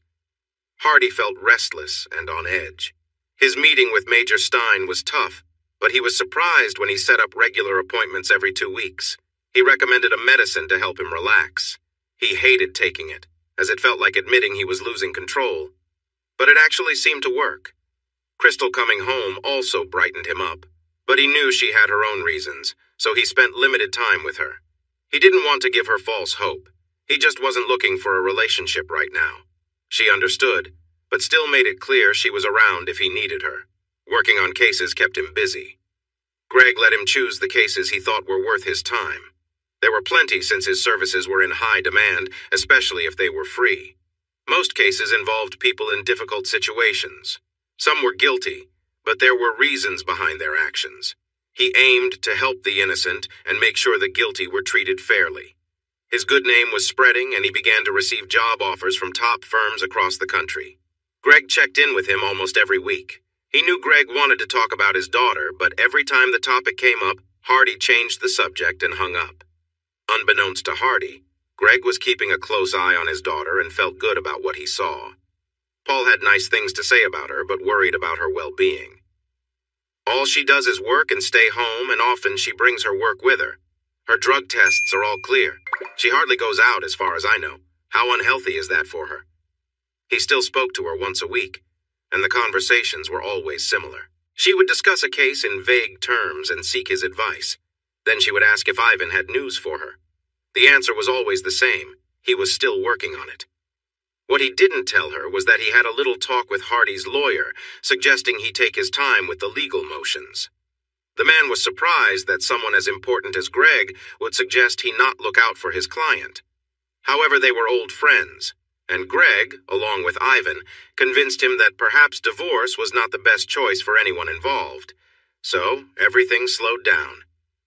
Hardy felt restless and on edge. His meeting with Major Stein was tough, but he was surprised when he set up regular appointments every 2 weeks. He recommended a medicine to help him relax. He hated taking it, as it felt like admitting he was losing control. But it actually seemed to work. Crystal coming home also brightened him up, but he knew she had her own reasons, so he spent limited time with her. He didn't want to give her false hope. He just wasn't looking for a relationship right now. She understood, but still made it clear she was around if he needed her. Working on cases kept him busy. Greg let him choose the cases he thought were worth his time. There were plenty since his services were in high demand, especially if they were free. Most cases involved people in difficult situations. Some were guilty, but there were reasons behind their actions. He aimed to help the innocent and make sure the guilty were treated fairly. His good name was spreading, and he began to receive job offers from top firms across the country. Greg checked in with him almost every week. He knew Greg wanted to talk about his daughter, but every time the topic came up, Hardy changed the subject and hung up. Unbeknownst to Hardy, Greg was keeping a close eye on his daughter and felt good about what he saw. Paul had nice things to say about her, but worried about her well-being. All she does is work and stay home, and often she brings her work with her. Her drug tests are all clear. She hardly goes out, as far as I know. How unhealthy is that for her? He still spoke to her once a week, and the conversations were always similar. She would discuss a case in vague terms and seek his advice. Then she would ask if Ivan had news for her. The answer was always the same. He was still working on it. What he didn't tell her was that he had a little talk with Hardy's lawyer, suggesting he take his time with the legal motions. The man was surprised that someone as important as Greg would suggest he not look out for his client. However, they were old friends, and Greg, along with Ivan, convinced him that perhaps divorce was not the best choice for anyone involved. So, everything slowed down.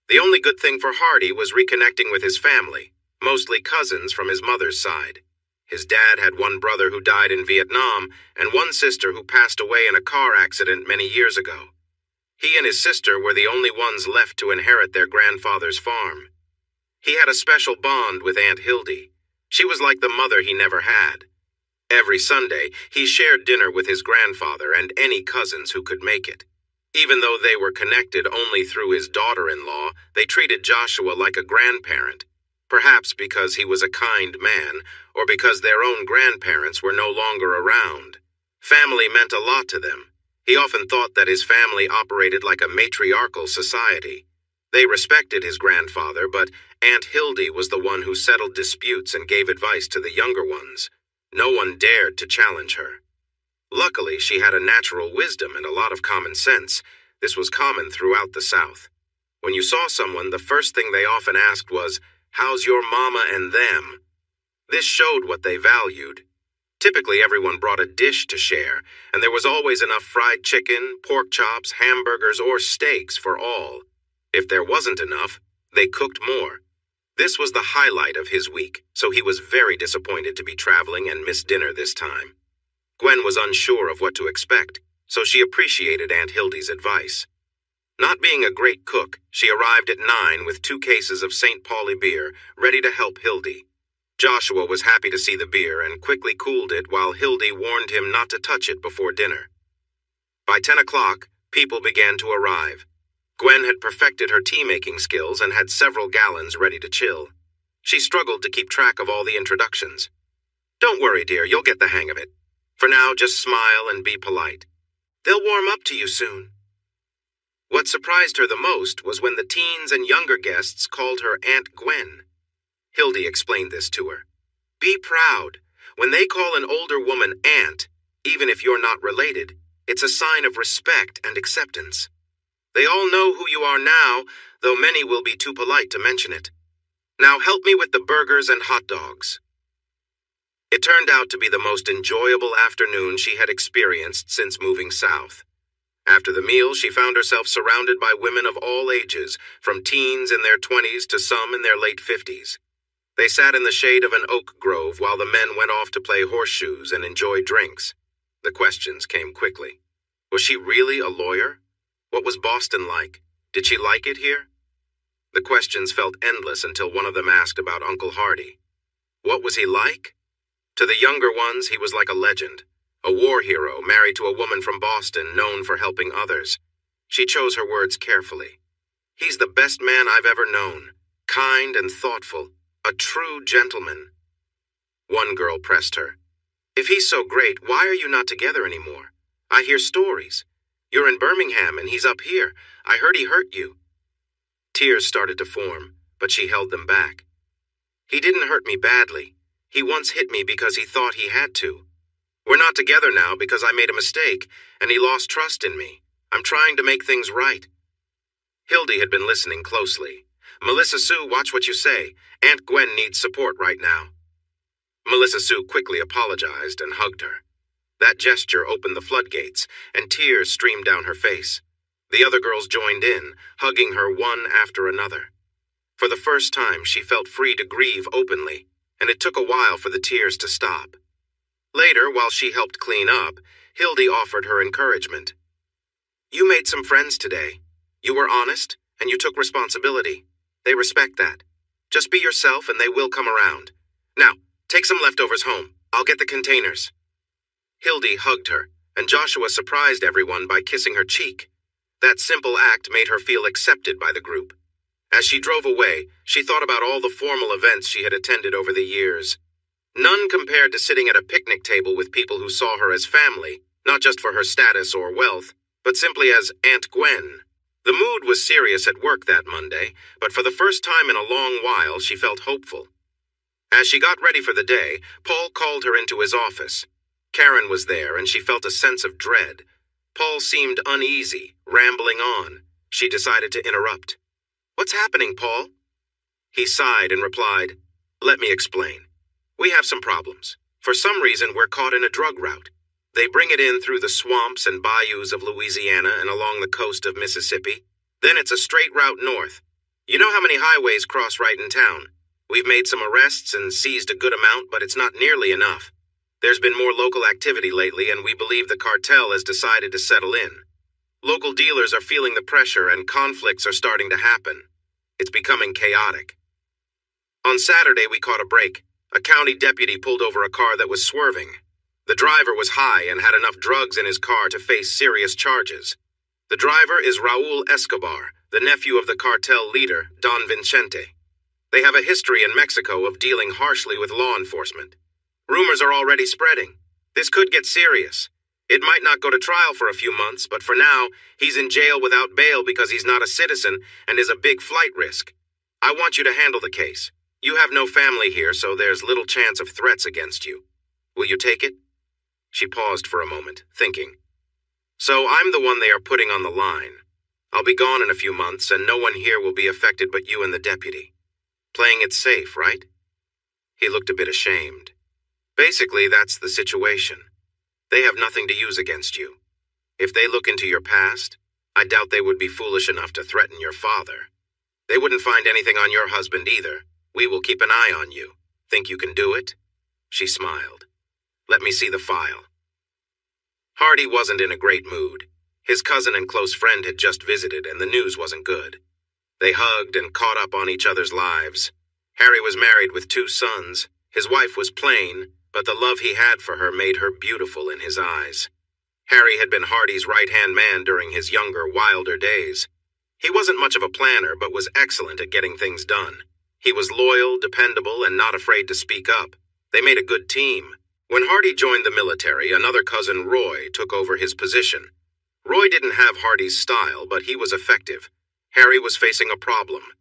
The only good thing for Hardy was reconnecting with his family, mostly cousins from his mother's side. His dad had one brother who died in Vietnam and one sister who passed away in a car accident many years ago. He and his sister were the only ones left to inherit their grandfather's farm. He had a special bond with Aunt Hildy. She was like the mother he never had. Every Sunday, he shared dinner with his grandfather and any cousins who could make it. Even though they were connected only through his daughter-in-law, they treated Joshua like a grandparent, perhaps because he was a kind man, or because their own grandparents were no longer around. Family meant a lot to them. He often thought that his family operated like a matriarchal society. They respected his grandfather, but Aunt Hildy was the one who settled disputes and gave advice to the younger ones. No one dared to challenge her. Luckily, she had a natural wisdom and a lot of common sense. This was common throughout the South. When you saw someone, the first thing they often asked was, "How's your mama and them?" This showed what they valued. Typically, everyone brought a dish to share, and there was always enough fried chicken, pork chops, hamburgers, or steaks for all. If there wasn't enough, they cooked more. This was the highlight of his week, so he was very disappointed to be traveling and miss dinner this time. Gwen was unsure of what to expect, so she appreciated Aunt Hildy's advice. Not being a great cook, she arrived at 9 with 2 cases of St. Pauli beer, ready to help Hildy. Joshua was happy to see the beer and quickly cooled it while Hildy warned him not to touch it before dinner. By 10 o'clock, people began to arrive. Gwen had perfected her tea-making skills and had several gallons ready to chill. She struggled to keep track of all the introductions. "Don't worry, dear, you'll get the hang of it. For now, just smile and be polite. They'll warm up to you soon." What surprised her the most was when the teens and younger guests called her Aunt Gwen. Hildy explained this to her. "Be proud. When they call an older woman aunt, even if you're not related, it's a sign of respect and acceptance. They all know who you are now, though many will be too polite to mention it. Now help me with the burgers and hot dogs." It turned out to be the most enjoyable afternoon she had experienced since moving south. After the meal, she found herself surrounded by women of all ages, from teens in their 20s to some in their late 50s. They sat in the shade of an oak grove while the men went off to play horseshoes and enjoy drinks. The questions came quickly. Was she really a lawyer? What was Boston like? Did she like it here? The questions felt endless until one of them asked about Uncle Hardy. What was he like? To the younger ones, he was like a legend, a war hero married to a woman from Boston known for helping others. She chose her words carefully. He's the best man I've ever known, kind and thoughtful, a true gentleman. One girl pressed her. If he's so great, why are you not together anymore? I hear stories. You're in Birmingham and he's up here. I heard he hurt you. Tears started to form, but she held them back. He didn't hurt me badly. He once hit me because he thought he had to. We're not together now because I made a mistake, and he lost trust in me. I'm trying to make things right. Hildy had been listening closely. Melissa Sue, watch what you say. Aunt Gwen needs support right now. Melissa Sue quickly apologized and hugged her. That gesture opened the floodgates, and tears streamed down her face. The other girls joined in, hugging her one after another. For the first time, she felt free to grieve openly, and it took a while for the tears to stop. Later, while she helped clean up, Hildy offered her encouragement. "You made some friends today. You were honest, and you took responsibility. They respect that. Just be yourself and they will come around. Now, take some leftovers home. I'll get the containers." Hildy hugged her, and Joshua surprised everyone by kissing her cheek. That simple act made her feel accepted by the group. As she drove away, she thought about all the formal events she had attended over the years. None compared to sitting at a picnic table with people who saw her as family, not just for her status or wealth, but simply as Aunt Gwen. The mood was serious at work that Monday, but for the first time in a long while, she felt hopeful. As she got ready for the day, Paul called her into his office. Karen was there, and she felt a sense of dread. Paul seemed uneasy, rambling on. She decided to interrupt. "What's happening, Paul?" He sighed and replied, "Let me explain. We have some problems. For some reason, we're caught in a drug route. They bring it in through the swamps and bayous of Louisiana and along the coast of Mississippi. Then it's a straight route north. You know how many highways cross right in town? We've made some arrests and seized a good amount, but it's not nearly enough. There's been more local activity lately, and we believe the cartel has decided to settle in. Local dealers are feeling the pressure, and conflicts are starting to happen. It's becoming chaotic." On Saturday, we caught a break. A county deputy pulled over a car that was swerving. The driver was high and had enough drugs in his car to face serious charges. The driver is Raul Escobar, the nephew of the cartel leader, Don Vincente. They have a history in Mexico of dealing harshly with law enforcement. Rumors are already spreading. This could get serious. It might not go to trial for a few months, but for now, he's in jail without bail because he's not a citizen and is a big flight risk. I want you to handle the case. You have no family here, so there's little chance of threats against you. Will you take it?" She paused for a moment, thinking. "So I'm the one they are putting on the line. I'll be gone in a few months, and no one here will be affected but you and the deputy. Playing it safe, right?" He looked a bit ashamed. "Basically, that's the situation. They have nothing to use against you. If they look into your past, I doubt they would be foolish enough to threaten your father. They wouldn't find anything on your husband either. We will keep an eye on you. Think you can do it?" She smiled. "Let me see the file." Hardy wasn't in a great mood. His cousin and close friend had just visited, and the news wasn't good. They hugged and caught up on each other's lives. Harry was married with 2 sons. His wife was plain, but the love he had for her made her beautiful in his eyes. Harry had been Hardy's right-hand man during his younger, wilder days. He wasn't much of a planner, but was excellent at getting things done. He was loyal, dependable, and not afraid to speak up. They made a good team. When Hardy joined the military, another cousin, Roy, took over his position. Roy didn't have Hardy's style, but he was effective. Harry was facing a problem.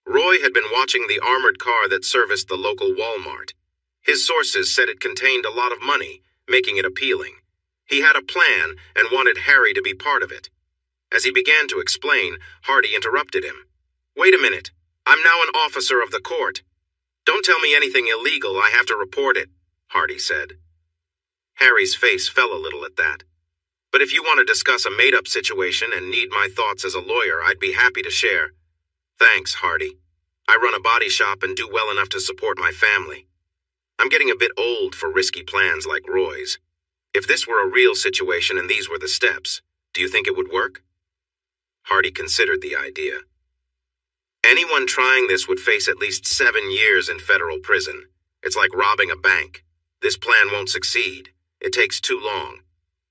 Roy had been watching the armored car that serviced the local Walmart. His sources said it contained a lot of money, making it appealing. He had a plan and wanted Harry to be part of it. As he began to explain, Hardy interrupted him. "Wait a minute. I'm now an officer of the court. Don't tell me anything illegal. I have to report it," Hardy said. Harry's face fell a little at that. "But if you want to discuss a made-up situation and need my thoughts as a lawyer, I'd be happy to share." "Thanks, Hardy. I run a body shop and do well enough to support my family. I'm getting a bit old for risky plans like Roy's. If this were a real situation and these were the steps, do you think it would work?" Hardy considered the idea. "Anyone trying this would face at least 7 years in federal prison. It's like robbing a bank. This plan won't succeed. It takes too long.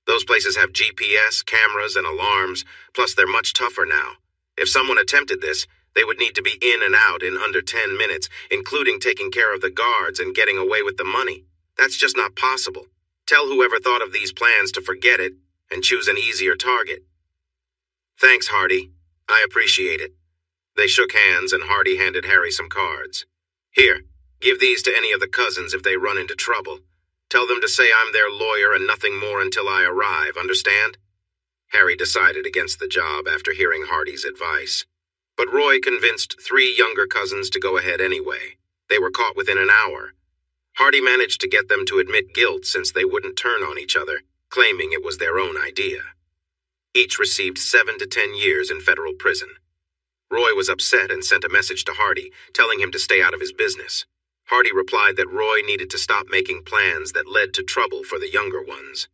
Those places have GPS, cameras, and alarms, plus they're much tougher now. If someone attempted this, they would need to be in and out in under 10 minutes, including taking care of the guards and getting away with the money. That's just not possible. Tell whoever thought of these plans to forget it and choose an easier target." "Thanks, Hardy. I appreciate it." They shook hands and Hardy handed Harry some cards. "Here, give these to any of the cousins if they run into trouble. Tell them to say I'm their lawyer and nothing more until I arrive, understand?" Harry decided against the job after hearing Hardy's advice. But Roy convinced 3 younger cousins to go ahead anyway. They were caught within an hour. Hardy managed to get them to admit guilt since they wouldn't turn on each other, claiming it was their own idea. Each received 7 to 10 years in federal prison. Roy was upset and sent a message to Hardy, telling him to stay out of his business. Hardy replied that Roy needed to stop making plans that led to trouble for the younger ones.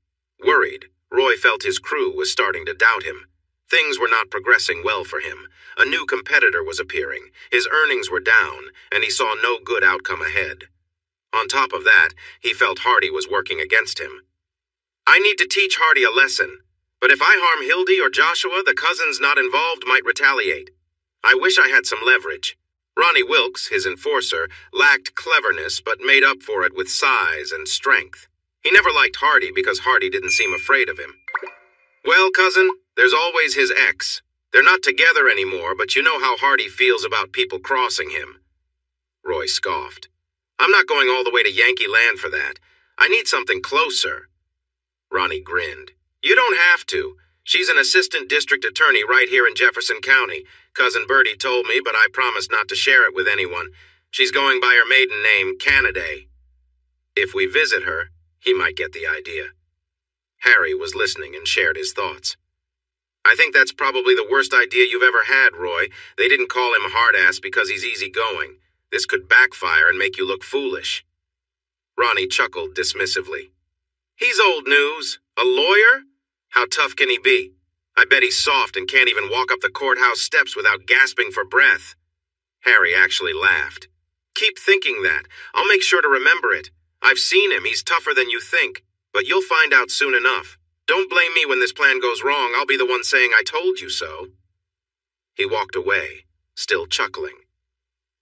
Worried, Roy felt his crew was starting to doubt him. Things were not progressing well for him. A new competitor was appearing, his earnings were down, and he saw no good outcome ahead. On top of that, he felt Hardy was working against him. I need to teach Hardy a lesson, but if I harm Hildy or Joshua, the cousins not involved might retaliate. I wish I had some leverage. Ronnie Wilkes, his enforcer, lacked cleverness but made up for it with size and strength. He never liked Hardy because Hardy didn't seem afraid of him. Well, cousin, there's always his ex. They're not together anymore, but you know how Hardy feels about people crossing him. Roy scoffed. I'm not going all the way to Yankee Land for that. I need something closer. Ronnie grinned. You don't have to. She's an assistant district attorney right here in Jefferson County. Cousin Bertie told me, but I promised not to share it with anyone. She's going by her maiden name, Canaday. If we visit her, he might get the idea. Harry was listening and shared his thoughts. I think that's probably the worst idea you've ever had, Roy. They didn't call him hard-ass because he's easygoing. This could backfire and make you look foolish. Ronnie chuckled dismissively. He's old news. A lawyer? How tough can he be? I bet he's soft and can't even walk up the courthouse steps without gasping for breath. Harry actually laughed. Keep thinking that. I'll make sure to remember it. I've seen him. He's tougher than you think. But you'll find out soon enough. Don't blame me when this plan goes wrong. I'll be the one saying I told you so. He walked away, still chuckling.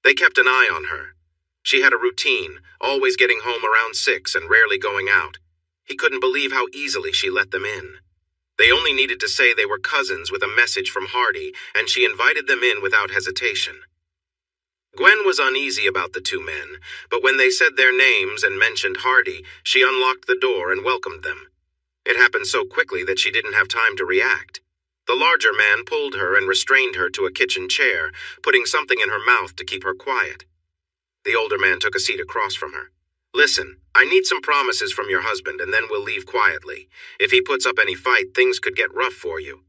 They kept an eye on her. She had a routine, always getting home around 6 and rarely going out. He couldn't believe how easily she let them in. They only needed to say they were cousins with a message from Hardy, and she invited them in without hesitation. Gwen was uneasy about the two men, but when they said their names and mentioned Hardy, she unlocked the door and welcomed them. It happened so quickly that she didn't have time to react. The larger man pulled her and restrained her to a kitchen chair, putting something in her mouth to keep her quiet. The older man took a seat across from her. Listen, I need some promises from your husband, and then we'll leave quietly. If he puts up any fight, things could get rough for you.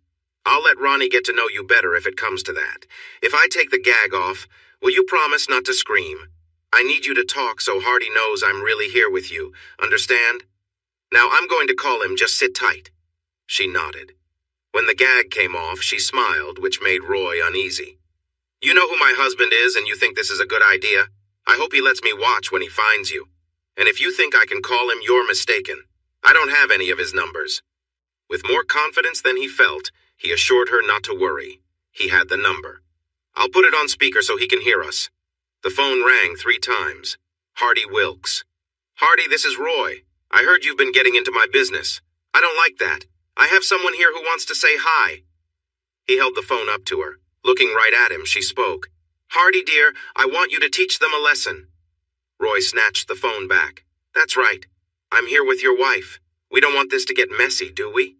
I'll let Ronnie get to know you better if it comes to that. If I take the gag off, will you promise not to scream? I need you to talk so Hardy knows I'm really here with you. Understand? Now I'm going to call him. Just sit tight. She nodded. When the gag came off, she smiled, which made Roy uneasy. You know who my husband is, and you think this is a good idea? I hope he lets me watch when he finds you. And if you think I can call him, you're mistaken. I don't have any of his numbers. With more confidence than he felt, he assured her not to worry. He had the number. I'll put it on speaker so he can hear us. The phone rang 3 times. Hardy Wilkes. Hardy, this is Roy. I heard you've been getting into my business. I don't like that. I have someone here who wants to say hi. He held the phone up to her. Looking right at him, she spoke. Hardy, dear, I want you to teach them a lesson. Roy snatched the phone back. That's right. I'm here with your wife. We don't want this to get messy, do we?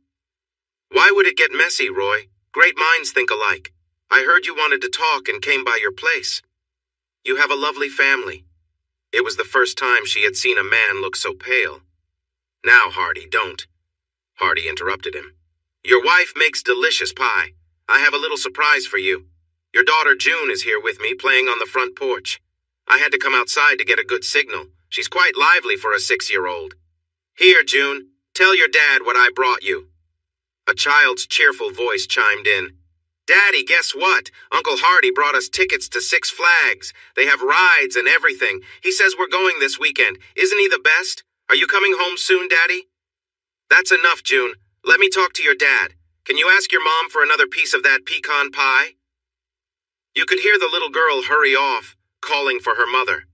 Why would it get messy, Roy? Great minds think alike. I heard you wanted to talk and came by your place. You have a lovely family. It was the first time she had seen a man look so pale. Now, Hardy, don't. Hardy interrupted him. Your wife makes delicious pie. I have a little surprise for you. Your daughter June is here with me, playing on the front porch. I had to come outside to get a good signal. She's quite lively for a 6-year-old. Here, June, tell your dad what I brought you. A child's cheerful voice chimed in. Daddy, guess what? Uncle Hardy brought us tickets to Six Flags. They have rides and everything. He says we're going this weekend. Isn't he the best? Are you coming home soon, Daddy? That's enough, June. Let me talk to your dad. Can you ask your mom for another piece of that pecan pie? You could hear the little girl hurry off, calling for her mother.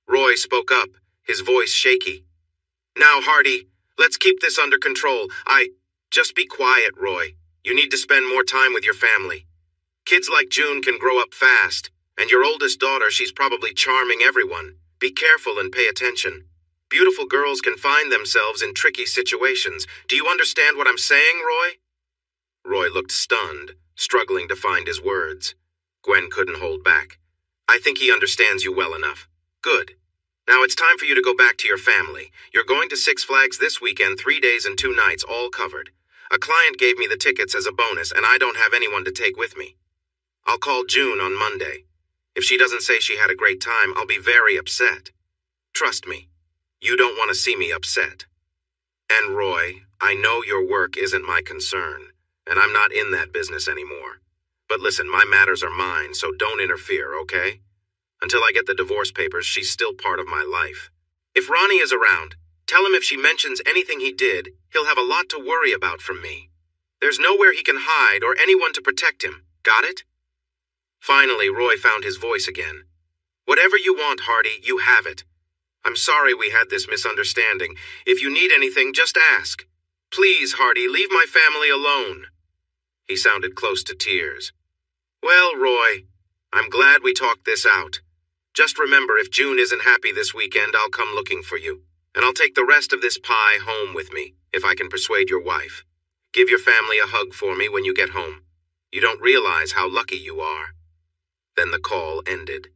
Roy spoke up, his voice shaky. Now, Hardy, let's keep this under control. Just be quiet, Roy. You need to spend more time with your family. Kids like June can grow up fast, and your oldest daughter, she's probably charming everyone. Be careful and pay attention. Beautiful girls can find themselves in tricky situations. Do you understand what I'm saying, Roy? Roy looked stunned, struggling to find his words. Gwen couldn't hold back. I think he understands you well enough. Good. Now it's time for you to go back to your family. You're going to Six Flags this weekend, 3 days and 2 nights, all covered. A client gave me the tickets as a bonus, and I don't have anyone to take with me. I'll call June on Monday. If she doesn't say she had a great time, I'll be very upset. Trust me, you don't want to see me upset. And Roy, I know your work isn't my concern, and I'm not in that business anymore. But listen, my matters are mine, so don't interfere, okay? Until I get the divorce papers, she's still part of my life. If Ronnie is around, tell him if she mentions anything he did, he'll have a lot to worry about from me. There's nowhere he can hide or anyone to protect him. Got it? Finally, Roy found his voice again. Whatever you want, Hardy, you have it. I'm sorry we had this misunderstanding. If you need anything, just ask. Please, Hardy, leave my family alone. He sounded close to tears. Well, Roy, I'm glad we talked this out. Just remember, if June isn't happy this weekend, I'll come looking for you. And I'll take the rest of this pie home with me, if I can persuade your wife. Give your family a hug for me when you get home. You don't realize how lucky you are. Then the call ended.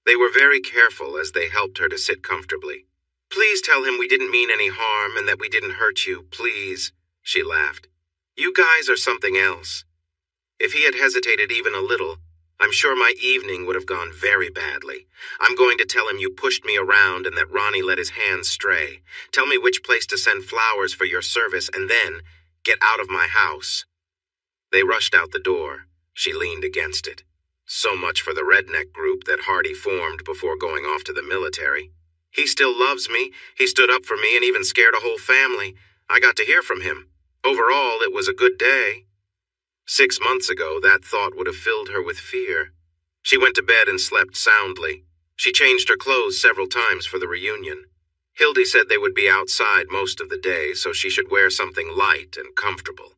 They were very careful as they helped her to sit comfortably. Please tell him we didn't mean any harm and that we didn't hurt you, please, she laughed. You guys are something else. If he had hesitated even a little, I'm sure my evening would have gone very badly. I'm going to tell him you pushed me around and that Ronnie let his hands stray. Tell me which place to send flowers for your service and then get out of my house. They rushed out the door. She leaned against it. So much for the redneck group that Hardy formed before going off to the military. He still loves me. He stood up for me and even scared a whole family. I got to hear from him. Overall, it was a good day. 6 months ago, that thought would have filled her with fear. She went to bed and slept soundly. She changed her clothes several times for the reunion. Hildy said they would be outside most of the day, so she should wear something light and comfortable.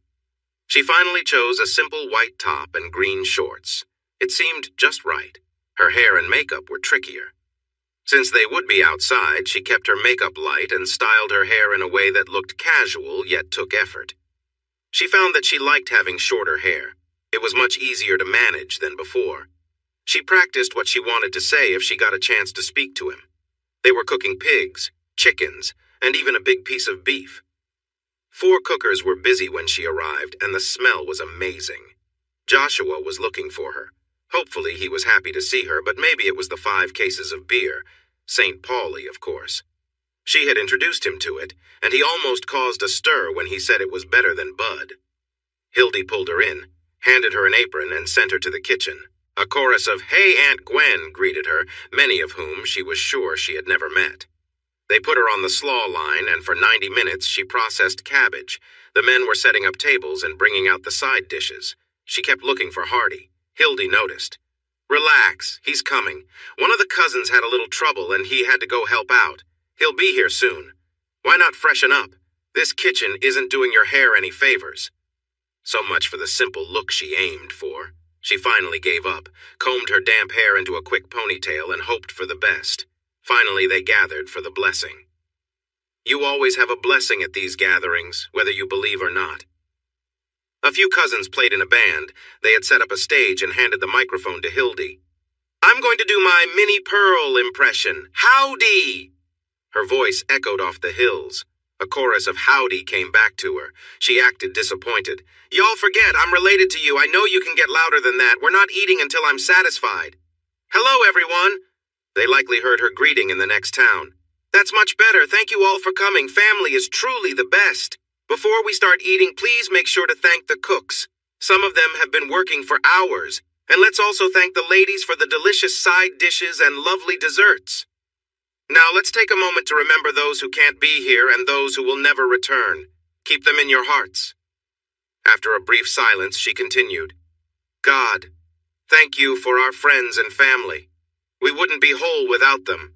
She finally chose a simple white top and green shorts. It seemed just right. Her hair and makeup were trickier. Since they would be outside, she kept her makeup light and styled her hair in a way that looked casual yet took effort. She found that she liked having shorter hair. It was much easier to manage than before. She practiced what she wanted to say if she got a chance to speak to him. They were cooking pigs, chickens, and even a big piece of beef. 4 cookers were busy when she arrived, and the smell was amazing. Joshua was looking for her. Hopefully he was happy to see her, but maybe it was the 5 cases of beer. St. Pauli, of course. She had introduced him to it, and he almost caused a stir when he said it was better than Bud. Hildy pulled her in, handed her an apron, and sent her to the kitchen. A chorus of "Hey, Aunt Gwen" greeted her, many of whom she was sure she had never met. They put her on the slaw line, and for 90 minutes she processed cabbage. The men were setting up tables and bringing out the side dishes. She kept looking for Hardy. Hildy noticed. Relax, he's coming. One of the cousins had a little trouble and he had to go help out. He'll be here soon. Why not freshen up? This kitchen isn't doing your hair any favors. So much for the simple look she aimed for. She finally gave up, combed her damp hair into a quick ponytail, and hoped for the best. Finally, they gathered for the blessing. You always have a blessing at these gatherings, whether you believe or not. A few cousins played in a band. They had set up a stage and handed the microphone to Hildy. I'm going to do my Minnie Pearl impression. Howdy! Her voice echoed off the hills. A chorus of howdy came back to her. She acted disappointed. Y'all forget, I'm related to you. I know you can get louder than that. We're not eating until I'm satisfied. Hello, everyone. They likely heard her greeting in the next town. That's much better. Thank you all for coming. Family is truly the best. Before we start eating, please make sure to thank the cooks. Some of them have been working for hours. And let's also thank the ladies for the delicious side dishes and lovely desserts. Now let's take a moment to remember those who can't be here and those who will never return. Keep them in your hearts. After a brief silence, she continued. God, thank you for our friends and family. We wouldn't be whole without them.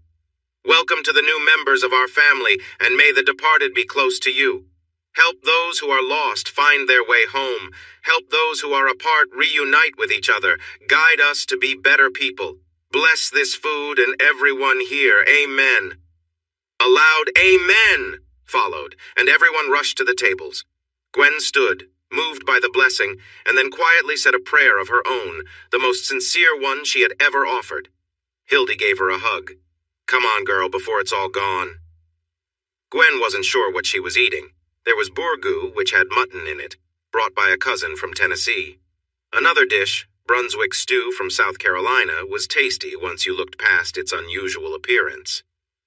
Welcome to the new members of our family, and may the departed be close to you. Help those who are lost find their way home. Help those who are apart reunite with each other. Guide us to be better people. Bless this food and everyone here. Amen. A loud amen followed, and everyone rushed to the tables. Gwen stood, moved by the blessing, and then quietly said a prayer of her own, the most sincere one she had ever offered. Hildy gave her a hug. Come on, girl, before it's all gone. Gwen wasn't sure what she was eating. There was burgoo, which had mutton in it, brought by a cousin from Tennessee. Another dish, Brunswick stew from South Carolina was tasty once you looked past its unusual appearance.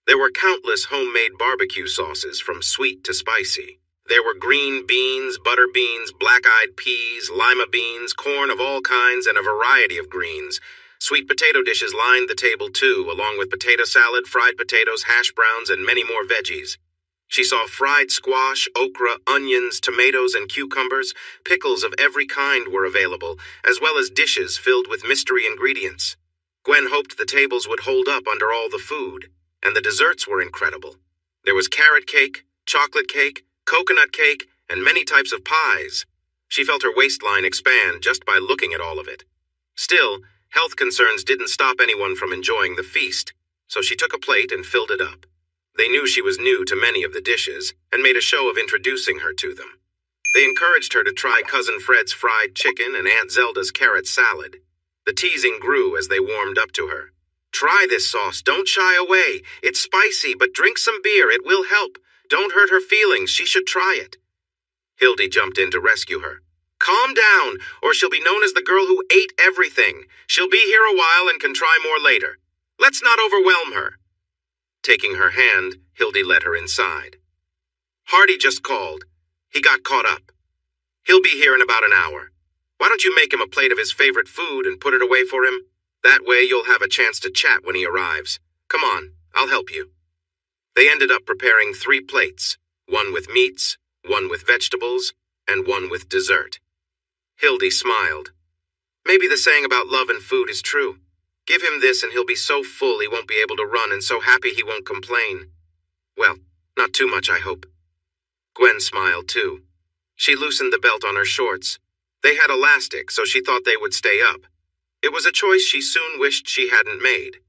There were countless homemade barbecue sauces from sweet to spicy. There were green beans, butter beans, black-eyed peas, lima beans, corn of all kinds, and a variety of greens. Sweet potato dishes lined the table too, along with potato salad, fried potatoes, hash browns, and many more veggies. She saw fried squash, okra, onions, tomatoes, and cucumbers. Pickles of every kind were available, as well as dishes filled with mystery ingredients. Gwen hoped the tables would hold up under all the food, and the desserts were incredible. There was carrot cake, chocolate cake, coconut cake, and many types of pies. She felt her waistline expand just by looking at all of it. Still, health concerns didn't stop anyone from enjoying the feast, so she took a plate and filled it up. They knew she was new to many of the dishes and made a show of introducing her to them. They encouraged her to try Cousin Fred's fried chicken and Aunt Zelda's carrot salad. The teasing grew as they warmed up to her. "Try this sauce, don't shy away. It's spicy, but drink some beer, it will help. Don't hurt her feelings, she should try it." Hildy jumped in to rescue her. "Calm down, or she'll be known as the girl who ate everything. She'll be here a while and can try more later. Let's not overwhelm her." Taking her hand, Hildy led her inside. "Hardy just called. He got caught up. He'll be here in about an hour. Why don't you make him a plate of his favorite food and put it away for him? That way you'll have a chance to chat when he arrives. Come on, I'll help you." They ended up preparing 3 plates, one with meats, one with vegetables, and one with dessert. Hildy smiled. Maybe the saying about love and food is true. Give him this and he'll be so full he won't be able to run and so happy he won't complain. Well, not too much, I hope. Gwen smiled too. She loosened the belt on her shorts. They had elastic, so she thought they would stay up. It was a choice she soon wished she hadn't made.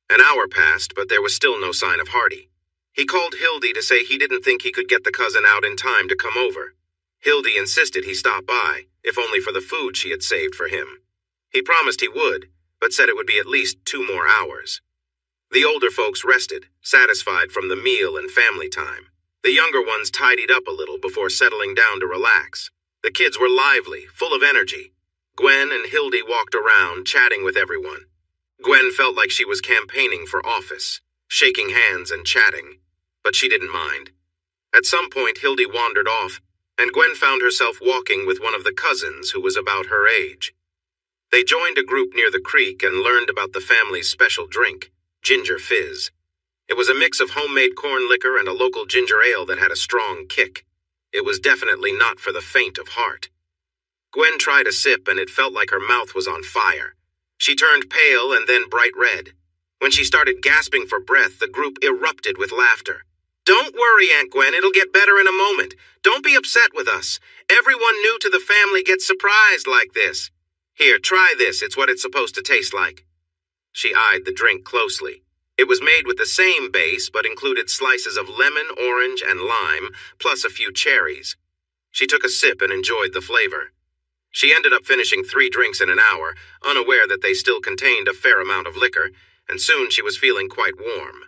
An hour passed, but there was still no sign of Hardy. He called Hildy to say he didn't think he could get the cousin out in time to come over. Hildy insisted he stop by, if only for the food she had saved for him. He promised he would, but said it would be at least 2 more hours. The older folks rested, satisfied from the meal and family time. The younger ones tidied up a little before settling down to relax. The kids were lively, full of energy. Gwen and Hildy walked around, chatting with everyone. Gwen felt like she was campaigning for office, shaking hands and chatting, but she didn't mind. At some point, Hildy wandered off, and Gwen found herself walking with one of the cousins who was about her age. They joined a group near the creek and learned about the family's special drink, ginger fizz. It was a mix of homemade corn liquor and a local ginger ale that had a strong kick. It was definitely not for the faint of heart. Gwen tried a sip and it felt like her mouth was on fire. She turned pale and then bright red. When she started gasping for breath, the group erupted with laughter. "Don't worry, Aunt Gwen, it'll get better in a moment. Don't be upset with us. Everyone new to the family gets surprised like this. Here, try this, it's what it's supposed to taste like." She eyed the drink closely. It was made with the same base, but included slices of lemon, orange, and lime, plus a few cherries. She took a sip and enjoyed the flavor. She ended up finishing 3 drinks in an hour, unaware that they still contained a fair amount of liquor, and soon she was feeling quite warm.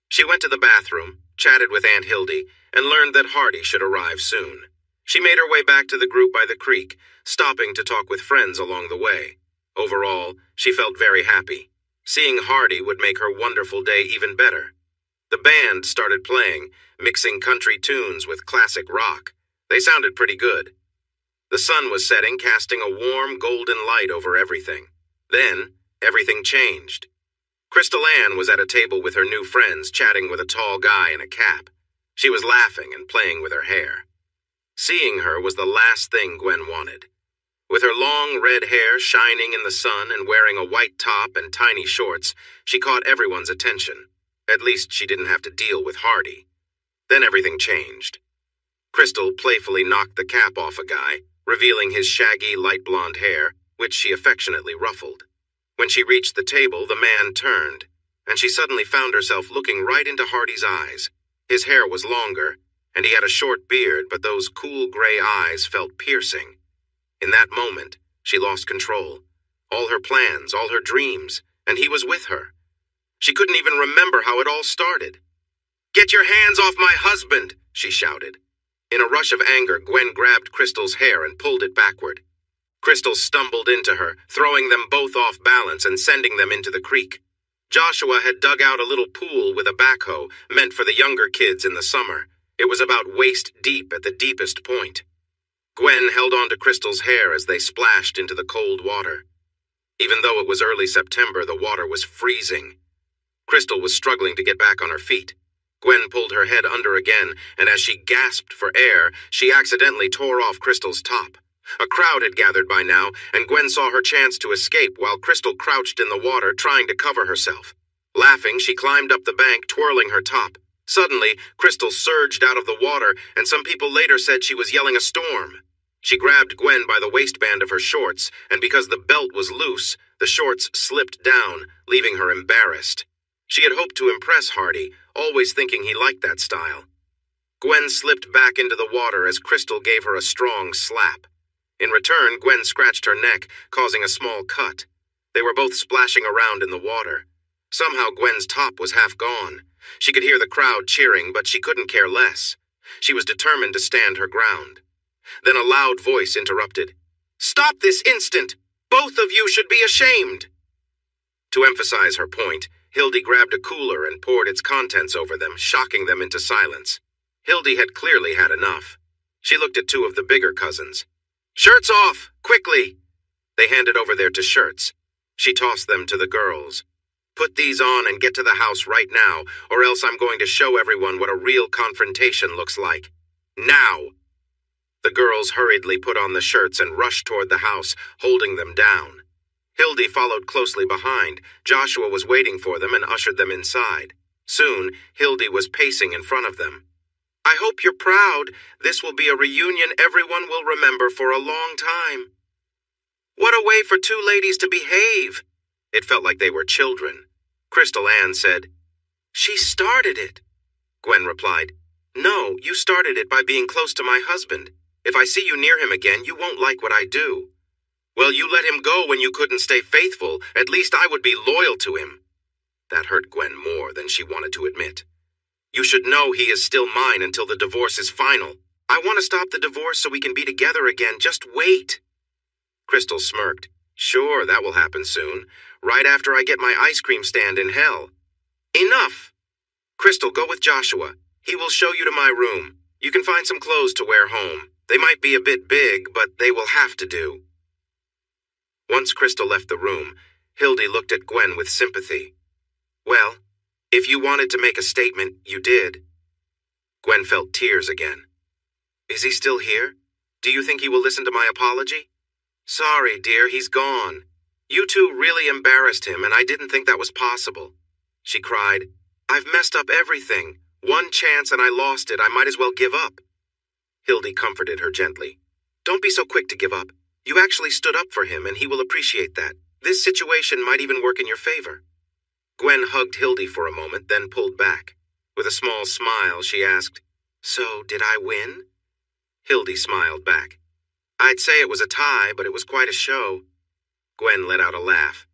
She went to the bathroom, chatted with Aunt Hildy, and learned that Hardy should arrive soon. She made her way back to the group by the creek, stopping to talk with friends along the way. Overall, she felt very happy. Seeing Hardy would make her wonderful day even better. The band started playing, mixing country tunes with classic rock. They sounded pretty good. The sun was setting, casting a warm, golden light over everything. Then, everything changed. Crystal Ann was at a table with her new friends, chatting with a tall guy in a cap. She was laughing and playing with her hair. Seeing her was the last thing Gwen wanted. With her long red hair shining in the sun and wearing a white top and tiny shorts, she caught everyone's attention. At least she didn't have to deal with Hardy. Then everything changed. Crystal playfully knocked the cap off a guy, revealing his shaggy light blonde hair, which she affectionately ruffled. When she reached the table, the man turned, and she suddenly found herself looking right into Hardy's eyes. His hair was longer, and he had a short beard, but those cool gray eyes felt piercing. In that moment, she lost control. All her plans, all her dreams, and he was with her. She couldn't even remember how it all started. "Get your hands off my husband!" she shouted. In a rush of anger, Gwen grabbed Crystal's hair and pulled it backward. Crystal stumbled into her, throwing them both off balance and sending them into the creek. Joshua had dug out a little pool with a backhoe, meant for the younger kids in the summer. It was about waist deep at the deepest point. Gwen held on to Crystal's hair as they splashed into the cold water. Even though it was early September, the water was freezing. Crystal was struggling to get back on her feet. Gwen pulled her head under again, and as she gasped for air, she accidentally tore off Crystal's top. A crowd had gathered by now, and Gwen saw her chance to escape while Crystal crouched in the water trying to cover herself. Laughing, she climbed up the bank, twirling her top. Suddenly, Crystal surged out of the water, and some people later said she was yelling a storm. She grabbed Gwen by the waistband of her shorts, and because the belt was loose, the shorts slipped down, leaving her embarrassed. She had hoped to impress Hardy, always thinking he liked that style. Gwen slipped back into the water as Crystal gave her a strong slap. In return, Gwen scratched her neck, causing a small cut. They were both splashing around in the water. Somehow Gwen's top was half gone. She could hear the crowd cheering, but she couldn't care less. She was determined to stand her ground. Then a loud voice interrupted. "Stop this instant! Both of you should be ashamed!" To emphasize her point, Hildy grabbed a cooler and poured its contents over them, shocking them into silence. Hildy had clearly had enough. She looked at two of the bigger cousins. "Shirts off! Quickly!" They handed over their t-shirts. She tossed them to the girls. "Put these on and get to the house right now, or else I'm going to show everyone what a real confrontation looks like. Now!" The girls hurriedly put on the shirts and rushed toward the house, holding them down. Hildy followed closely behind. Joshua was waiting for them and ushered them inside. Soon, Hildy was pacing in front of them. "I hope you're proud. This will be a reunion everyone will remember for a long time." "What a way for two ladies to behave." It felt like they were children. Crystal Ann said, "She started it." Gwen replied, "No, you started it by being close to my husband. If I see you near him again, you won't like what I do." "Well, you let him go when you couldn't stay faithful. At least I would be loyal to him." That hurt Gwen more than she wanted to admit. "You should know he is still mine until the divorce is final. I want to stop the divorce so we can be together again. Just wait." Crystal smirked. "Sure, that will happen soon. Right after I get my ice cream stand in hell." "Enough! Crystal, go with Joshua. He will show you to my room. You can find some clothes to wear home. They might be a bit big, but they will have to do." Once Crystal left the room, Hildy looked at Gwen with sympathy. "Well, if you wanted to make a statement, you did." Gwen felt tears again. "Is he still here? Do you think he will listen to my apology?" "Sorry, dear, he's gone. You two really embarrassed him, and I didn't think that was possible." She cried, "I've messed up everything. One chance and I lost it. I might as well give up." Hildy comforted her gently. "Don't be so quick to give up. You actually stood up for him, and he will appreciate that. This situation might even work in your favor." Gwen hugged Hildy for a moment, then pulled back. With a small smile, she asked, "So, did I win?" Hildy smiled back. "I'd say it was a tie, but it was quite a show." Gwen let out a laugh.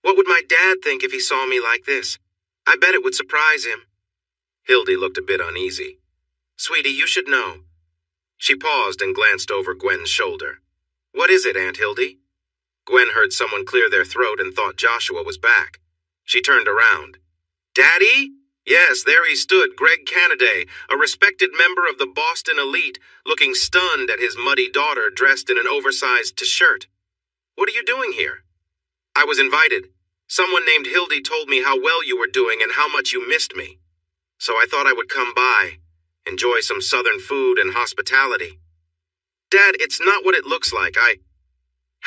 "What would my dad think if he saw me like this? I bet it would surprise him." Hildy looked a bit uneasy. "Sweetie, you should know." She paused and glanced over Gwen's shoulder. "What is it, Aunt Hildy?" Gwen heard someone clear their throat and thought Joshua was back. She turned around. "Daddy?" Yes, there he stood, Greg Canaday, a respected member of the Boston elite, looking stunned at his muddy daughter dressed in an oversized t-shirt. "What are you doing here?" "I was invited. Someone named Hildy told me how well you were doing and how much you missed me. So I thought I would come by, enjoy some southern food and hospitality." "Dad, it's not what it looks like.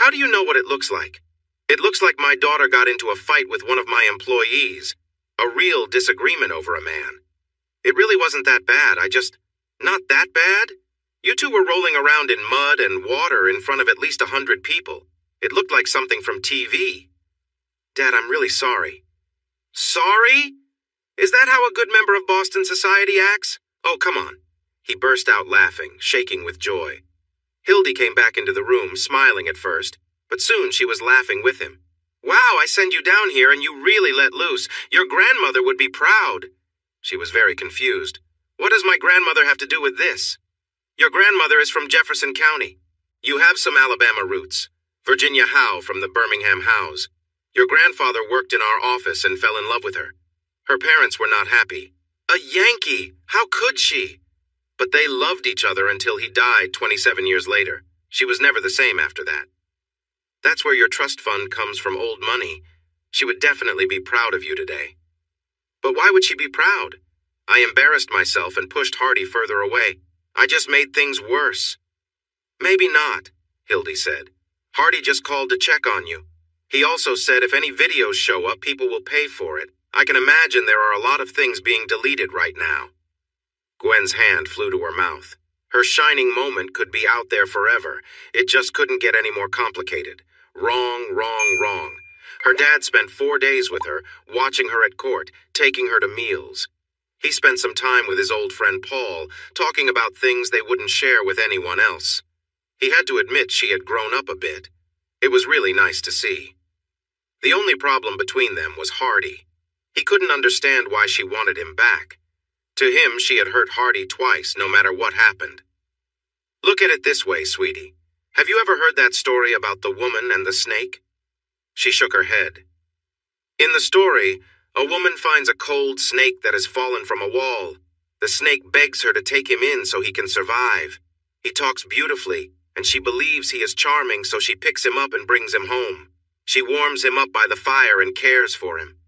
How do you know what it looks like?" "It looks like my daughter got into a fight with one of my employees. A real disagreement over a man. It really wasn't that bad. Not that bad? You two were rolling around in mud and water in front of at least 100 people. It looked like something from TV. Dad, I'm really sorry." "Sorry? Is that how a good member of Boston society acts? Oh, come on." He burst out laughing, shaking with joy. Hildy came back into the room, smiling at first, but soon she was laughing with him. "Wow, I send you down here and you really let loose. Your grandmother would be proud." She was very confused. "What does my grandmother have to do with this?" "Your grandmother is from Jefferson County. You have some Alabama roots. Virginia Howe from the Birmingham House. Your grandfather worked in our office and fell in love with her. Her parents were not happy. A Yankee! How could she? But they loved each other until he died 27 years later. She was never the same after that. That's where your trust fund comes from, old money. She would definitely be proud of you today. But why would she be proud? I embarrassed myself and pushed Hardy further away. I just made things worse. Maybe not, Hildy said. Hardy just called to check on you. He also said if any videos show up, people will pay for it. I can imagine there are a lot of things being deleted right now. Gwen's hand flew to her mouth. Her shining moment could be out there forever. It just couldn't get any more complicated. Wrong, wrong, wrong. Her dad spent 4 days with her, watching her at court, taking her to meals. He spent some time with his old friend Paul, talking about things they wouldn't share with anyone else. He had to admit she had grown up a bit. It was really nice to see. The only problem between them was Hardy. He couldn't understand why she wanted him back. To him, she had hurt Hardy twice, no matter what happened. Look at it this way, sweetie. Have you ever heard that story about the woman and the snake? She shook her head. In the story, a woman finds a cold snake that has fallen from a wall. The snake begs her to take him in so he can survive. He talks beautifully, and she believes he is charming, so she picks him up and brings him home. She warms him up by the fire and cares for him.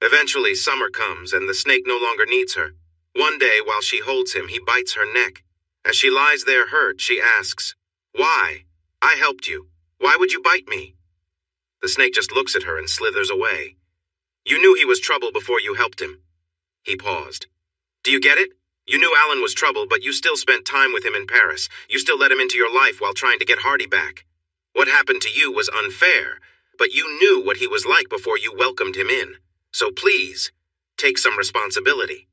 Eventually, summer comes, and the snake no longer needs her. One day, while she holds him, he bites her neck. As she lies there hurt, she asks, "Why? I helped you. Why would you bite me?" The snake just looks at her and slithers away. You knew he was trouble before you helped him. He paused. Do you get it? You knew Alan was trouble, but you still spent time with him in Paris. You still let him into your life while trying to get Hardy back. What happened to you was unfair, but you knew what he was like before you welcomed him in. So please, take some responsibility.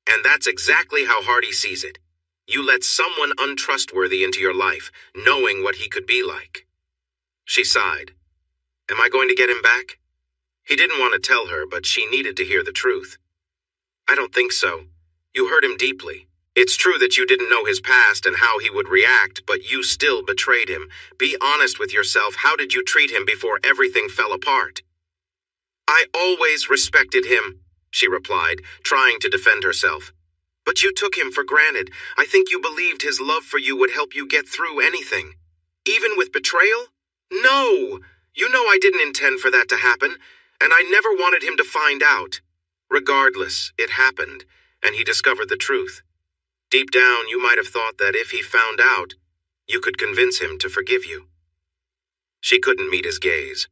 And that's exactly how Hardy sees it. You let someone untrustworthy into your life, knowing what he could be like. She sighed. Am I going to get him back? He didn't want to tell her, but she needed to hear the truth. I don't think so. You hurt him deeply. It's true that you didn't know his past and how he would react, but you still betrayed him. Be honest with yourself. How did you treat him before everything fell apart? I always respected him, she replied, trying to defend herself. But you took him for granted. I think you believed his love for you would help you get through anything. Even with betrayal? No! You know I didn't intend for that to happen, and I never wanted him to find out. Regardless, it happened, and he discovered the truth. Deep down, you might have thought that if he found out, you could convince him to forgive you. She couldn't meet his gaze.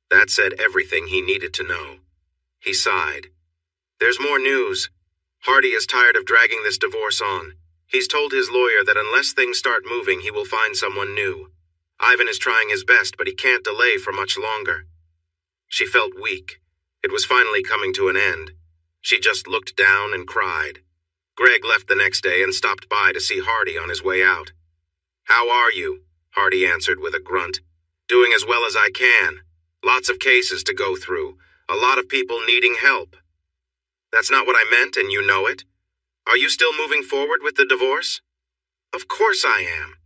That said everything he needed to know. He sighed. There's more news. Hardy is tired of dragging this divorce on. He's told his lawyer that unless things start moving, he will find someone new. Ivan is trying his best, but he can't delay for much longer. She felt weak. It was finally coming to an end. She just looked down and cried. Greg left the next day and stopped by to see Hardy on his way out. How are you? Hardy answered with a grunt. Doing as well as I can. Lots of cases to go through. A lot of people needing help. That's not what I meant, and you know it. Are you still moving forward with the divorce? Of course I am.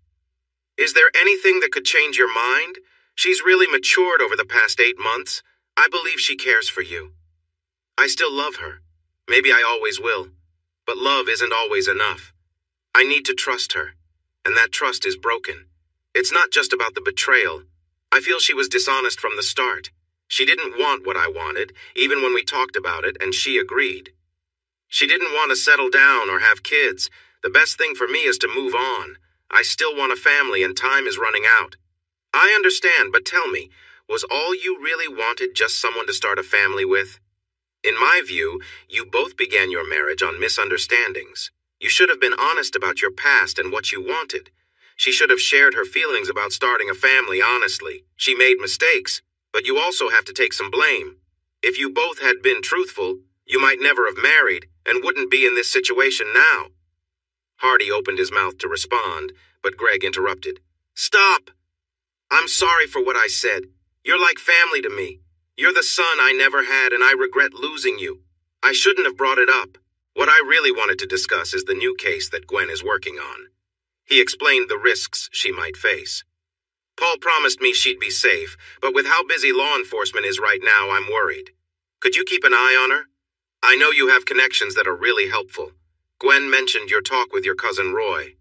Is there anything that could change your mind? She's really matured over the past 8 months. I believe she cares for you. I still love her. Maybe I always will. But love isn't always enough. I need to trust her, and that trust is broken. It's not just about the betrayal. I feel she was dishonest from the start. She didn't want what I wanted, even when we talked about it, and she agreed. She didn't want to settle down or have kids. The best thing for me is to move on. I still want a family, and time is running out. I understand, but tell me, was all you really wanted just someone to start a family with? In my view, you both began your marriage on misunderstandings. You should have been honest about your past and what you wanted. She should have shared her feelings about starting a family honestly. She made mistakes, but you also have to take some blame. If you both had been truthful, you might never have married and wouldn't be in this situation now. Hardy opened his mouth to respond, but Greg interrupted. Stop! I'm sorry for what I said. You're like family to me. You're the son I never had, and I regret losing you. I shouldn't have brought it up. What I really wanted to discuss is the new case that Gwen is working on. He explained the risks she might face. Paul promised me she'd be safe, but with how busy law enforcement is right now, I'm worried. Could you keep an eye on her? I know you have connections that are really helpful. Gwen mentioned your talk with your cousin Roy.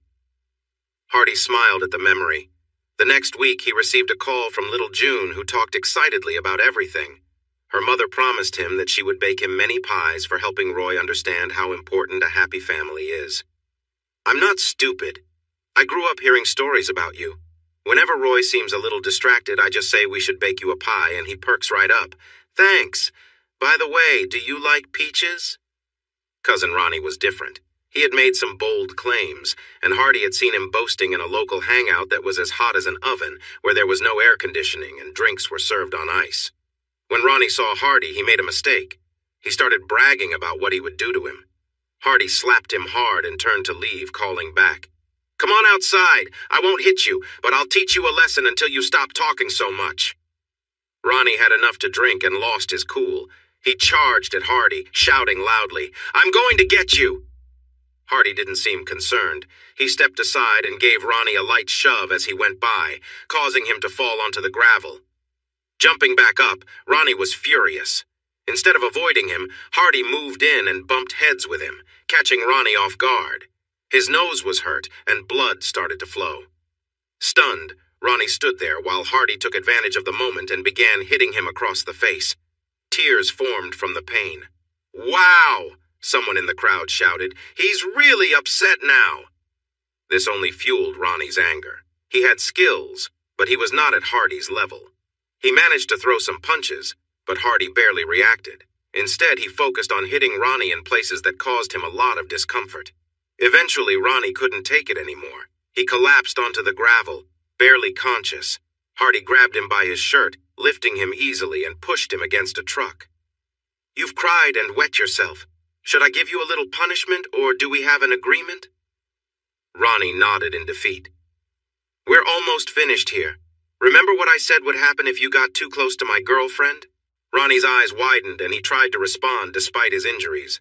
Hardy smiled at the memory. The next week, he received a call from little June, who talked excitedly about everything. Her mother promised him that she would bake him many pies for helping Roy understand how important a happy family is. I'm not stupid. I grew up hearing stories about you. Whenever Roy seems a little distracted, I just say we should bake you a pie, and he perks right up. Thanks. By the way, do you like peaches? Cousin Ronnie was different. He had made some bold claims, and Hardy had seen him boasting in a local hangout that was as hot as an oven, where there was no air conditioning and drinks were served on ice. When Ronnie saw Hardy, he made a mistake. He started bragging about what he would do to him. Hardy slapped him hard and turned to leave, calling back. Come on outside. I won't hit you, but I'll teach you a lesson until you stop talking so much. Ronnie had enough to drink and lost his cool. He charged at Hardy, shouting loudly, I'm going to get you! Hardy didn't seem concerned. He stepped aside and gave Ronnie a light shove as he went by, causing him to fall onto the gravel. Jumping back up, Ronnie was furious. Instead of avoiding him, Hardy moved in and bumped heads with him, catching Ronnie off guard. His nose was hurt, and blood started to flow. Stunned, Ronnie stood there while Hardy took advantage of the moment and began hitting him across the face. Tears formed from the pain. Wow! Someone in the crowd shouted. He's really upset now. This only fueled Ronnie's anger. He had skills, but he was not at Hardy's level. He managed to throw some punches, but Hardy barely reacted. Instead, he focused on hitting Ronnie in places that caused him a lot of discomfort. Eventually, Ronnie couldn't take it anymore. He collapsed onto the gravel, barely conscious. Hardy grabbed him by his shirt, lifting him easily, and pushed him against a truck. You've cried and wet yourself. Should I give you a little punishment, or do we have an agreement? Ronnie nodded in defeat. We're almost finished here. Remember what I said would happen if you got too close to my girlfriend? Ronnie's eyes widened, and he tried to respond despite his injuries.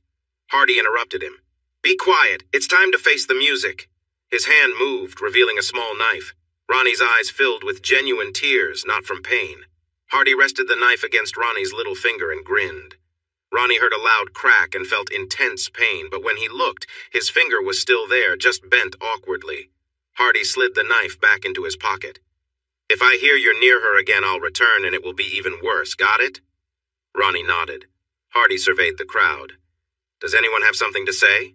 Hardy interrupted him. Be quiet. It's time to face the music. His hand moved, revealing a small knife. Ronnie's eyes filled with genuine tears, not from pain. Hardy rested the knife against Ronnie's little finger and grinned. Ronnie heard a loud crack and felt intense pain, but when he looked, his finger was still there, just bent awkwardly. Hardy slid the knife back into his pocket. If I hear you're near her again, I'll return, and it will be even worse, got it? Ronnie nodded. Hardy surveyed the crowd. Does anyone have something to say?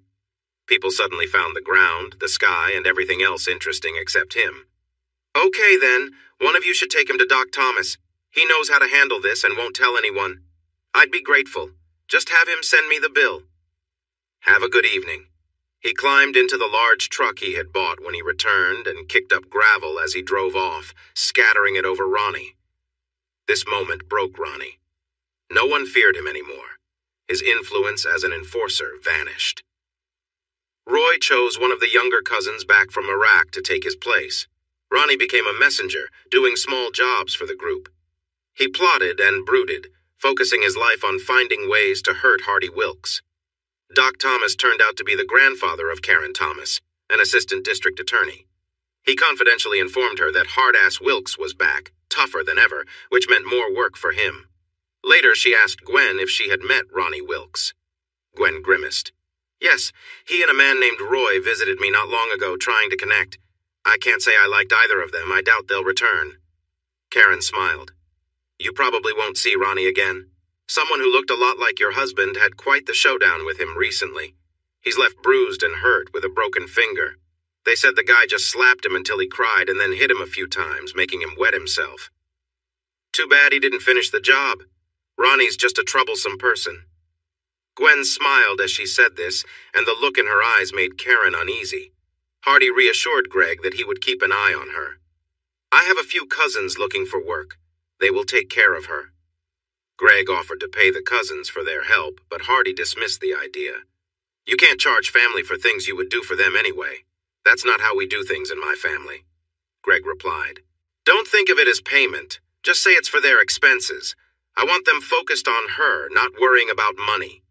People suddenly found the ground, the sky, and everything else interesting except him. Okay, then. One of you should take him to Doc Thomas. He knows how to handle this and won't tell anyone. I'd be grateful. Just have him send me the bill. Have a good evening. He climbed into the large truck he had bought when he returned and kicked up gravel as he drove off, scattering it over Ronnie. This moment broke Ronnie. No one feared him anymore. His influence as an enforcer vanished. Roy chose one of the younger cousins back from Iraq to take his place. Ronnie became a messenger, doing small jobs for the group. He plotted and brooded, focusing his life on finding ways to hurt Hardy Wilkes. Doc Thomas turned out to be the grandfather of Karen Thomas, an assistant district attorney. He confidentially informed her that hard-ass Wilkes was back, tougher than ever, which meant more work for him. Later, she asked Gwen if she had met Ronnie Wilkes. Gwen grimaced. Yes, he and a man named Roy visited me not long ago trying to connect. I can't say I liked either of them. I doubt they'll return. Karen smiled. You probably won't see Ronnie again. Someone who looked a lot like your husband had quite the showdown with him recently. He's left bruised and hurt with a broken finger. They said the guy just slapped him until he cried and then hit him a few times, making him wet himself. Too bad he didn't finish the job. Ronnie's just a troublesome person. Gwen smiled as she said this, and the look in her eyes made Karen uneasy. Hardy reassured Greg that he would keep an eye on her. I have a few cousins looking for work. They will take care of her. Greg offered to pay the cousins for their help, but Hardy dismissed the idea. You can't charge family for things you would do for them anyway. That's not how we do things in my family. Greg replied. Don't think of it as payment. Just say it's for their expenses. I want them focused on her, not worrying about money.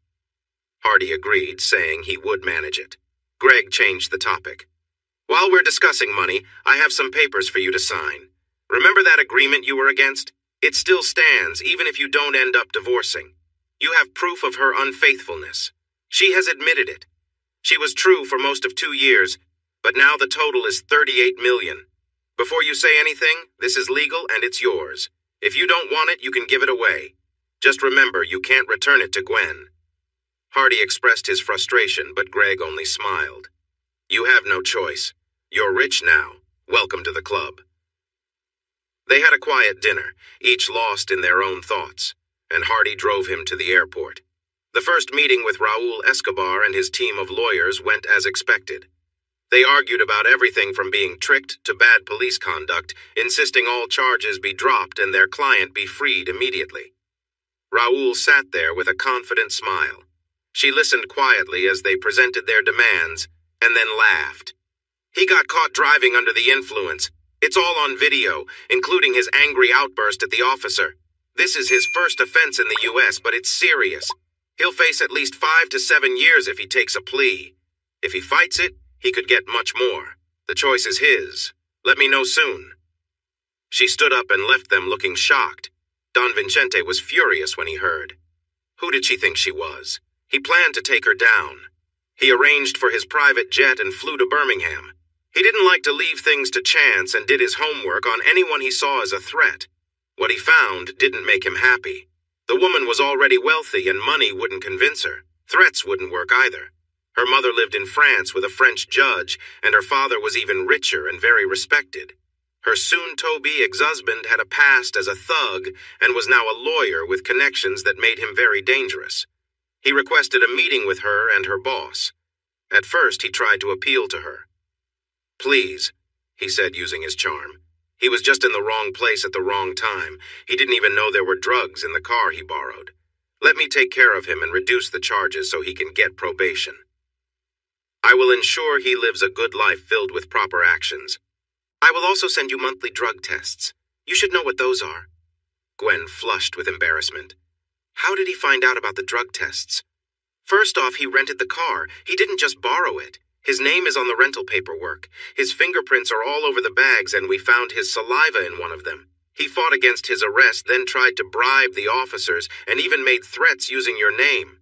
Hardy agreed, saying he would manage it. Greg changed the topic. While we're discussing money, I have some papers for you to sign. Remember that agreement you were against? It still stands, even if you don't end up divorcing. You have proof of her unfaithfulness. She has admitted it. She was true for most of 2 years, but now the total is 38 million. Before you say anything, this is legal and it's yours. If you don't want it, you can give it away. Just remember, you can't return it to Gwen. Hardy expressed his frustration, but Greg only smiled. You have no choice. You're rich now. Welcome to the club. They had a quiet dinner, each lost in their own thoughts, and Hardy drove him to the airport. The first meeting with Raul Escobar and his team of lawyers went as expected. They argued about everything from being tricked to bad police conduct, insisting all charges be dropped and their client be freed immediately. Raul sat there with a confident smile. She listened quietly as they presented their demands, and then laughed. He got caught driving under the influence. It's all on video, including his angry outburst at the officer. This is his first offense in the U.S., but it's serious. He'll face at least 5 to 7 years if he takes a plea. If he fights it, he could get much more. The choice is his. Let me know soon. She stood up and left them looking shocked. Don Vincente was furious when he heard. Who did she think she was? He planned to take her down. He arranged for his private jet and flew to Birmingham. He didn't like to leave things to chance and did his homework on anyone he saw as a threat. What he found didn't make him happy. The woman was already wealthy and money wouldn't convince her. Threats wouldn't work either. Her mother lived in France with a French judge, and her father was even richer and very respected. Her soon-to-be ex-husband had a past as a thug and was now a lawyer with connections that made him very dangerous. He requested a meeting with her and her boss. At first, he tried to appeal to her. Please, he said using his charm. He was just in the wrong place at the wrong time. He didn't even know there were drugs in the car he borrowed. Let me take care of him and reduce the charges so he can get probation. I will ensure he lives a good life filled with proper actions. I will also send you monthly drug tests. You should know what those are. Gwen flushed with embarrassment. How did he find out about the drug tests? First off, he rented the car. He didn't just borrow it. His name is on the rental paperwork. His fingerprints are all over the bags, and we found his saliva in one of them. He fought against his arrest, then tried to bribe the officers, and even made threats using your name.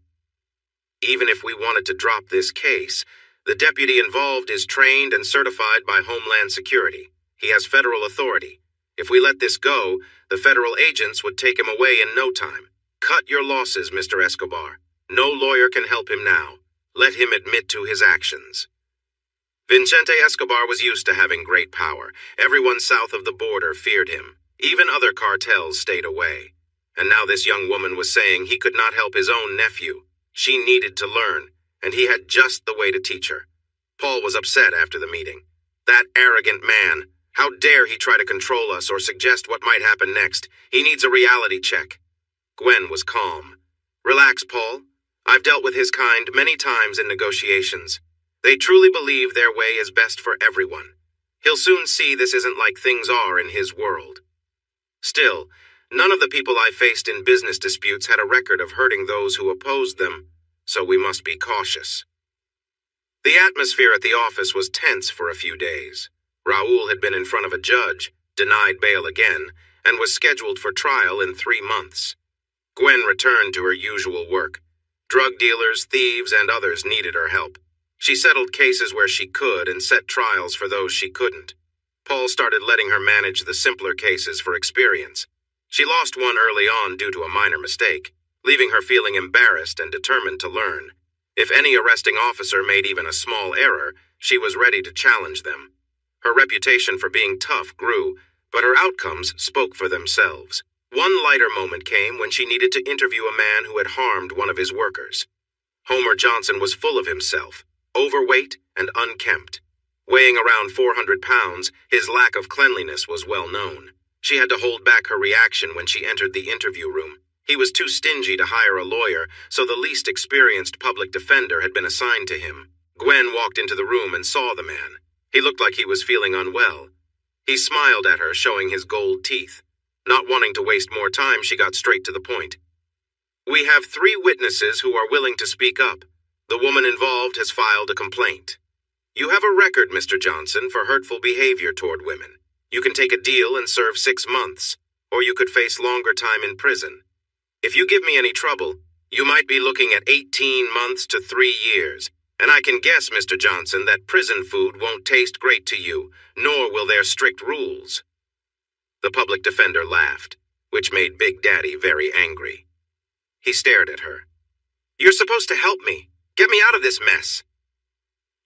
Even if we wanted to drop this case, the deputy involved is trained and certified by Homeland Security. He has federal authority. If we let this go, the federal agents would take him away in no time. Cut your losses, Mr. Escobar. No lawyer can help him now. Let him admit to his actions. Vincente Escobar was used to having great power. Everyone south of the border feared him. Even other cartels stayed away. And now this young woman was saying he could not help his own nephew. She needed to learn, and he had just the way to teach her. Paul was upset after the meeting. That arrogant man. How dare he try to control us or suggest what might happen next? He needs a reality check. Gwen was calm. Relax, Paul. I've dealt with his kind many times in negotiations. They truly believe their way is best for everyone. He'll soon see this isn't like things are in his world. Still, none of the people I faced in business disputes had a record of hurting those who opposed them, so we must be cautious. The atmosphere at the office was tense for a few days. Raul had been in front of a judge, denied bail again, and was scheduled for trial in 3 months. Gwen returned to her usual work. Drug dealers, thieves, and others needed her help. She settled cases where she could and set trials for those she couldn't. Paul started letting her manage the simpler cases for experience. She lost one early on due to a minor mistake, leaving her feeling embarrassed and determined to learn. If any arresting officer made even a small error, she was ready to challenge them. Her reputation for being tough grew, but her outcomes spoke for themselves. One lighter moment came when she needed to interview a man who had harmed one of his workers. Homer Johnson was full of himself, overweight and unkempt. Weighing around 400 pounds, his lack of cleanliness was well known. She had to hold back her reaction when she entered the interview room. He was too stingy to hire a lawyer, so the least experienced public defender had been assigned to him. Gwen walked into the room and saw the man. He looked like he was feeling unwell. He smiled at her, showing his gold teeth. Not wanting to waste more time, she got straight to the point. We have 3 witnesses who are willing to speak up. The woman involved has filed a complaint. You have a record, Mr. Johnson, for hurtful behavior toward women. You can take a deal and serve 6 months, or you could face longer time in prison. If you give me any trouble, you might be looking at 18 months to 3 years. And I can guess, Mr. Johnson, that prison food won't taste great to you, nor will their strict rules." The public defender laughed, which made Big Daddy very angry. He stared at her. "You're supposed to help me. Get me out of this mess."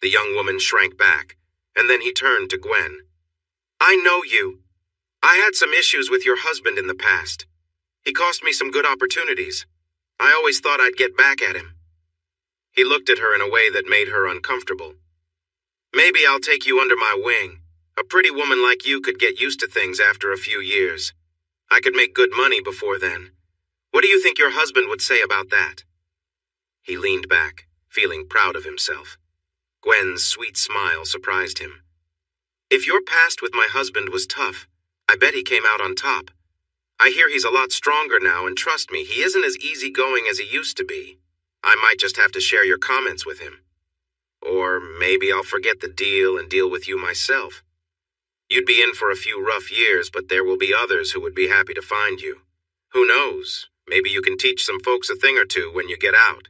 The young woman shrank back, and then he turned to Gwen. "I know you. I had some issues with your husband in the past. He cost me some good opportunities. I always thought I'd get back at him." He looked at her in a way that made her uncomfortable. "Maybe I'll take you under my wing. A pretty woman like you could get used to things after a few years. I could make good money before then. What do you think your husband would say about that?" He leaned back, feeling proud of himself. Gwen's sweet smile surprised him. "If your past with my husband was tough, I bet he came out on top. I hear he's a lot stronger now, and trust me, he isn't as easygoing as he used to be. I might just have to share your comments with him. Or maybe I'll forget the deal and deal with you myself. You'd be in for a few rough years, but there will be others who would be happy to find you. Who knows? Maybe you can teach some folks a thing or two when you get out.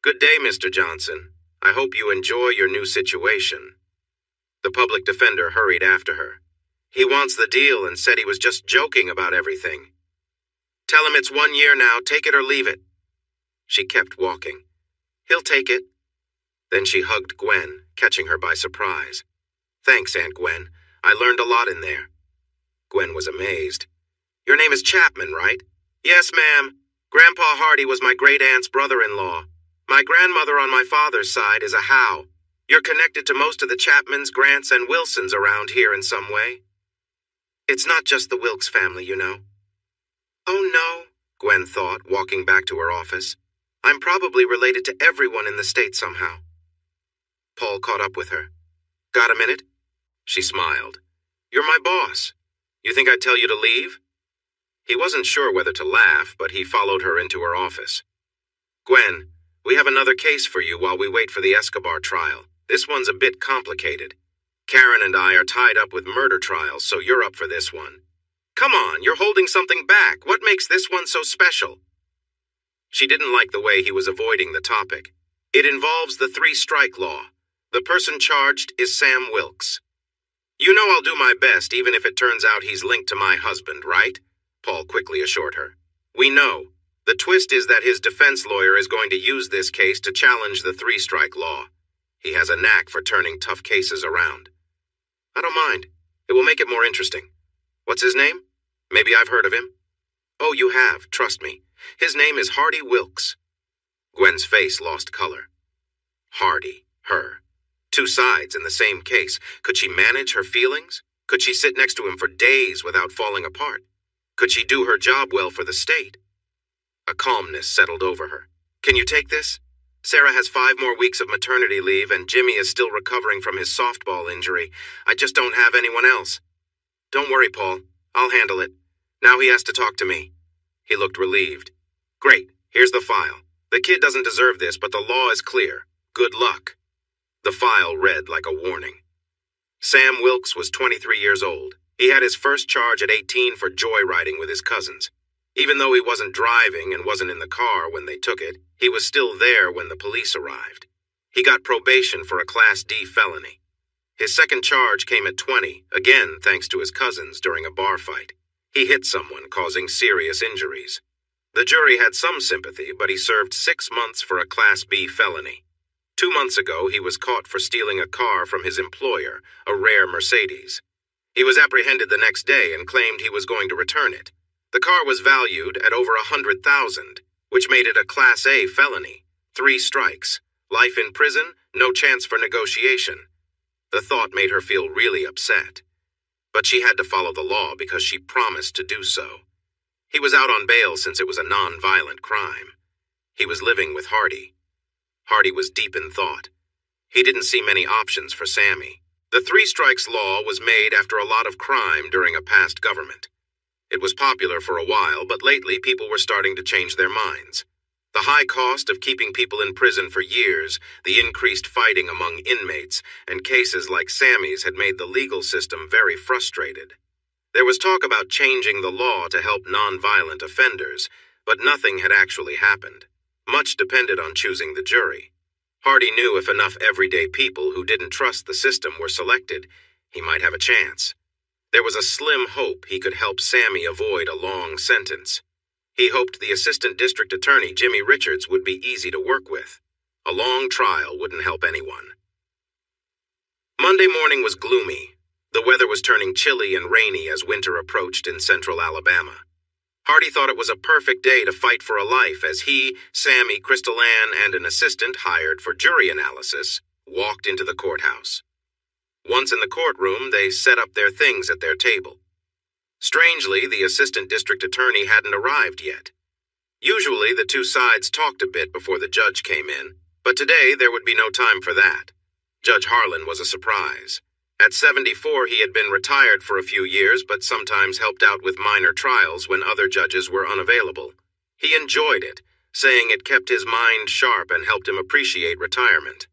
Good day, Mr. Johnson. I hope you enjoy your new situation." The public defender hurried after her. "He wants the deal and said he was just joking about everything. Tell him it's 1 year now, take it or leave it." She kept walking. "He'll take it." Then she hugged Gwen, catching her by surprise. "Thanks, Aunt Gwen. I learned a lot in there." Gwen was amazed. "Your name is Chapman, right?" "Yes, ma'am. Grandpa Hardy was my great-aunt's brother-in-law. My grandmother on my father's side is a Howe. You're connected to most of the Chapmans, Grants, and Wilsons around here in some way." "It's not just the Wilkes family, you know." "Oh, no," Gwen thought, walking back to her office. "I'm probably related to everyone in the state somehow." Paul caught up with her. "Got a minute?" She smiled. "You're my boss. You think I'd tell you to leave?" He wasn't sure whether to laugh, but he followed her into her office. "Gwen, we have another case for you while we wait for the Escobar trial. This one's a bit complicated. Karen and I are tied up with murder trials, so you're up for this one. Come on, you're holding something back. What makes this one so special?" She didn't like the way he was avoiding the topic. "It involves the 3-strike law. The person charged is Sam Wilkes." "You know I'll do my best, even if it turns out he's linked to my husband, right?" Paul quickly assured her. "We know. The twist is that his defense lawyer is going to use this case to challenge the 3-strike law. He has a knack for turning tough cases around." "I don't mind. It will make it more interesting. What's his name? Maybe I've heard of him." "Oh, you have, trust me. His name is Hardy Wilkes." Gwen's face lost color. Hardy, her. 2 sides in the same case. Could she manage her feelings? Could she sit next to him for days without falling apart? Could she do her job well for the state? A calmness settled over her. "Can you take this? Sarah has 5 more weeks of maternity leave, and Jimmy is still recovering from his softball injury. I just don't have anyone else." "Don't worry, Paul. I'll handle it. Now he has to talk to me." He looked relieved. "Great. Here's the file. The kid doesn't deserve this, but the law is clear. Good luck." The file read like a warning. Sam Wilkes was 23 years old. He had his first charge at 18 for joyriding with his cousins. Even though he wasn't driving and wasn't in the car when they took it, he was still there when the police arrived. He got probation for a Class D felony. His second charge came at 20, again thanks to his cousins during a bar fight. He hit someone, causing serious injuries. The jury had some sympathy, but he served 6 months for a Class B felony. 2 months ago, he was caught for stealing a car from his employer, a rare Mercedes. He was apprehended the next day and claimed he was going to return it. The car was valued at over $100,000, which made it a Class A felony. 3 strikes, life in prison, no chance for negotiation. The thought made her feel really upset. But she had to follow the law because she promised to do so. He was out on bail since it was a non-violent crime. He was living with Hardy. Hardy was deep in thought. He didn't see many options for Sammy. The 3 strikes law was made after a lot of crime during a past government. It was popular for a while, but lately people were starting to change their minds. The high cost of keeping people in prison for years, the increased fighting among inmates, and cases like Sammy's had made the legal system very frustrated. There was talk about changing the law to help nonviolent offenders, but nothing had actually happened. Much depended on choosing the jury. Hardy knew if enough everyday people who didn't trust the system were selected, he might have a chance. There was a slim hope he could help Sammy avoid a long sentence. He hoped the assistant district attorney, Jimmy Richards, would be easy to work with. A long trial wouldn't help anyone. Monday morning was gloomy. The weather was turning chilly and rainy as winter approached in central Alabama. Hardy thought it was a perfect day to fight for a life as he, Sammy, Crystal Ann, and an assistant hired for jury analysis walked into the courthouse. Once in the courtroom, they set up their things at their table. Strangely, the assistant district attorney hadn't arrived yet. Usually, the two sides talked a bit before the judge came in, but today there would be no time for that. Judge Harlan was a surprise. At 74, he had been retired for a few years, but sometimes helped out with minor trials when other judges were unavailable. He enjoyed it, saying it kept his mind sharp and helped him appreciate retirement.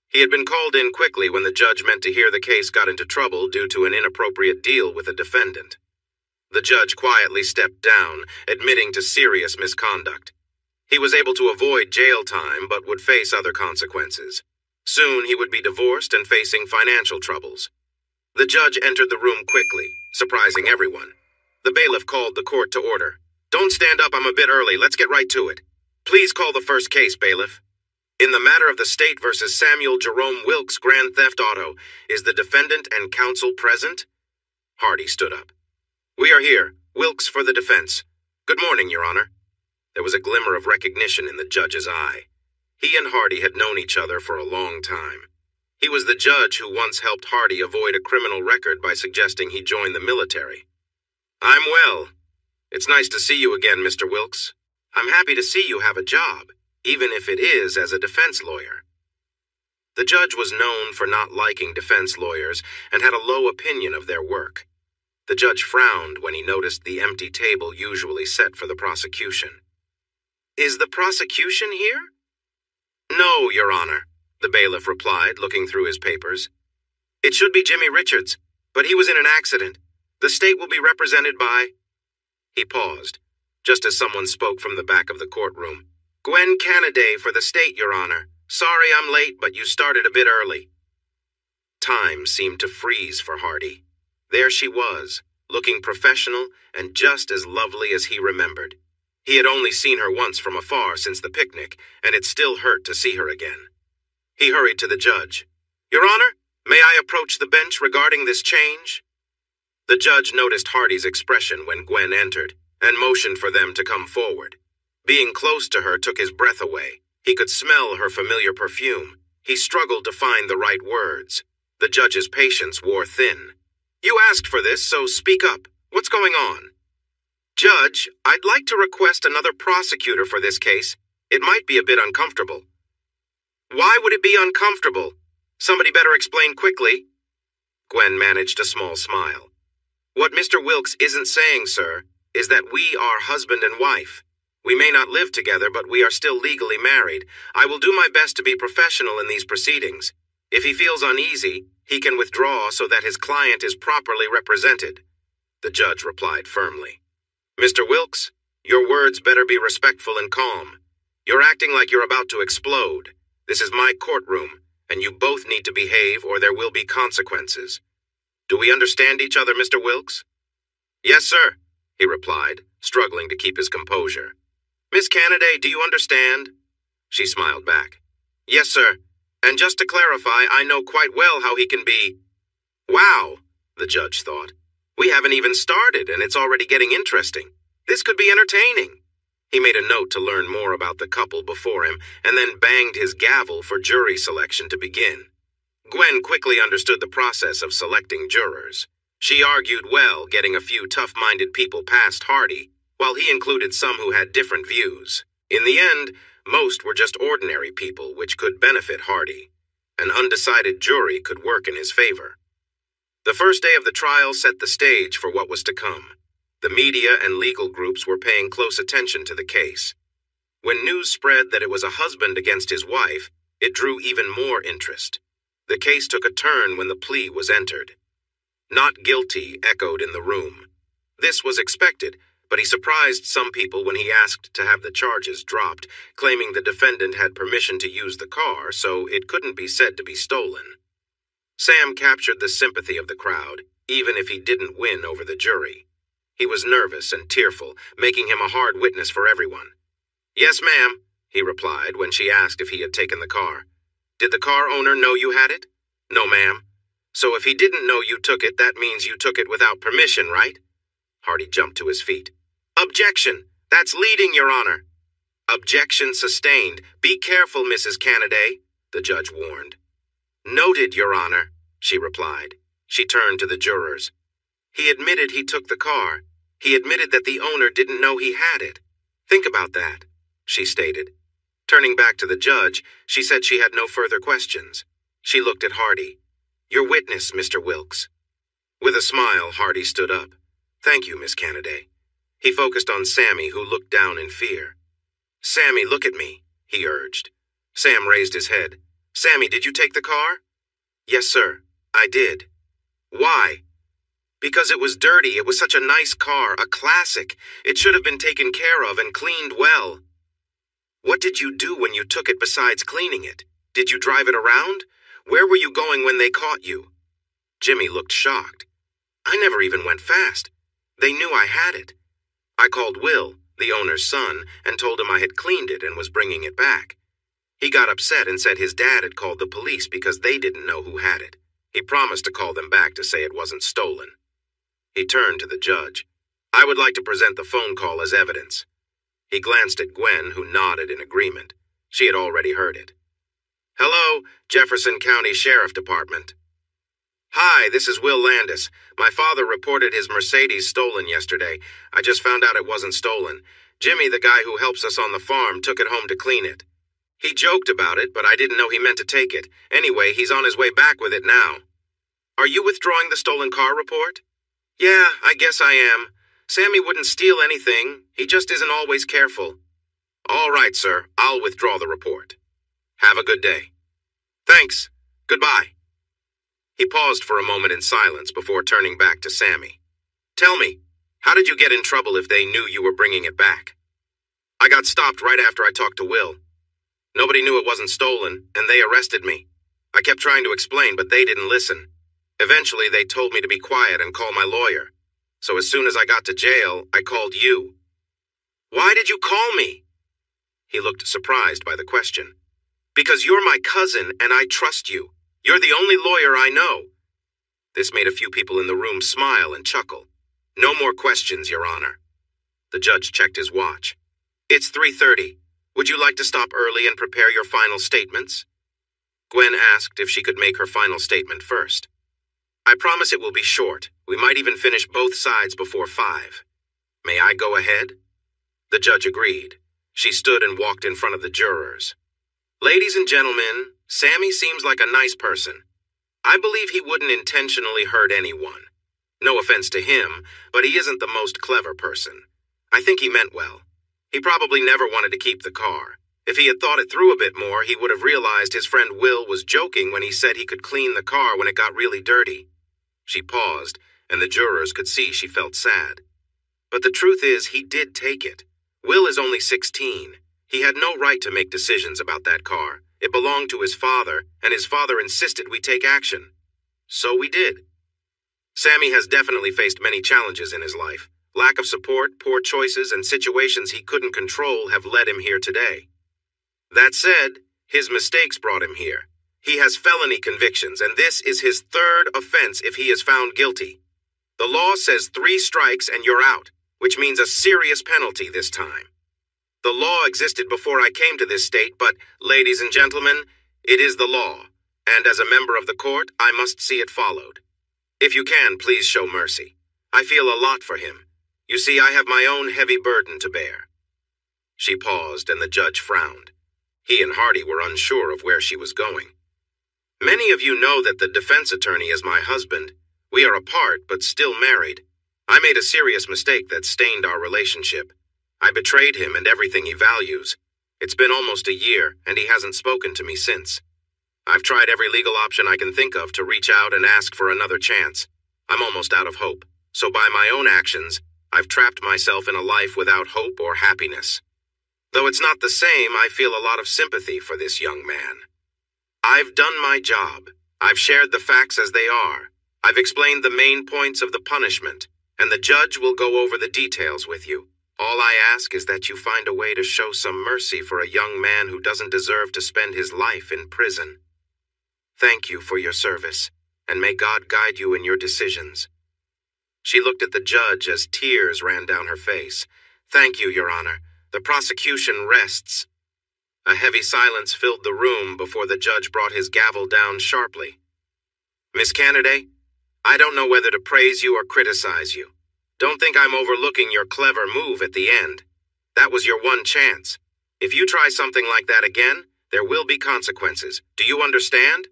He had been called in quickly when the judge meant to hear the case got into trouble due to an inappropriate deal with a defendant. The judge quietly stepped down, admitting to serious misconduct. He was able to avoid jail time, but would face other consequences. Soon he would be divorced and facing financial troubles. The judge entered the room quickly, surprising everyone. The bailiff called the court to order. "Don't stand up, I'm a bit early, let's get right to it. Please call the first case, bailiff. In the matter of the State versus Samuel Jerome Wilkes grand theft auto, is the defendant and counsel present?" Hardy stood up. "We are here. Wilkes for the defense. Good morning, Your Honor." There was a glimmer of recognition in the judge's eye. He and Hardy had known each other for a long time. He was the judge who once helped Hardy avoid a criminal record by suggesting he join the military. "I'm well. It's nice to see you again, Mr. Wilkes. I'm happy to see you have a job, even if it is as a defense lawyer." The judge was known for not liking defense lawyers and had a low opinion of their work. The judge frowned when he noticed the empty table usually set for the prosecution. "Is the prosecution here?" "No, Your Honor," the bailiff replied, looking through his papers. "It should be Jimmy Richards, but he was in an accident. The state will be represented by—" He paused, just as someone spoke from the back of the courtroom. "Gwen Cannaday for the state, Your Honor. Sorry I'm late, but you started a bit early." Time seemed to freeze for Hardy. There she was, looking professional and just as lovely as he remembered. He had only seen her once from afar since the picnic, and it still hurt to see her again. He hurried to the judge. "Your Honor, may I approach the bench regarding this change?" The judge noticed Hardy's expression when Gwen entered, and motioned for them to come forward. Being close to her took his breath away. He could smell her familiar perfume. He struggled to find the right words. The judge's patience wore thin. "You asked for this, so speak up. What's going on?" "Judge, I'd like to request another prosecutor for this case. It might be a bit uncomfortable." "Why would it be uncomfortable? Somebody better explain quickly." Gwen managed a small smile. "What Mr. Wilkes isn't saying, sir, is that we are husband and wife. We may not live together, but we are still legally married. I will do my best to be professional in these proceedings. If he feels uneasy, he can withdraw so that his client is properly represented." The judge replied firmly. "Mr. Wilkes, your words better be respectful and calm. You're acting like you're about to explode. This is my courtroom, and you both need to behave or there will be consequences. Do we understand each other, Mr. Wilkes?" "Yes, sir," he replied, struggling to keep his composure. "Miss Cannaday, do you understand?" She smiled back. "Yes, sir. And just to clarify, I know quite well how he can be—" "Wow," the judge thought. "We haven't even started, and it's already getting interesting. This could be entertaining." He made a note to learn more about the couple before him, and then banged his gavel for jury selection to begin. Gwen quickly understood the process of selecting jurors. She argued well, getting a few tough-minded people past Hardy, while he included some who had different views. In the end, most were just ordinary people, which could benefit Hardy. An undecided jury could work in his favor. The first day of the trial set the stage for what was to come. The media and legal groups were paying close attention to the case. When news spread that it was a husband against his wife, it drew even more interest. The case took a turn when the plea was entered. "Not guilty" echoed in the room. This was expected, but he surprised some people when he asked to have the charges dropped, claiming the defendant had permission to use the car, so it couldn't be said to be stolen. Sam captured the sympathy of the crowd, even if he didn't win over the jury. He was nervous and tearful, making him a hard witness for everyone. "Yes, ma'am," he replied when she asked if he had taken the car. "Did the car owner know you had it?" "No, ma'am." "So if he didn't know you took it, that means you took it without permission, right?" Hardy jumped to his feet. "Objection! That's leading, Your Honor." "Objection sustained. Be careful, Mrs. Canaday," the judge warned. "Noted, Your Honor," she replied. She turned to the jurors. "He admitted he took the car. He admitted that the owner didn't know he had it. Think about that," she stated. Turning back to the judge, she said she had no further questions. She looked at Hardy. "Your witness, Mr. Wilkes." With a smile, Hardy stood up. "Thank you, Miss Canaday." He focused on Sammy, who looked down in fear. "Sammy, look at me," he urged. Sam raised his head. "Sammy, did you take the car?" "Yes, sir, I did." "Why?" "Because it was dirty. It was such a nice car, a classic. It should have been taken care of and cleaned well." "What did you do when you took it besides cleaning it? Did you drive it around? Where were you going when they caught you?" Jimmy looked shocked. "I never even went fast. They knew I had it. I called Will, the owner's son, and told him I had cleaned it and was bringing it back. He got upset and said his dad had called the police because they didn't know who had it. He promised to call them back to say it wasn't stolen." He turned to the judge. "I would like to present the phone call as evidence." He glanced at Gwen, who nodded in agreement. She had already heard it. "Hello, Jefferson County Sheriff Department." "Hi, this is Will Landis. My father reported his Mercedes stolen yesterday. I just found out it wasn't stolen. Jimmy, the guy who helps us on the farm, took it home to clean it. He joked about it, but I didn't know he meant to take it. Anyway, he's on his way back with it now." "Are you withdrawing the stolen car report?" "Yeah, I guess I am. Sammy wouldn't steal anything. He just isn't always careful." "All right, sir. I'll withdraw the report. Have a good day." "Thanks. Goodbye." He paused for a moment in silence before turning back to Sammy. "Tell me, how did you get in trouble if they knew you were bringing it back?" "I got stopped right after I talked to Will. Nobody knew it wasn't stolen, and they arrested me. I kept trying to explain, but they didn't listen. Eventually, they told me to be quiet and call my lawyer. So as soon as I got to jail, I called you." "Why did you call me?" He looked surprised by the question. "Because you're my cousin, and I trust you. You're the only lawyer I know." This made a few people in the room smile and chuckle. "No more questions, Your Honor." The judge checked his watch. "It's 3:30. Would you like to stop early and prepare your final statements?" Gwen asked if she could make her final statement first. "I promise it will be short. We might even finish both sides before 5. May I go ahead?" The judge agreed. She stood and walked in front of the jurors. "Ladies and gentlemen, Sammy seems like a nice person. I believe he wouldn't intentionally hurt anyone. No offense to him, but he isn't the most clever person. I think he meant well. He probably never wanted to keep the car. If he had thought it through a bit more, he would have realized his friend Will was joking when he said he could clean the car when it got really dirty." She paused, and the jurors could see she felt sad. "But the truth is, he did take it. Will is only 16. He had no right to make decisions about that car. It belonged to his father, and his father insisted we take action. So we did." Sammy has definitely faced many challenges in his life. Lack of support, poor choices, and situations he couldn't control have led him here today. That said, his mistakes brought him here. He has felony convictions, and this is his 3rd offense if he is found guilty. The law says 3 strikes and you're out, which means a serious penalty this time. The law existed before I came to this state, but, ladies and gentlemen, it is the law, and as a member of the court, I must see it followed. If you can, please show mercy. I feel a lot for him. You see, I have my own heavy burden to bear." She paused, and the judge frowned. He and Hardy were unsure of where she was going. "Many of you know that the defense attorney is my husband. We are apart, but still married. I made a serious mistake that stained our relationship. I betrayed him and everything he values. It's been almost a year, and he hasn't spoken to me since. I've tried every legal option I can think of to reach out and ask for another chance. I'm almost out of hope, so by my own actions, I've trapped myself in a life without hope or happiness. Though it's not the same, I feel a lot of sympathy for this young man. I've done my job. I've shared the facts as they are. I've explained the main points of the punishment, and the judge will go over the details with you. All I ask is that you find a way to show some mercy for a young man who doesn't deserve to spend his life in prison. Thank you for your service, and may God guide you in your decisions. She looked at the judge as tears ran down her face. Thank you, Your Honor. The prosecution rests. A heavy silence filled the room before the judge brought his gavel down sharply. Miss Canaday, I don't know whether to praise you or criticize you. Don't think I'm overlooking your clever move at the end. That was your one chance. If you try something like that again, there will be consequences. Do you understand?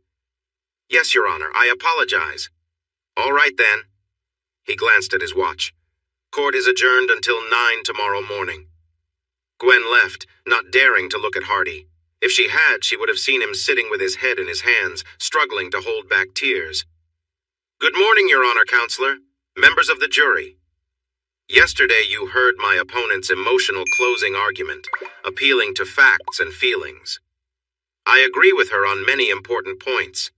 Yes, Your Honor, I apologize. All right then. He glanced at his watch. Court is adjourned until 9 tomorrow morning. Gwen left, not daring to look at Hardy. If she had, she would have seen him sitting with his head in his hands, struggling to hold back tears. Good morning, Your Honor, Counselor. Members of the jury. Yesterday you heard my opponent's emotional closing argument, appealing to facts and feelings. I agree with her on many important points.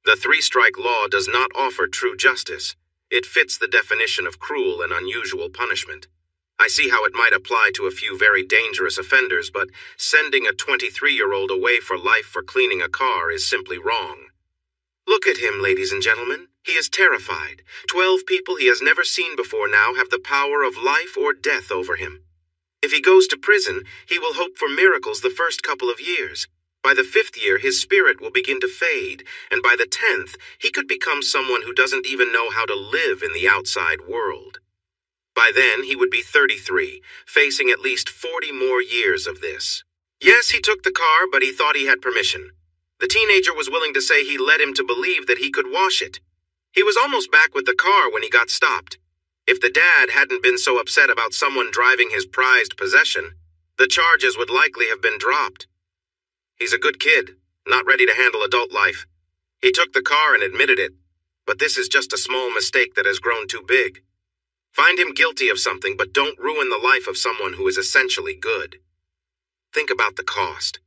The three-strike law does not offer true justice. It fits the definition of cruel and unusual punishment. I see how it might apply to a few very dangerous offenders, but sending a 23-year-old away for life for cleaning a car is simply wrong. Look at him, ladies and gentlemen. He is terrified. 12 people he has never seen before now have the power of life or death over him. If he goes to prison, he will hope for miracles the first couple of years. By the 5th year, his spirit will begin to fade, and by the 10th, he could become someone who doesn't even know how to live in the outside world. By then, he would be 33, facing at least 40 more years of this. Yes, he took the car, but he thought he had permission. The teenager was willing to say he led him to believe that he could wash it. He was almost back with the car when he got stopped. If the dad hadn't been so upset about someone driving his prized possession, the charges would likely have been dropped. He's a good kid, not ready to handle adult life. He took the car and admitted it, but this is just a small mistake that has grown too big. Find him guilty of something, but don't ruin the life of someone who is essentially good. Think about the cost.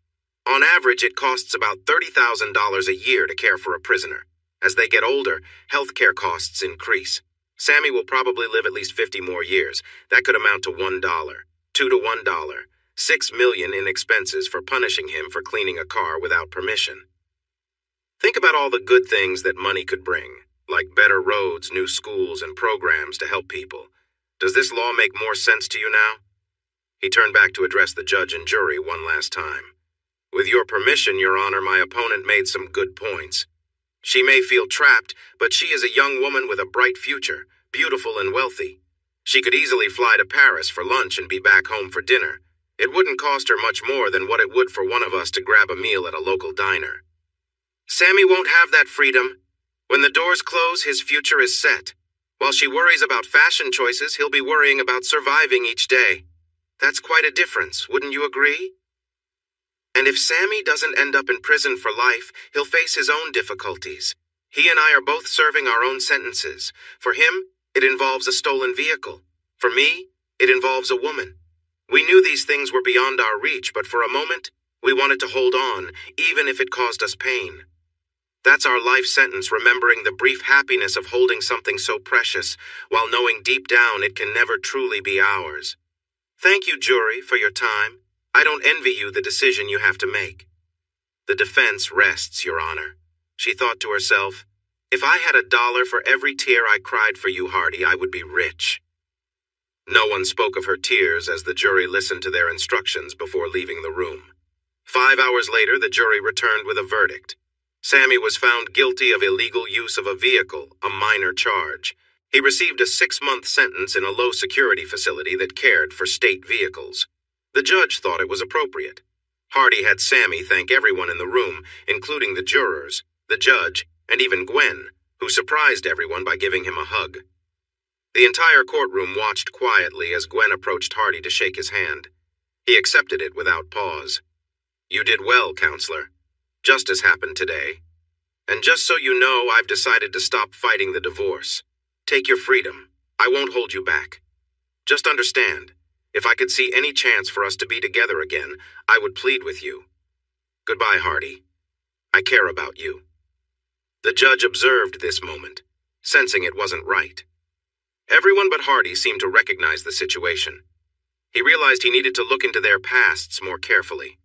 On average, it costs about $30,000 a year to care for a prisoner. As they get older, healthcare costs increase. Sammy will probably live at least 50 more years. That could amount to $1, $2 to $1, $6 million in expenses for punishing him for cleaning a car without permission. Think about all the good things that money could bring, like better roads, new schools, and programs to help people. Does this law make more sense to you now? He turned back to address the judge and jury one last time. With your permission, Your Honor, my opponent made some good points. She may feel trapped, but she is a young woman with a bright future, beautiful and wealthy. She could easily fly to Paris for lunch and be back home for dinner. It wouldn't cost her much more than what it would for one of us to grab a meal at a local diner. Sammy won't have that freedom. When the doors close, his future is set. While she worries about fashion choices, he'll be worrying about surviving each day. That's quite a difference, wouldn't you agree? And if Sammy doesn't end up in prison for life, he'll face his own difficulties. He and I are both serving our own sentences. For him, it involves a stolen vehicle. For me, it involves a woman. We knew these things were beyond our reach, but for a moment, we wanted to hold on, even if it caused us pain. That's our life sentence, remembering the brief happiness of holding something so precious, while knowing deep down it can never truly be ours. Thank you, jury, for your time. I don't envy you the decision you have to make. The defense rests, Your Honor. She thought to herself, if I had $1 for every tear I cried for you, Hardy, I would be rich. No one spoke of her tears as the jury listened to their instructions before leaving the room. 5 hours later, the jury returned with a verdict. Sammy was found guilty of illegal use of a vehicle, a minor charge. He received a 6-month sentence in a low-security facility that cared for state vehicles. The judge thought it was appropriate. Hardy had Sammy thank everyone in the room, including the jurors, the judge, and even Gwen, who surprised everyone by giving him a hug. The entire courtroom watched quietly as Gwen approached Hardy to shake his hand. He accepted it without pause. You did well, counselor. Justice happened today. And just so you know, I've decided to stop fighting the divorce. Take your freedom. I won't hold you back. Just understand, if I could see any chance for us to be together again, I would plead with you. Goodbye, Hardy. I care about you. The judge observed this moment, sensing it wasn't right. Everyone but Hardy seemed to recognize the situation. He realized he needed to look into their pasts more carefully.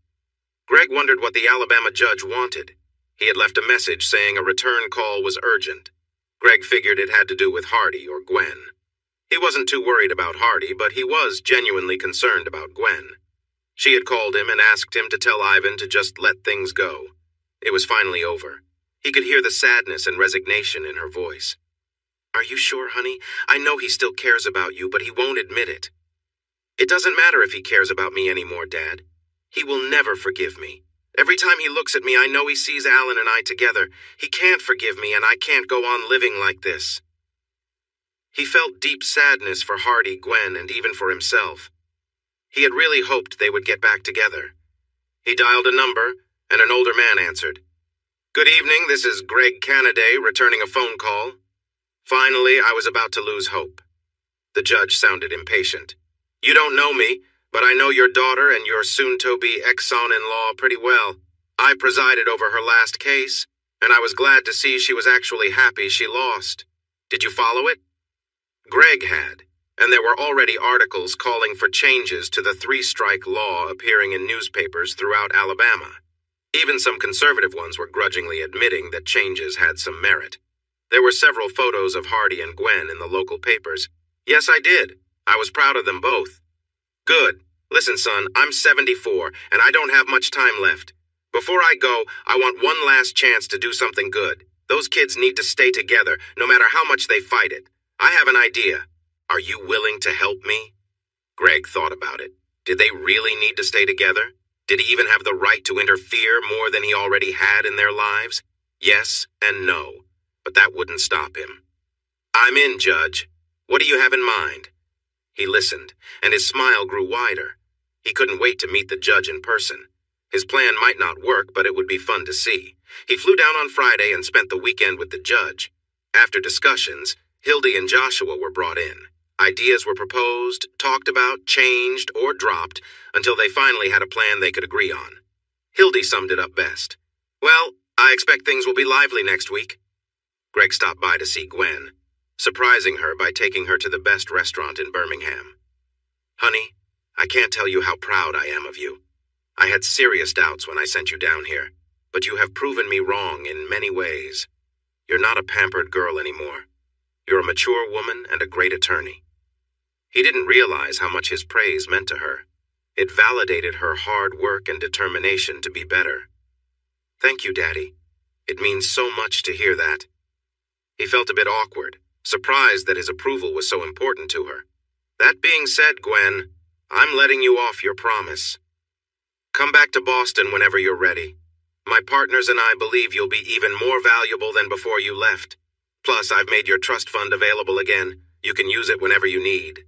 Greg wondered what the Alabama judge wanted. He had left a message saying a return call was urgent. Greg figured it had to do with Hardy or Gwen. He wasn't too worried about Hardy, but he was genuinely concerned about Gwen. She had called him and asked him to tell Ivan to just let things go. It was finally over. He could hear the sadness and resignation in her voice. Are you sure, honey? I know he still cares about you, but he won't admit it. It doesn't matter if he cares about me anymore, Dad. He will never forgive me. Every time he looks at me, I know he sees Alan and I together. He can't forgive me, and I can't go on living like this. He felt deep sadness for Hardy, Gwen, and even for himself. He had really hoped they would get back together. He dialed a number, and an older man answered. Good evening, this is Greg Canaday returning a phone call. Finally, I was about to lose hope. The judge sounded impatient. You don't know me, but I know your daughter and your soon-to-be ex-son-in-law pretty well. I presided over her last case, and I was glad to see she was actually happy she lost. Did you follow it? Greg had, and there were already articles calling for changes to the three-strike law appearing in newspapers throughout Alabama. Even some conservative ones were grudgingly admitting that changes had some merit. There were several photos of Hardy and Gwen in the local papers. Yes, I did. I was proud of them both. Good. Listen, son, I'm 74, and I don't have much time left. Before I go, I want one last chance to do something good. Those kids need to stay together, no matter how much they fight it. I have an idea. Are you willing to help me? Greg thought about it. Did they really need to stay together? Did he even have the right to interfere more than he already had in their lives? Yes and no, but that wouldn't stop him. I'm in, Judge. What do you have in mind? He listened, and his smile grew wider. He couldn't wait to meet the judge in person. His plan might not work, but it would be fun to see. He flew down on Friday and spent the weekend with the judge. After discussions, Hildy and Joshua were brought in. Ideas were proposed, talked about, changed, or dropped until they finally had a plan they could agree on. Hildy summed it up best. Well, I expect things will be lively next week. Greg stopped by to see Gwen, surprising her by taking her to the best restaurant in Birmingham. Honey, I can't tell you how proud I am of you. I had serious doubts when I sent you down here, but you have proven me wrong in many ways. You're not a pampered girl anymore. You're a mature woman and a great attorney. He didn't realize how much his praise meant to her. It validated her hard work and determination to be better. Thank you, Daddy. It means so much to hear that. He felt a bit awkward, surprised that his approval was so important to her. That being said, Gwen, I'm letting you off your promise. Come back to Boston whenever you're ready. My partners and I believe you'll be even more valuable than before you left. Plus, I've made your trust fund available again. You can use it whenever you need.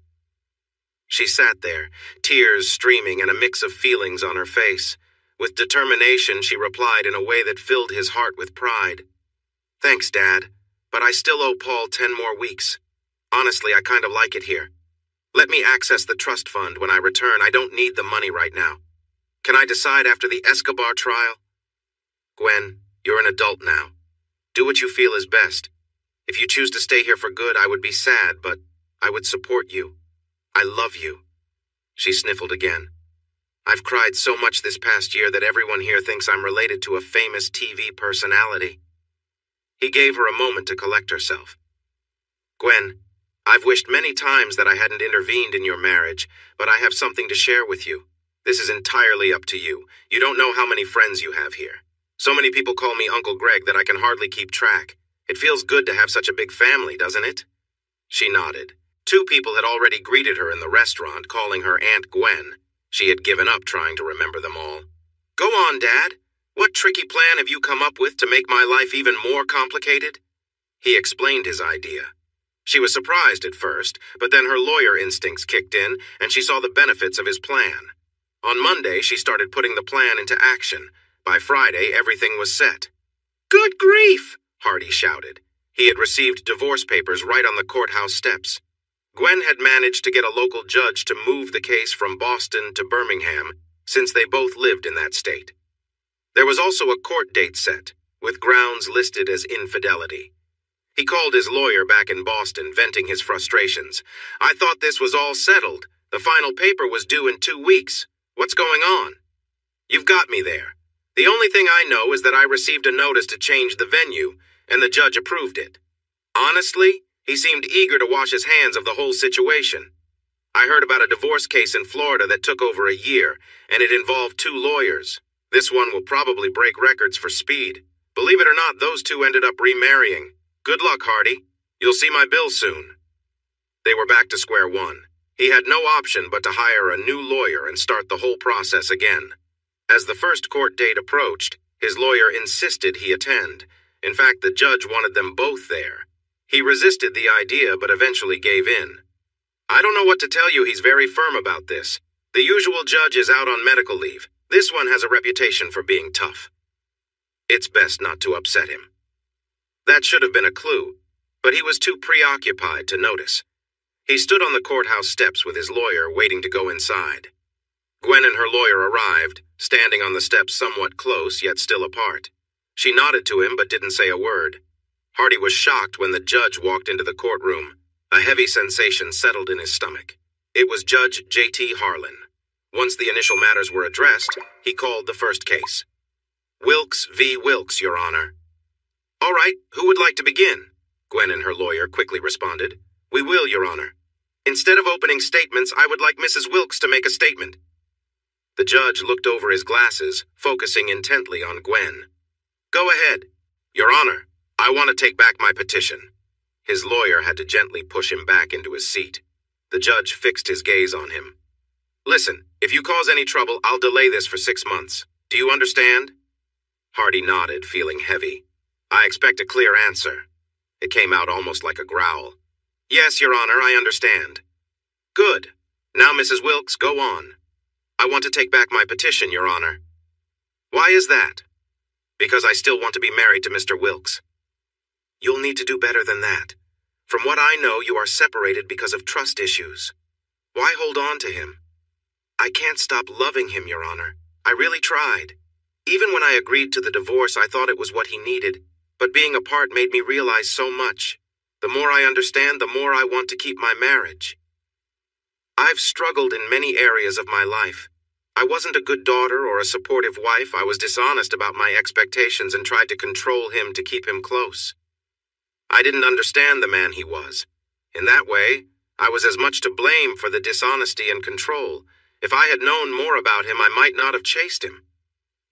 She sat there, tears streaming and a mix of feelings on her face. With determination, she replied in a way that filled his heart with pride. Thanks, Dad, but I still owe Paul 10 more weeks. Honestly, I kind of like it here. Let me access the trust fund when I return. I don't need the money right now. Can I decide after the Escobar trial? Gwen, you're an adult now. Do what you feel is best. If you choose to stay here for good, I would be sad, but I would support you. I love you. She sniffled again. I've cried so much this past year that everyone here thinks I'm related to a famous TV personality. He gave her a moment to collect herself. Gwen, I've wished many times that I hadn't intervened in your marriage, but I have something to share with you. This is entirely up to you. You don't know how many friends you have here. So many people call me Uncle Greg that I can hardly keep track. It feels good to have such a big family, doesn't it? She nodded. 2 people had already greeted her in the restaurant, calling her Aunt Gwen. She had given up trying to remember them all. Go on, Dad. What tricky plan have you come up with to make my life even more complicated? He explained his idea. She was surprised at first, but then her lawyer instincts kicked in, and she saw the benefits of his plan. On Monday, she started putting the plan into action. By Friday, everything was set. "Good grief!" Hardy shouted. He had received divorce papers right on the courthouse steps. Gwen had managed to get a local judge to move the case from Boston to Birmingham, since they both lived in that state. There was also a court date set, with grounds listed as infidelity. He called his lawyer back in Boston, venting his frustrations. "I thought this was all settled. The final paper was due in 2 weeks. What's going on?" "You've got me there. The only thing I know is that I received a notice to change the venue, and the judge approved it." Honestly, he seemed eager to wash his hands of the whole situation. "I heard about a divorce case in Florida that took over a year, and it involved 2 lawyers. This one will probably break records for speed. Believe it or not, those 2 ended up remarrying. Good luck, Hardy. You'll see my bill soon." They were back to square one. He had no option but to hire a new lawyer and start the whole process again. As the first court date approached, his lawyer insisted he attend. In fact, the judge wanted them both there. He resisted the idea but eventually gave in. "I don't know what to tell you, he's very firm about this. The usual judge is out on medical leave. This one has a reputation for being tough. It's best not to upset him." That should have been a clue, but he was too preoccupied to notice. He stood on the courthouse steps with his lawyer waiting to go inside. Gwen and her lawyer arrived, standing on the steps somewhat close yet still apart. She nodded to him but didn't say a word. Hardy was shocked when the judge walked into the courtroom. A heavy sensation settled in his stomach. It was Judge J.T. Harlan. Once the initial matters were addressed, he called the first case. "Wilkes v. Wilkes, Your Honor." "All right, who would like to begin?" Gwen and her lawyer quickly responded. "We will, Your Honor. Instead of opening statements, I would like Mrs. Wilkes to make a statement." The judge looked over his glasses, focusing intently on Gwen. "Go ahead. Your Honor, I want to take back my petition." His lawyer had to gently push him back into his seat. The judge fixed his gaze on him. "Listen, if you cause any trouble, I'll delay this for 6 months. Do you understand?" Hardy nodded, feeling heavy. "I expect a clear answer." It came out almost like a growl. "Yes, Your Honor, I understand." "Good. Now, Mrs. Wilkes, go on." "I want to take back my petition, Your Honor." "Why is that?" "Because I still want to be married to Mr. Wilkes." "You'll need to do better than that. From what I know, you are separated because of trust issues. Why hold on to him?" "I can't stop loving him, Your Honor. I really tried. Even when I agreed to the divorce, I thought it was what he needed, but being apart made me realize so much. The more I understand, the more I want to keep my marriage. I've struggled in many areas of my life. I wasn't a good daughter or a supportive wife. I was dishonest about my expectations and tried to control him to keep him close. I didn't understand the man he was. In that way, I was as much to blame for the dishonesty and control. If I had known more about him, I might not have chased him.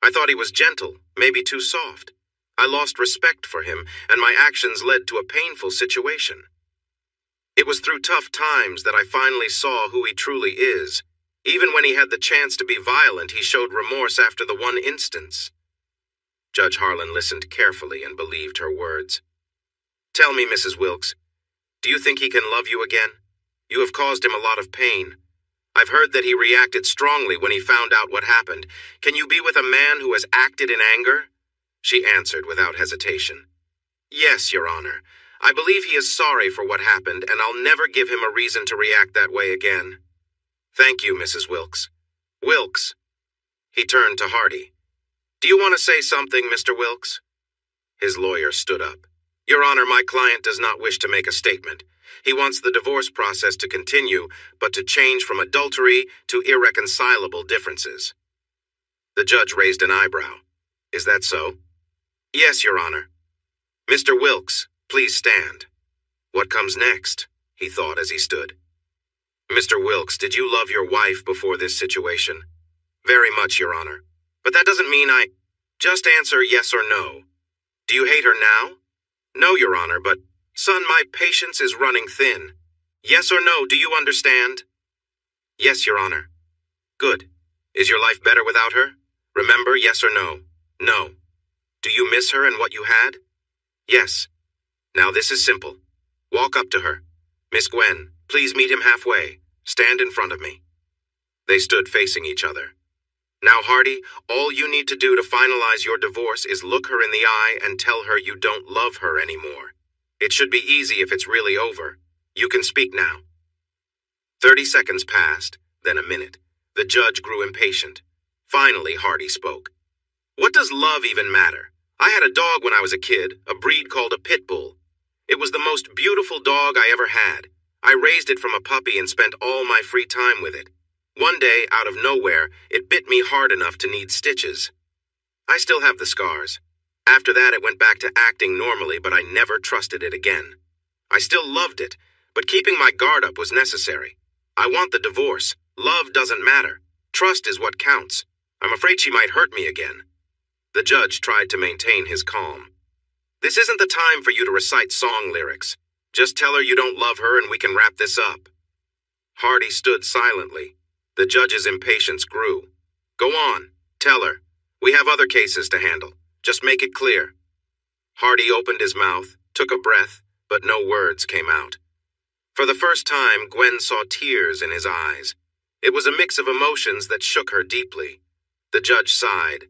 I thought he was gentle, maybe too soft. I lost respect for him, and my actions led to a painful situation. It was through tough times that I finally saw who he truly is. Even when he had the chance to be violent, he showed remorse after the one instance." Judge Harlan listened carefully and believed her words. "Tell me, Mrs. Wilkes, do you think he can love you again? You have caused him a lot of pain. I've heard that he reacted strongly when he found out what happened. Can you be with a man who has acted in anger?" She answered without hesitation. "Yes, Your Honor. I believe he is sorry for what happened, and I'll never give him a reason to react that way again." "Thank you, Mrs. Wilkes." "Wilkes." He turned to Hardy. "Do you want to say something, Mr. Wilkes?" His lawyer stood up. "Your Honor, my client does not wish to make a statement. He wants the divorce process to continue, but to change from adultery to irreconcilable differences." The judge raised an eyebrow. "Is that so?" "Yes, Your Honor." "Mr. Wilkes, please stand." What comes next? He thought as he stood. "Mr. Wilkes, did you love your wife before this situation?" "Very much, Your Honor. But that doesn't mean I—" "Just answer yes or no. Do you hate her now?" "No, Your Honor, but—" "Son, my patience is running thin. Yes or no, do you understand?" "Yes, Your Honor." "Good. Is your life better without her? Remember, yes or no?" "No." "Do you miss her and what you had?" "Yes." "Now this is simple. Walk up to her. Miss Gwen, please meet him halfway. Stand in front of me." They stood facing each other. Now, Hardy, all you need to do to finalize your divorce is look her in the eye and tell her you don't love her anymore. It should be easy if it's really over. You can speak now." 30 seconds passed, then a minute. The judge grew impatient. Finally, Hardy spoke. "What does love even matter? I had a dog when I was a kid, a breed called a pit bull. It was the most beautiful dog I ever had. I raised it from a puppy and spent all my free time with it. One day, out of nowhere, it bit me hard enough to need stitches. I still have the scars. After that, it went back to acting normally, but I never trusted it again. I still loved it, but keeping my guard up was necessary. I want the divorce. Love doesn't matter. Trust is what counts. I'm afraid she might hurt me again." The judge tried to maintain his calm. "This isn't the time for you to recite song lyrics. Just tell her you don't love her and we can wrap this up." Hardy stood silently. The judge's impatience grew. "Go on. Tell her. We have other cases to handle. Just make it clear." Hardy opened his mouth, took a breath, but no words came out. For the first time, Gwen saw tears in his eyes. It was a mix of emotions that shook her deeply. The judge sighed.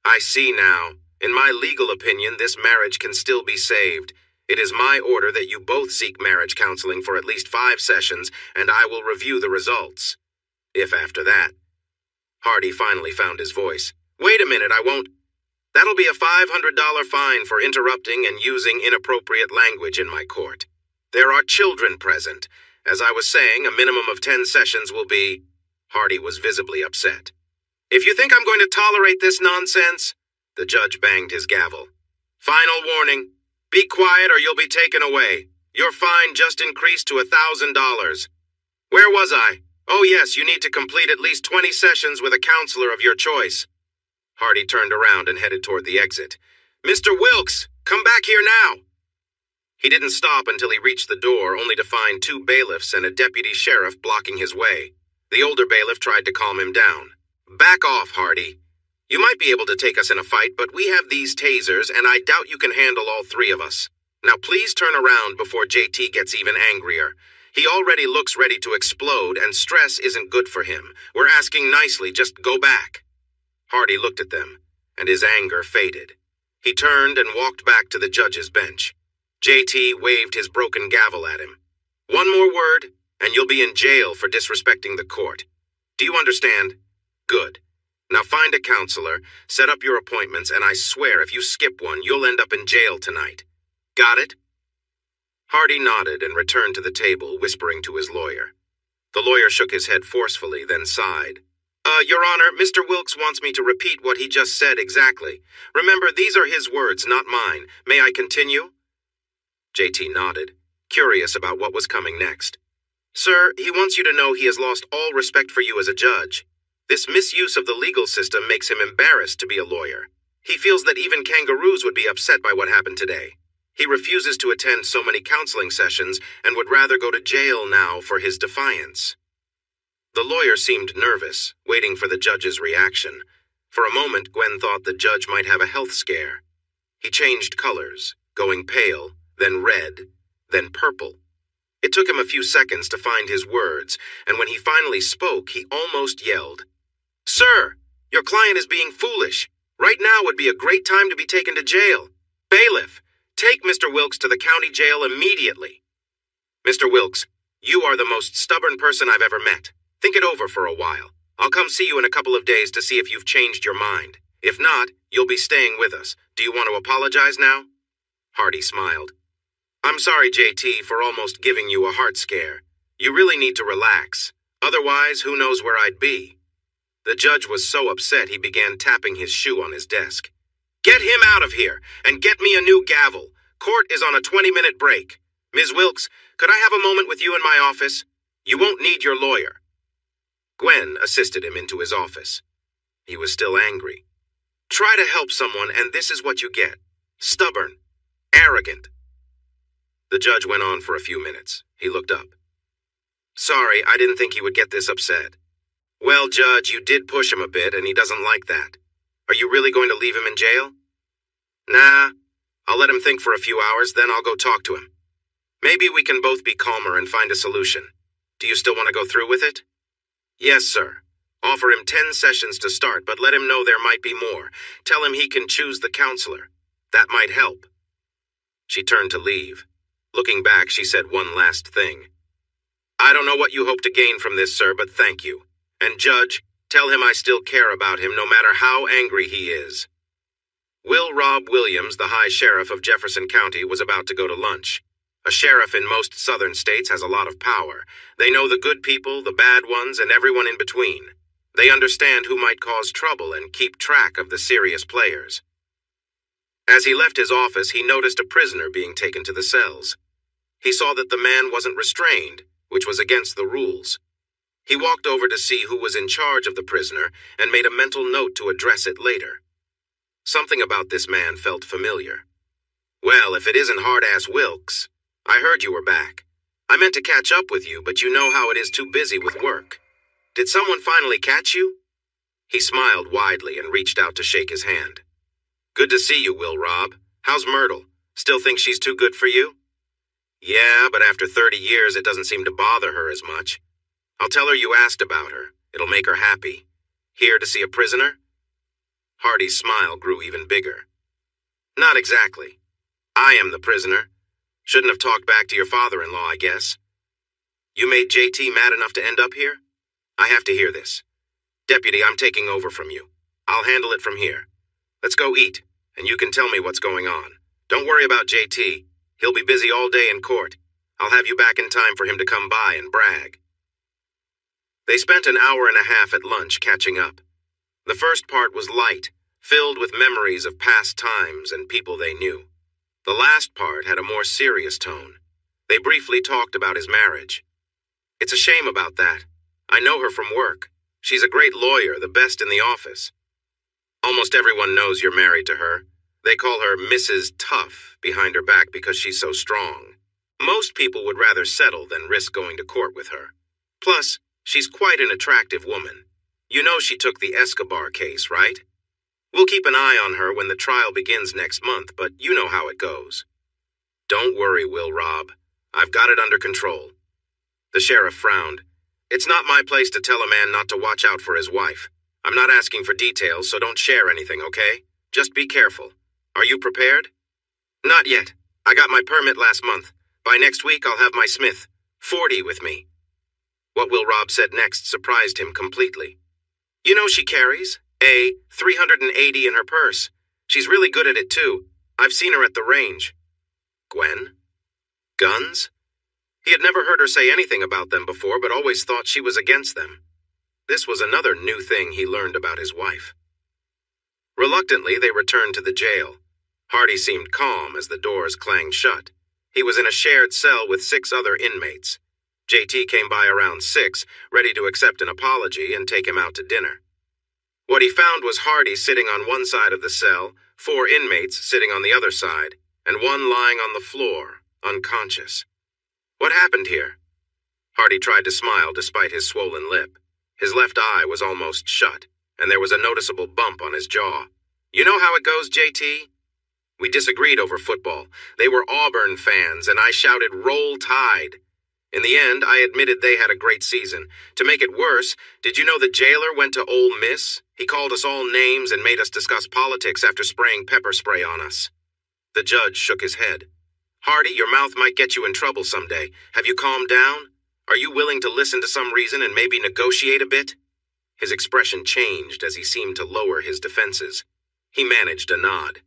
"I see now. In my legal opinion, this marriage can still be saved. It is my order that you both seek marriage counseling for at least 5 sessions, and I will review the results. If after that..." Hardy finally found his voice. "Wait a minute, I won't..." "That'll be a $500 fine for interrupting and using inappropriate language in my court. There are children present. As I was saying, a minimum of 10 sessions will be..." Hardy was visibly upset. "If you think I'm going to tolerate this nonsense..." The judge banged his gavel. "Final warning. Be quiet or you'll be taken away. Your fine just increased to $1,000. Where was I? Oh yes, you need to complete at least 20 sessions with a counselor of your choice." Hardy turned around and headed toward the exit. "Mr. Wilkes, come back here now." He didn't stop until he reached the door, only to find 2 bailiffs and a deputy sheriff blocking his way. The older bailiff tried to calm him down. "Back off, Hardy. You might be able to take us in a fight, but we have these tasers, and I doubt you can handle all 3 of us. Now please turn around before JT gets even angrier. He already looks ready to explode, and stress isn't good for him. We're asking nicely, just go back." Hardy looked at them, and his anger faded. He turned and walked back to the judge's bench. JT waved his broken gavel at him. "One more word, and you'll be in jail for disrespecting the court. Do you understand? Good. Now find a counselor, set up your appointments, and I swear if you skip one, you'll end up in jail tonight. Got it?" Hardy nodded and returned to the table, whispering to his lawyer. The lawyer shook his head forcefully, then sighed. Your Honor, Mr. Wilkes wants me to repeat what he just said exactly. Remember, these are his words, not mine. May I continue?" JT nodded, curious about what was coming next. "Sir, he wants you to know he has lost all respect for you as a judge. This misuse of the legal system makes him embarrassed to be a lawyer. He feels that even kangaroos would be upset by what happened today. He refuses to attend so many counseling sessions and would rather go to jail now for his defiance." The lawyer seemed nervous, waiting for the judge's reaction. For a moment, Gwen thought the judge might have a health scare. He changed colors, going pale, then red, then purple. It took him a few seconds to find his words, and when he finally spoke, he almost yelled. "Sir, your client is being foolish. Right now would be a great time to be taken to jail. Bailiff, take Mr. Wilkes to the county jail immediately." "Mr. Wilkes, you are the most stubborn person I've ever met. Think it over for a while. I'll come see you in a couple of days to see if you've changed your mind. If not, you'll be staying with us. Do you want to apologize now?" Hardy smiled. "I'm sorry, JT, for almost giving you a heart scare. You really need to relax. Otherwise, who knows where I'd be." The judge was so upset he began tapping his shoe on his desk. "Get him out of here, and get me a new gavel. Court is on a 20-minute break. Ms. Wilkes, could I have a moment with you in my office? You won't need your lawyer." Gwen assisted him into his office. He was still angry. Try to help someone, and this is what you get. Stubborn. Arrogant. The judge went on for a few minutes. He looked up. "Sorry, I didn't think he would get this upset." "Well, Judge, you did push him a bit, and he doesn't like that. Are you really going to leave him in jail?" "Nah, I'll let him think for a few hours, then I'll go talk to him. Maybe we can both be calmer and find a solution. Do you still want to go through with it?" "Yes, sir. Offer him 10 sessions to start, but let him know there might be more. Tell him he can choose the counselor. That might help. She turned to leave. Looking back, she said one last thing. I don't know what you hope to gain from this, sir, but thank you. And Judge, tell him I still care about him no matter how angry he is. Will Rob Williams, the High Sheriff of Jefferson County, was about to go to lunch. A sheriff in most southern states has a lot of power. They know the good people, the bad ones, and everyone in between. They understand who might cause trouble and keep track of the serious players. As he left his office, he noticed a prisoner being taken to the cells. He saw that the man wasn't restrained, which was against the rules. He walked over to see who was in charge of the prisoner and made a mental note to address it later. Something about this man felt familiar. Well, if it isn't Hard-Ass Wilkes, I heard you were back. I meant to catch up with you, but you know how it is too busy with work. Did someone finally catch you? He smiled widely and reached out to shake his hand. Good to see you, Will Rob. How's Myrtle? Still think she's too good for you? Yeah, but after 30 years, it doesn't seem to bother her as much. I'll tell her you asked about her. It'll make her happy. Here to see a prisoner? Hardy's smile grew even bigger. Not exactly. I am the prisoner. Shouldn't have talked back to your father-in-law, I guess. You made JT mad enough to end up here? I have to hear this. Deputy, I'm taking over from you. I'll handle it from here. Let's go eat, and you can tell me what's going on. Don't worry about JT. He'll be busy all day in court. I'll have you back in time for him to come by and brag. They spent an hour and a half at lunch catching up. The first part was light, filled with memories of past times and people they knew. The last part had a more serious tone. They briefly talked about his marriage. It's a shame about that. I know her from work. She's a great lawyer, the best in the office. Almost everyone knows you're married to her. They call her Mrs. Tough behind her back because she's so strong. Most people would rather settle than risk going to court with her. Plus, she's quite an attractive woman. You know she took the Escobar case, right? We'll keep an eye on her when the trial begins next month, but you know how it goes. Don't worry, Will Rob. I've got it under control. The sheriff frowned. It's not my place to tell a man not to watch out for his wife. I'm not asking for details, so don't share anything, okay? Just be careful. Are you prepared? Not yet. I got my permit last month. By next week, I'll have my Smith 40 with me. What Will Rob said next surprised him completely. You know she carries a 380 in her purse. She's really good at it, too. I've seen her at the range. Gwen? Guns? He had never heard her say anything about them before, but always thought she was against them. This was another new thing he learned about his wife. Reluctantly, they returned to the jail. Hardy seemed calm as the doors clanged shut. He was in a shared cell with 6 other inmates. JT came by around 6, ready to accept an apology and take him out to dinner. What he found was Hardy sitting on one side of the cell, 4 inmates sitting on the other side, and one lying on the floor, unconscious. What happened here? Hardy tried to smile despite his swollen lip. His left eye was almost shut, and there was a noticeable bump on his jaw. You know how it goes, JT? We disagreed over football. They were Auburn fans, and I shouted, "Roll Tide." In the end, I admitted they had a great season. To make it worse, did you know the jailer went to Ole Miss? He called us all names and made us discuss politics after spraying pepper spray on us. The judge shook his head. Hardy, your mouth might get you in trouble someday. Have you calmed down? Are you willing to listen to some reason and maybe negotiate a bit? His expression changed as he seemed to lower his defenses. He managed a nod.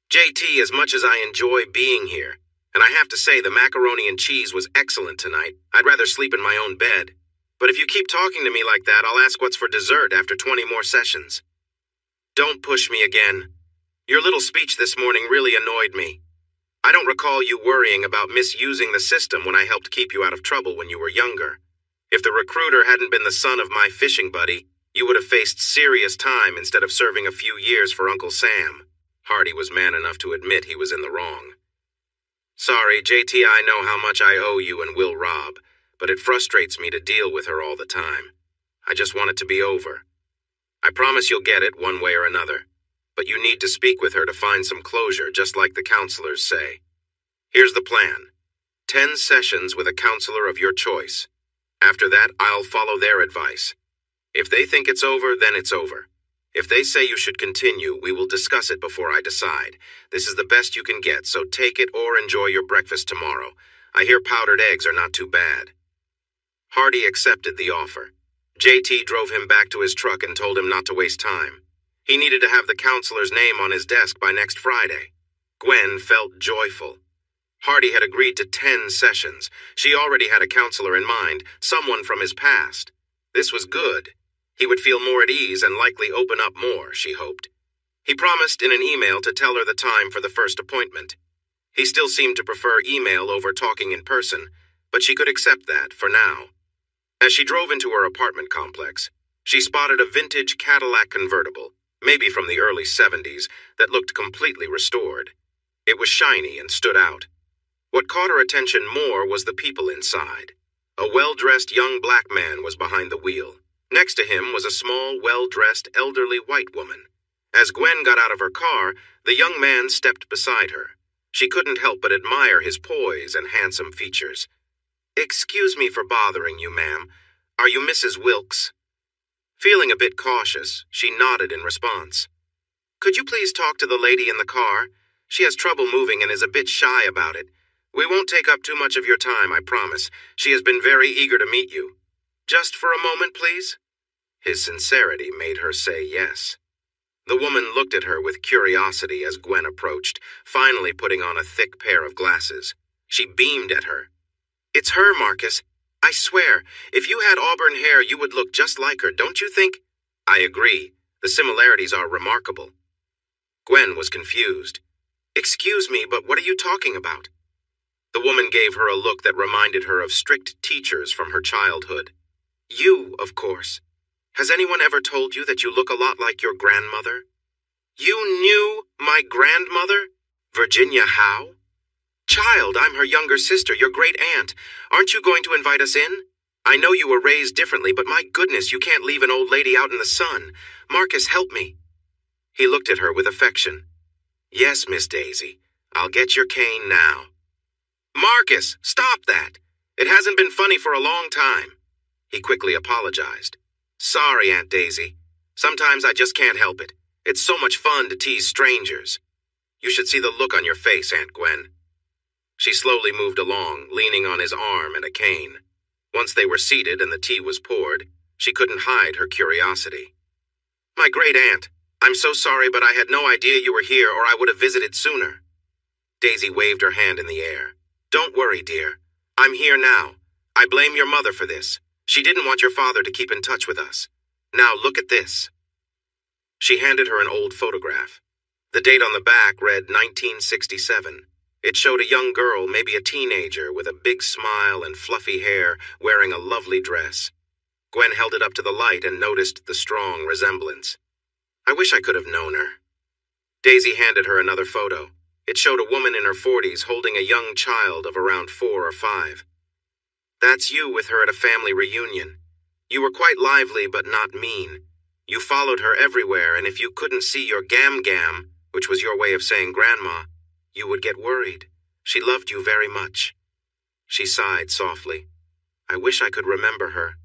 JT, as much as I enjoy being here, and I have to say the macaroni and cheese was excellent tonight, I'd rather sleep in my own bed. But if you keep talking to me like that, I'll ask what's for dessert after 20 more sessions. Don't push me again. Your little speech this morning really annoyed me. I don't recall you worrying about misusing the system when I helped keep you out of trouble when you were younger. If the recruiter hadn't been the son of my fishing buddy, you would have faced serious time instead of serving a few years for Uncle Sam. Hardy was man enough to admit he was in the wrong. Sorry, JT, I know how much I owe you and Will Rob, but it frustrates me to deal with her all the time. I just want it to be over. I promise you'll get it one way or another, but you need to speak with her to find some closure, just like the counselors say. Here's the plan. 10 sessions with a counselor of your choice. After that, I'll follow their advice. If they think it's over, then it's over. If they say you should continue, we will discuss it before I decide. This is the best you can get, so take it or enjoy your breakfast tomorrow. I hear powdered eggs are not too bad. Hardy accepted the offer. JT drove him back to his truck and told him not to waste time. He needed to have the counselor's name on his desk by next Friday. Gwen felt joyful. Hardy had agreed to 10 sessions. She already had a counselor in mind, someone from his past. This was good. He would feel more at ease and likely open up more, she hoped. He promised in an email to tell her the time for the first appointment. He still seemed to prefer email over talking in person, but she could accept that for now. As she drove into her apartment complex, she spotted a vintage Cadillac convertible, maybe from the early 70s, that looked completely restored. It was shiny and stood out. What caught her attention more was the people inside. A well-dressed young black man was behind the wheel. Next to him was a small, well-dressed, elderly white woman. As Gwen got out of her car, the young man stepped beside her. She couldn't help but admire his poise and handsome features. "Excuse me for bothering you, ma'am. Are you Mrs. Wilkes?" Feeling a bit cautious, she nodded in response. "Could you please talk to the lady in the car? She has trouble moving and is a bit shy about it. We won't take up too much of your time, I promise. She has been very eager to meet you. Just for a moment, please?" His sincerity made her say yes. The woman looked at her with curiosity as Gwen approached, finally putting on a thick pair of glasses. She beamed at her. "It's her, Marcus. I swear, if you had auburn hair, you would look just like her, don't you think?" "I agree. The similarities are remarkable." Gwen was confused. "Excuse me, but what are you talking about?" The woman gave her a look that reminded her of strict teachers from her childhood. "You, of course. Has anyone ever told you that you look a lot like your grandmother?" "You knew my grandmother? Virginia Howe?" "Child, I'm her younger sister, your great aunt. Aren't you going to invite us in? I know you were raised differently, but my goodness, you can't leave an old lady out in the sun. Marcus, help me." He looked at her with affection. "Yes, Miss Daisy. I'll get your cane now." "Marcus, stop that. It hasn't been funny for a long time." He quickly apologized. "Sorry, Aunt Daisy. Sometimes I just can't help it. It's so much fun to tease strangers. You should see the look on your face, Aunt Gwen." She slowly moved along, leaning on his arm and a cane. Once they were seated and the tea was poured, she couldn't hide her curiosity. "My great aunt, I'm so sorry, but I had no idea you were here or I would have visited sooner." Daisy waved her hand in the air. "Don't worry, dear. I'm here now. I blame your mother for this. She didn't want your father to keep in touch with us. Now look at this." She handed her an old photograph. The date on the back read 1967. It showed a young girl, maybe a teenager, with a big smile and fluffy hair, wearing a lovely dress. Gwen held it up to the light and noticed the strong resemblance. "I wish I could have known her." Daisy handed her another photo. It showed a woman in her 40s holding a young child of around 4 or 5. "That's you with her at a family reunion. You were quite lively but not mean. You followed her everywhere, and if you couldn't see your gam-gam, which was your way of saying grandma, you would get worried. She loved you very much." She sighed softly. "I wish I could remember her."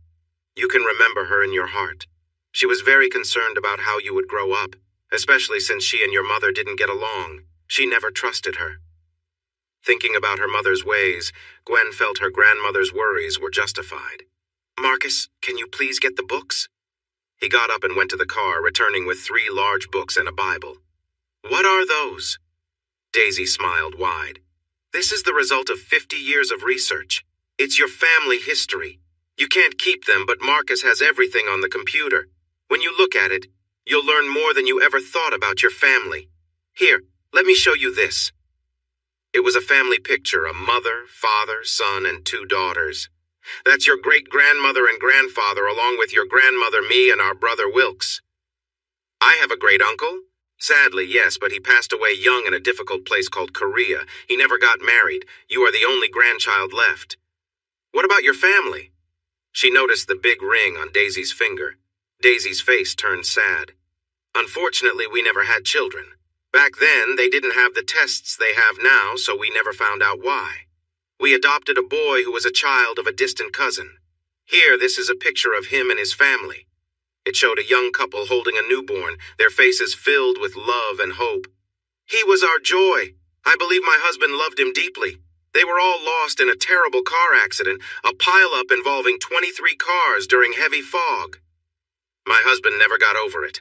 "You can remember her in your heart. She was very concerned about how you would grow up, especially since she and your mother didn't get along. She never trusted her." Thinking about her mother's ways, Gwen felt her grandmother's worries were justified. "Marcus, can you please get the books?" He got up and went to the car, returning with 3 large books and a Bible. "What are those?" Daisy smiled wide. "This is the result of 50 years of research. It's your family history. You can't keep them, but Marcus has everything on the computer. When you look at it, you'll learn more than you ever thought about your family. Here, let me show you this." It was a family picture, a mother, father, son, and 2 daughters. "That's your great-grandmother and grandfather, along with your grandmother, me, and our brother Wilkes." "I have a great-uncle?" "Sadly, yes, but he passed away young in a difficult place called Korea. He never got married. You are the only grandchild left." "What about your family?" She noticed the big ring on Daisy's finger. Daisy's face turned sad. "Unfortunately, we never had children. Back then, they didn't have the tests they have now, so we never found out why. We adopted a boy who was a child of a distant cousin. Here, this is a picture of him and his family. It showed a young couple holding a newborn, their faces filled with love and hope. "He was our joy. I believe my husband loved him deeply. They were all lost in a terrible car accident, a pileup involving 23 cars during heavy fog. My husband never got over it."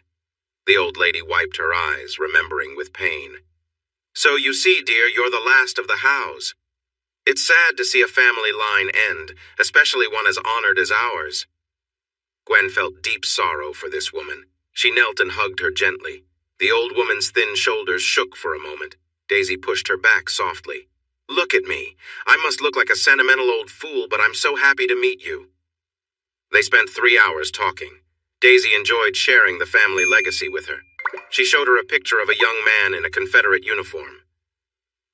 The old lady wiped her eyes, remembering with pain. "So you see, dear, you're the last of the Howes. It's sad to see a family line end, especially one as honored as ours." Gwen felt deep sorrow for this woman. She knelt and hugged her gently. The old woman's thin shoulders shook for a moment. Daisy pushed her back softly. "Look at me. I must look like a sentimental old fool, but I'm so happy to meet you." They spent 3 hours talking. Daisy enjoyed sharing the family legacy with her. She showed her a picture of a young man in a Confederate uniform.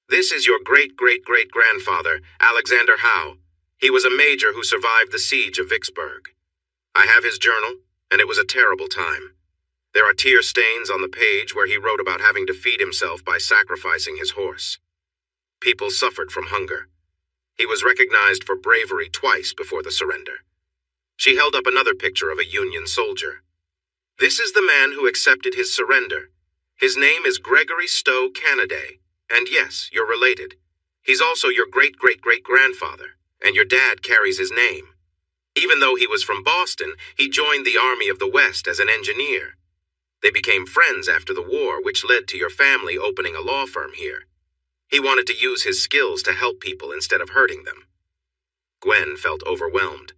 "This is your great-great-great-grandfather, Alexander Howe. He was a major who survived the siege of Vicksburg. I have his journal, and it was a terrible time. There are tear stains on the page where he wrote about having to feed himself by sacrificing his horse. People suffered from hunger. He was recognized for bravery twice before the surrender." She held up another picture of a Union soldier. "This is the man who accepted his surrender. His name is Gregory Stowe Canaday, and yes, you're related. He's also your great-great-great-grandfather, and your dad carries his name. Even though he was from Boston, he joined the Army of the West as an engineer. They became friends after the war, which led to your family opening a law firm here. He wanted to use his skills to help people instead of hurting them." Gwen felt overwhelmed.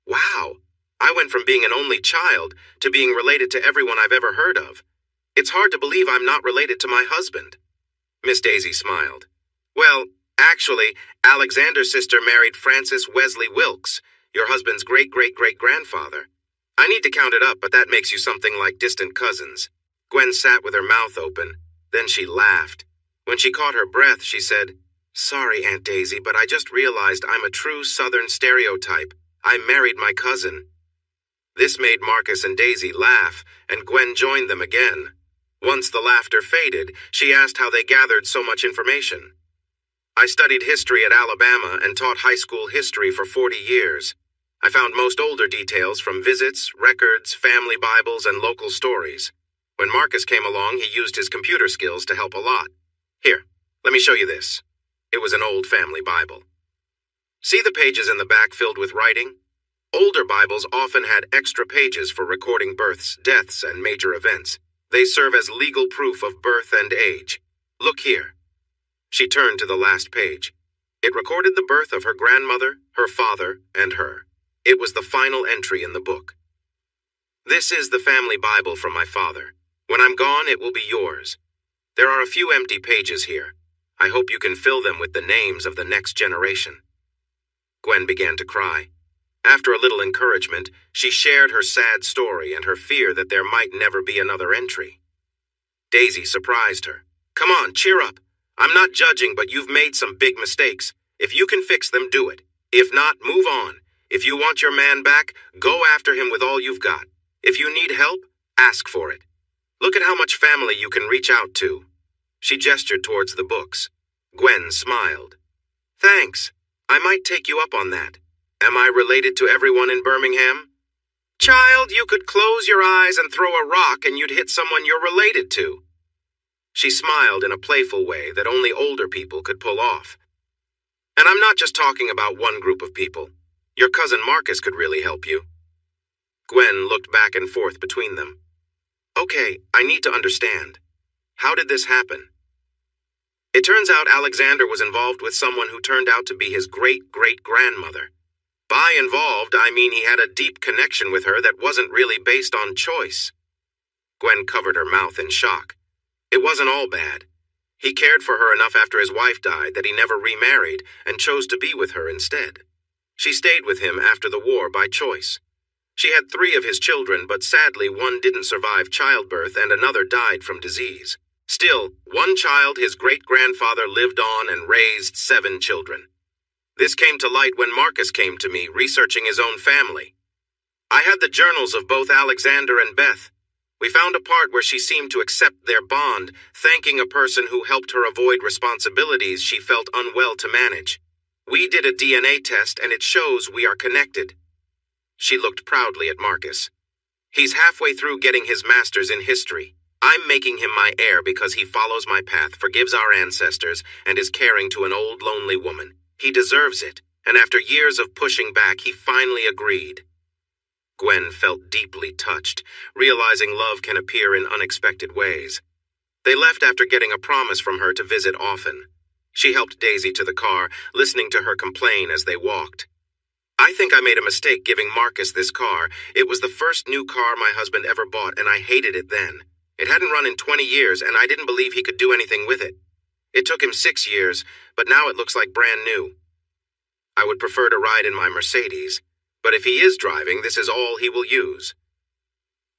"Wow, I went from being an only child to being related to everyone I've ever heard of. It's hard to believe I'm not related to my husband." Miss Daisy smiled. "Well, actually, Alexander's sister married Francis Wesley Wilkes, your husband's great-great-great-grandfather. I need to count it up, but that makes you something like distant cousins." Gwen sat with her mouth open. Then she laughed. When she caught her breath, she said, "Sorry, Aunt Daisy, but I just realized I'm a true Southern stereotype. I married my cousin." This made Marcus and Daisy laugh, and Gwen joined them again. Once the laughter faded, she asked how they gathered so much information. "I studied history at Alabama and taught high school history for 40 years. I found most older details from visits, records, family Bibles, and local stories. When Marcus came along, he used his computer skills to help a lot. Here, let me show you this." It was an old family Bible. "See the pages in the back filled with writing? Older Bibles often had extra pages for recording births, deaths, and major events. They serve as legal proof of birth and age. Look here." She turned to the last page. It recorded the birth of her grandmother, her father, and her. It was the final entry in the book. "This is the family Bible from my father. When I'm gone, it will be yours. There are a few empty pages here. I hope you can fill them with the names of the next generation." Gwen began to cry. After a little encouragement, she shared her sad story and her fear that there might never be another entry. Daisy surprised her. "Come on, cheer up. I'm not judging, but you've made some big mistakes. If you can fix them, do it. If not, move on. If you want your man back, go after him with all you've got. If you need help, ask for it. Look at how much family you can reach out to." She gestured towards the books. Gwen smiled. "Thanks. I might take you up on that. Am I related to everyone in Birmingham?" "Child, you could close your eyes and throw a rock and you'd hit someone you're related to." She smiled in a playful way that only older people could pull off. "And I'm not just talking about one group of people. Your cousin Marcus could really help you." Gwen looked back and forth between them. "Okay, I need to understand. How did this happen?" "It turns out Alexander was involved with someone who turned out to be his great-great-grandmother. By involved, I mean he had a deep connection with her that wasn't really based on choice." Gwen covered her mouth in shock. "It wasn't all bad. He cared for her enough after his wife died that he never remarried and chose to be with her instead. She stayed with him after the war by choice. She had 3 of his children, but sadly one didn't survive childbirth and another died from disease. Still, one child, his great-grandfather, lived on and raised 7 children. This came to light when Marcus came to me, researching his own family. I had the journals of both Alexander and Beth. We found a part where she seemed to accept their bond, thanking a person who helped her avoid responsibilities she felt unwell to manage. We did a DNA test and it shows we are connected." She looked proudly at Marcus. He's halfway through getting his master's in history. I'm making him my heir because he follows my path, forgives our ancestors, and is caring to an old, lonely woman. He deserves it, and after years of pushing back, he finally agreed. Gwen felt deeply touched, realizing love can appear in unexpected ways. They left after getting a promise from her to visit often. She helped Daisy to the car, listening to her complain as they walked. I think I made a mistake giving Marcus this car. It was the first new car my husband ever bought, and I hated it then. It hadn't run in 20 years, and I didn't believe he could do anything with it. It took him 6 years, but now it looks like brand new. I would prefer to ride in my Mercedes, but if he is driving, this is all he will use.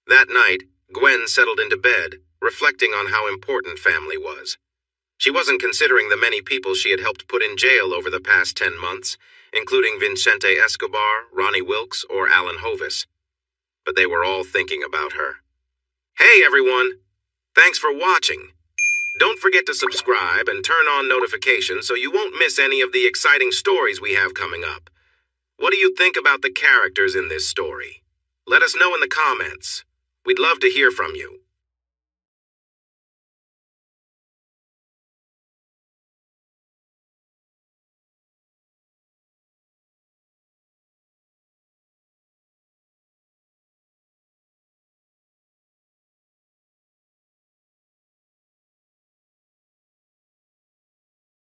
That night, Gwen settled into bed, reflecting on how important family was. She wasn't considering the many people she had helped put in jail over the past 10 months, including Vicente Escobar, Ronnie Wilkes, or Alan Hovis. But they were all thinking about her. Hey everyone! Thanks for watching. Don't forget to subscribe and turn on notifications so you won't miss any of the exciting stories we have coming up. What do you think about the characters in this story? Let us know in the comments. We'd love to hear from you.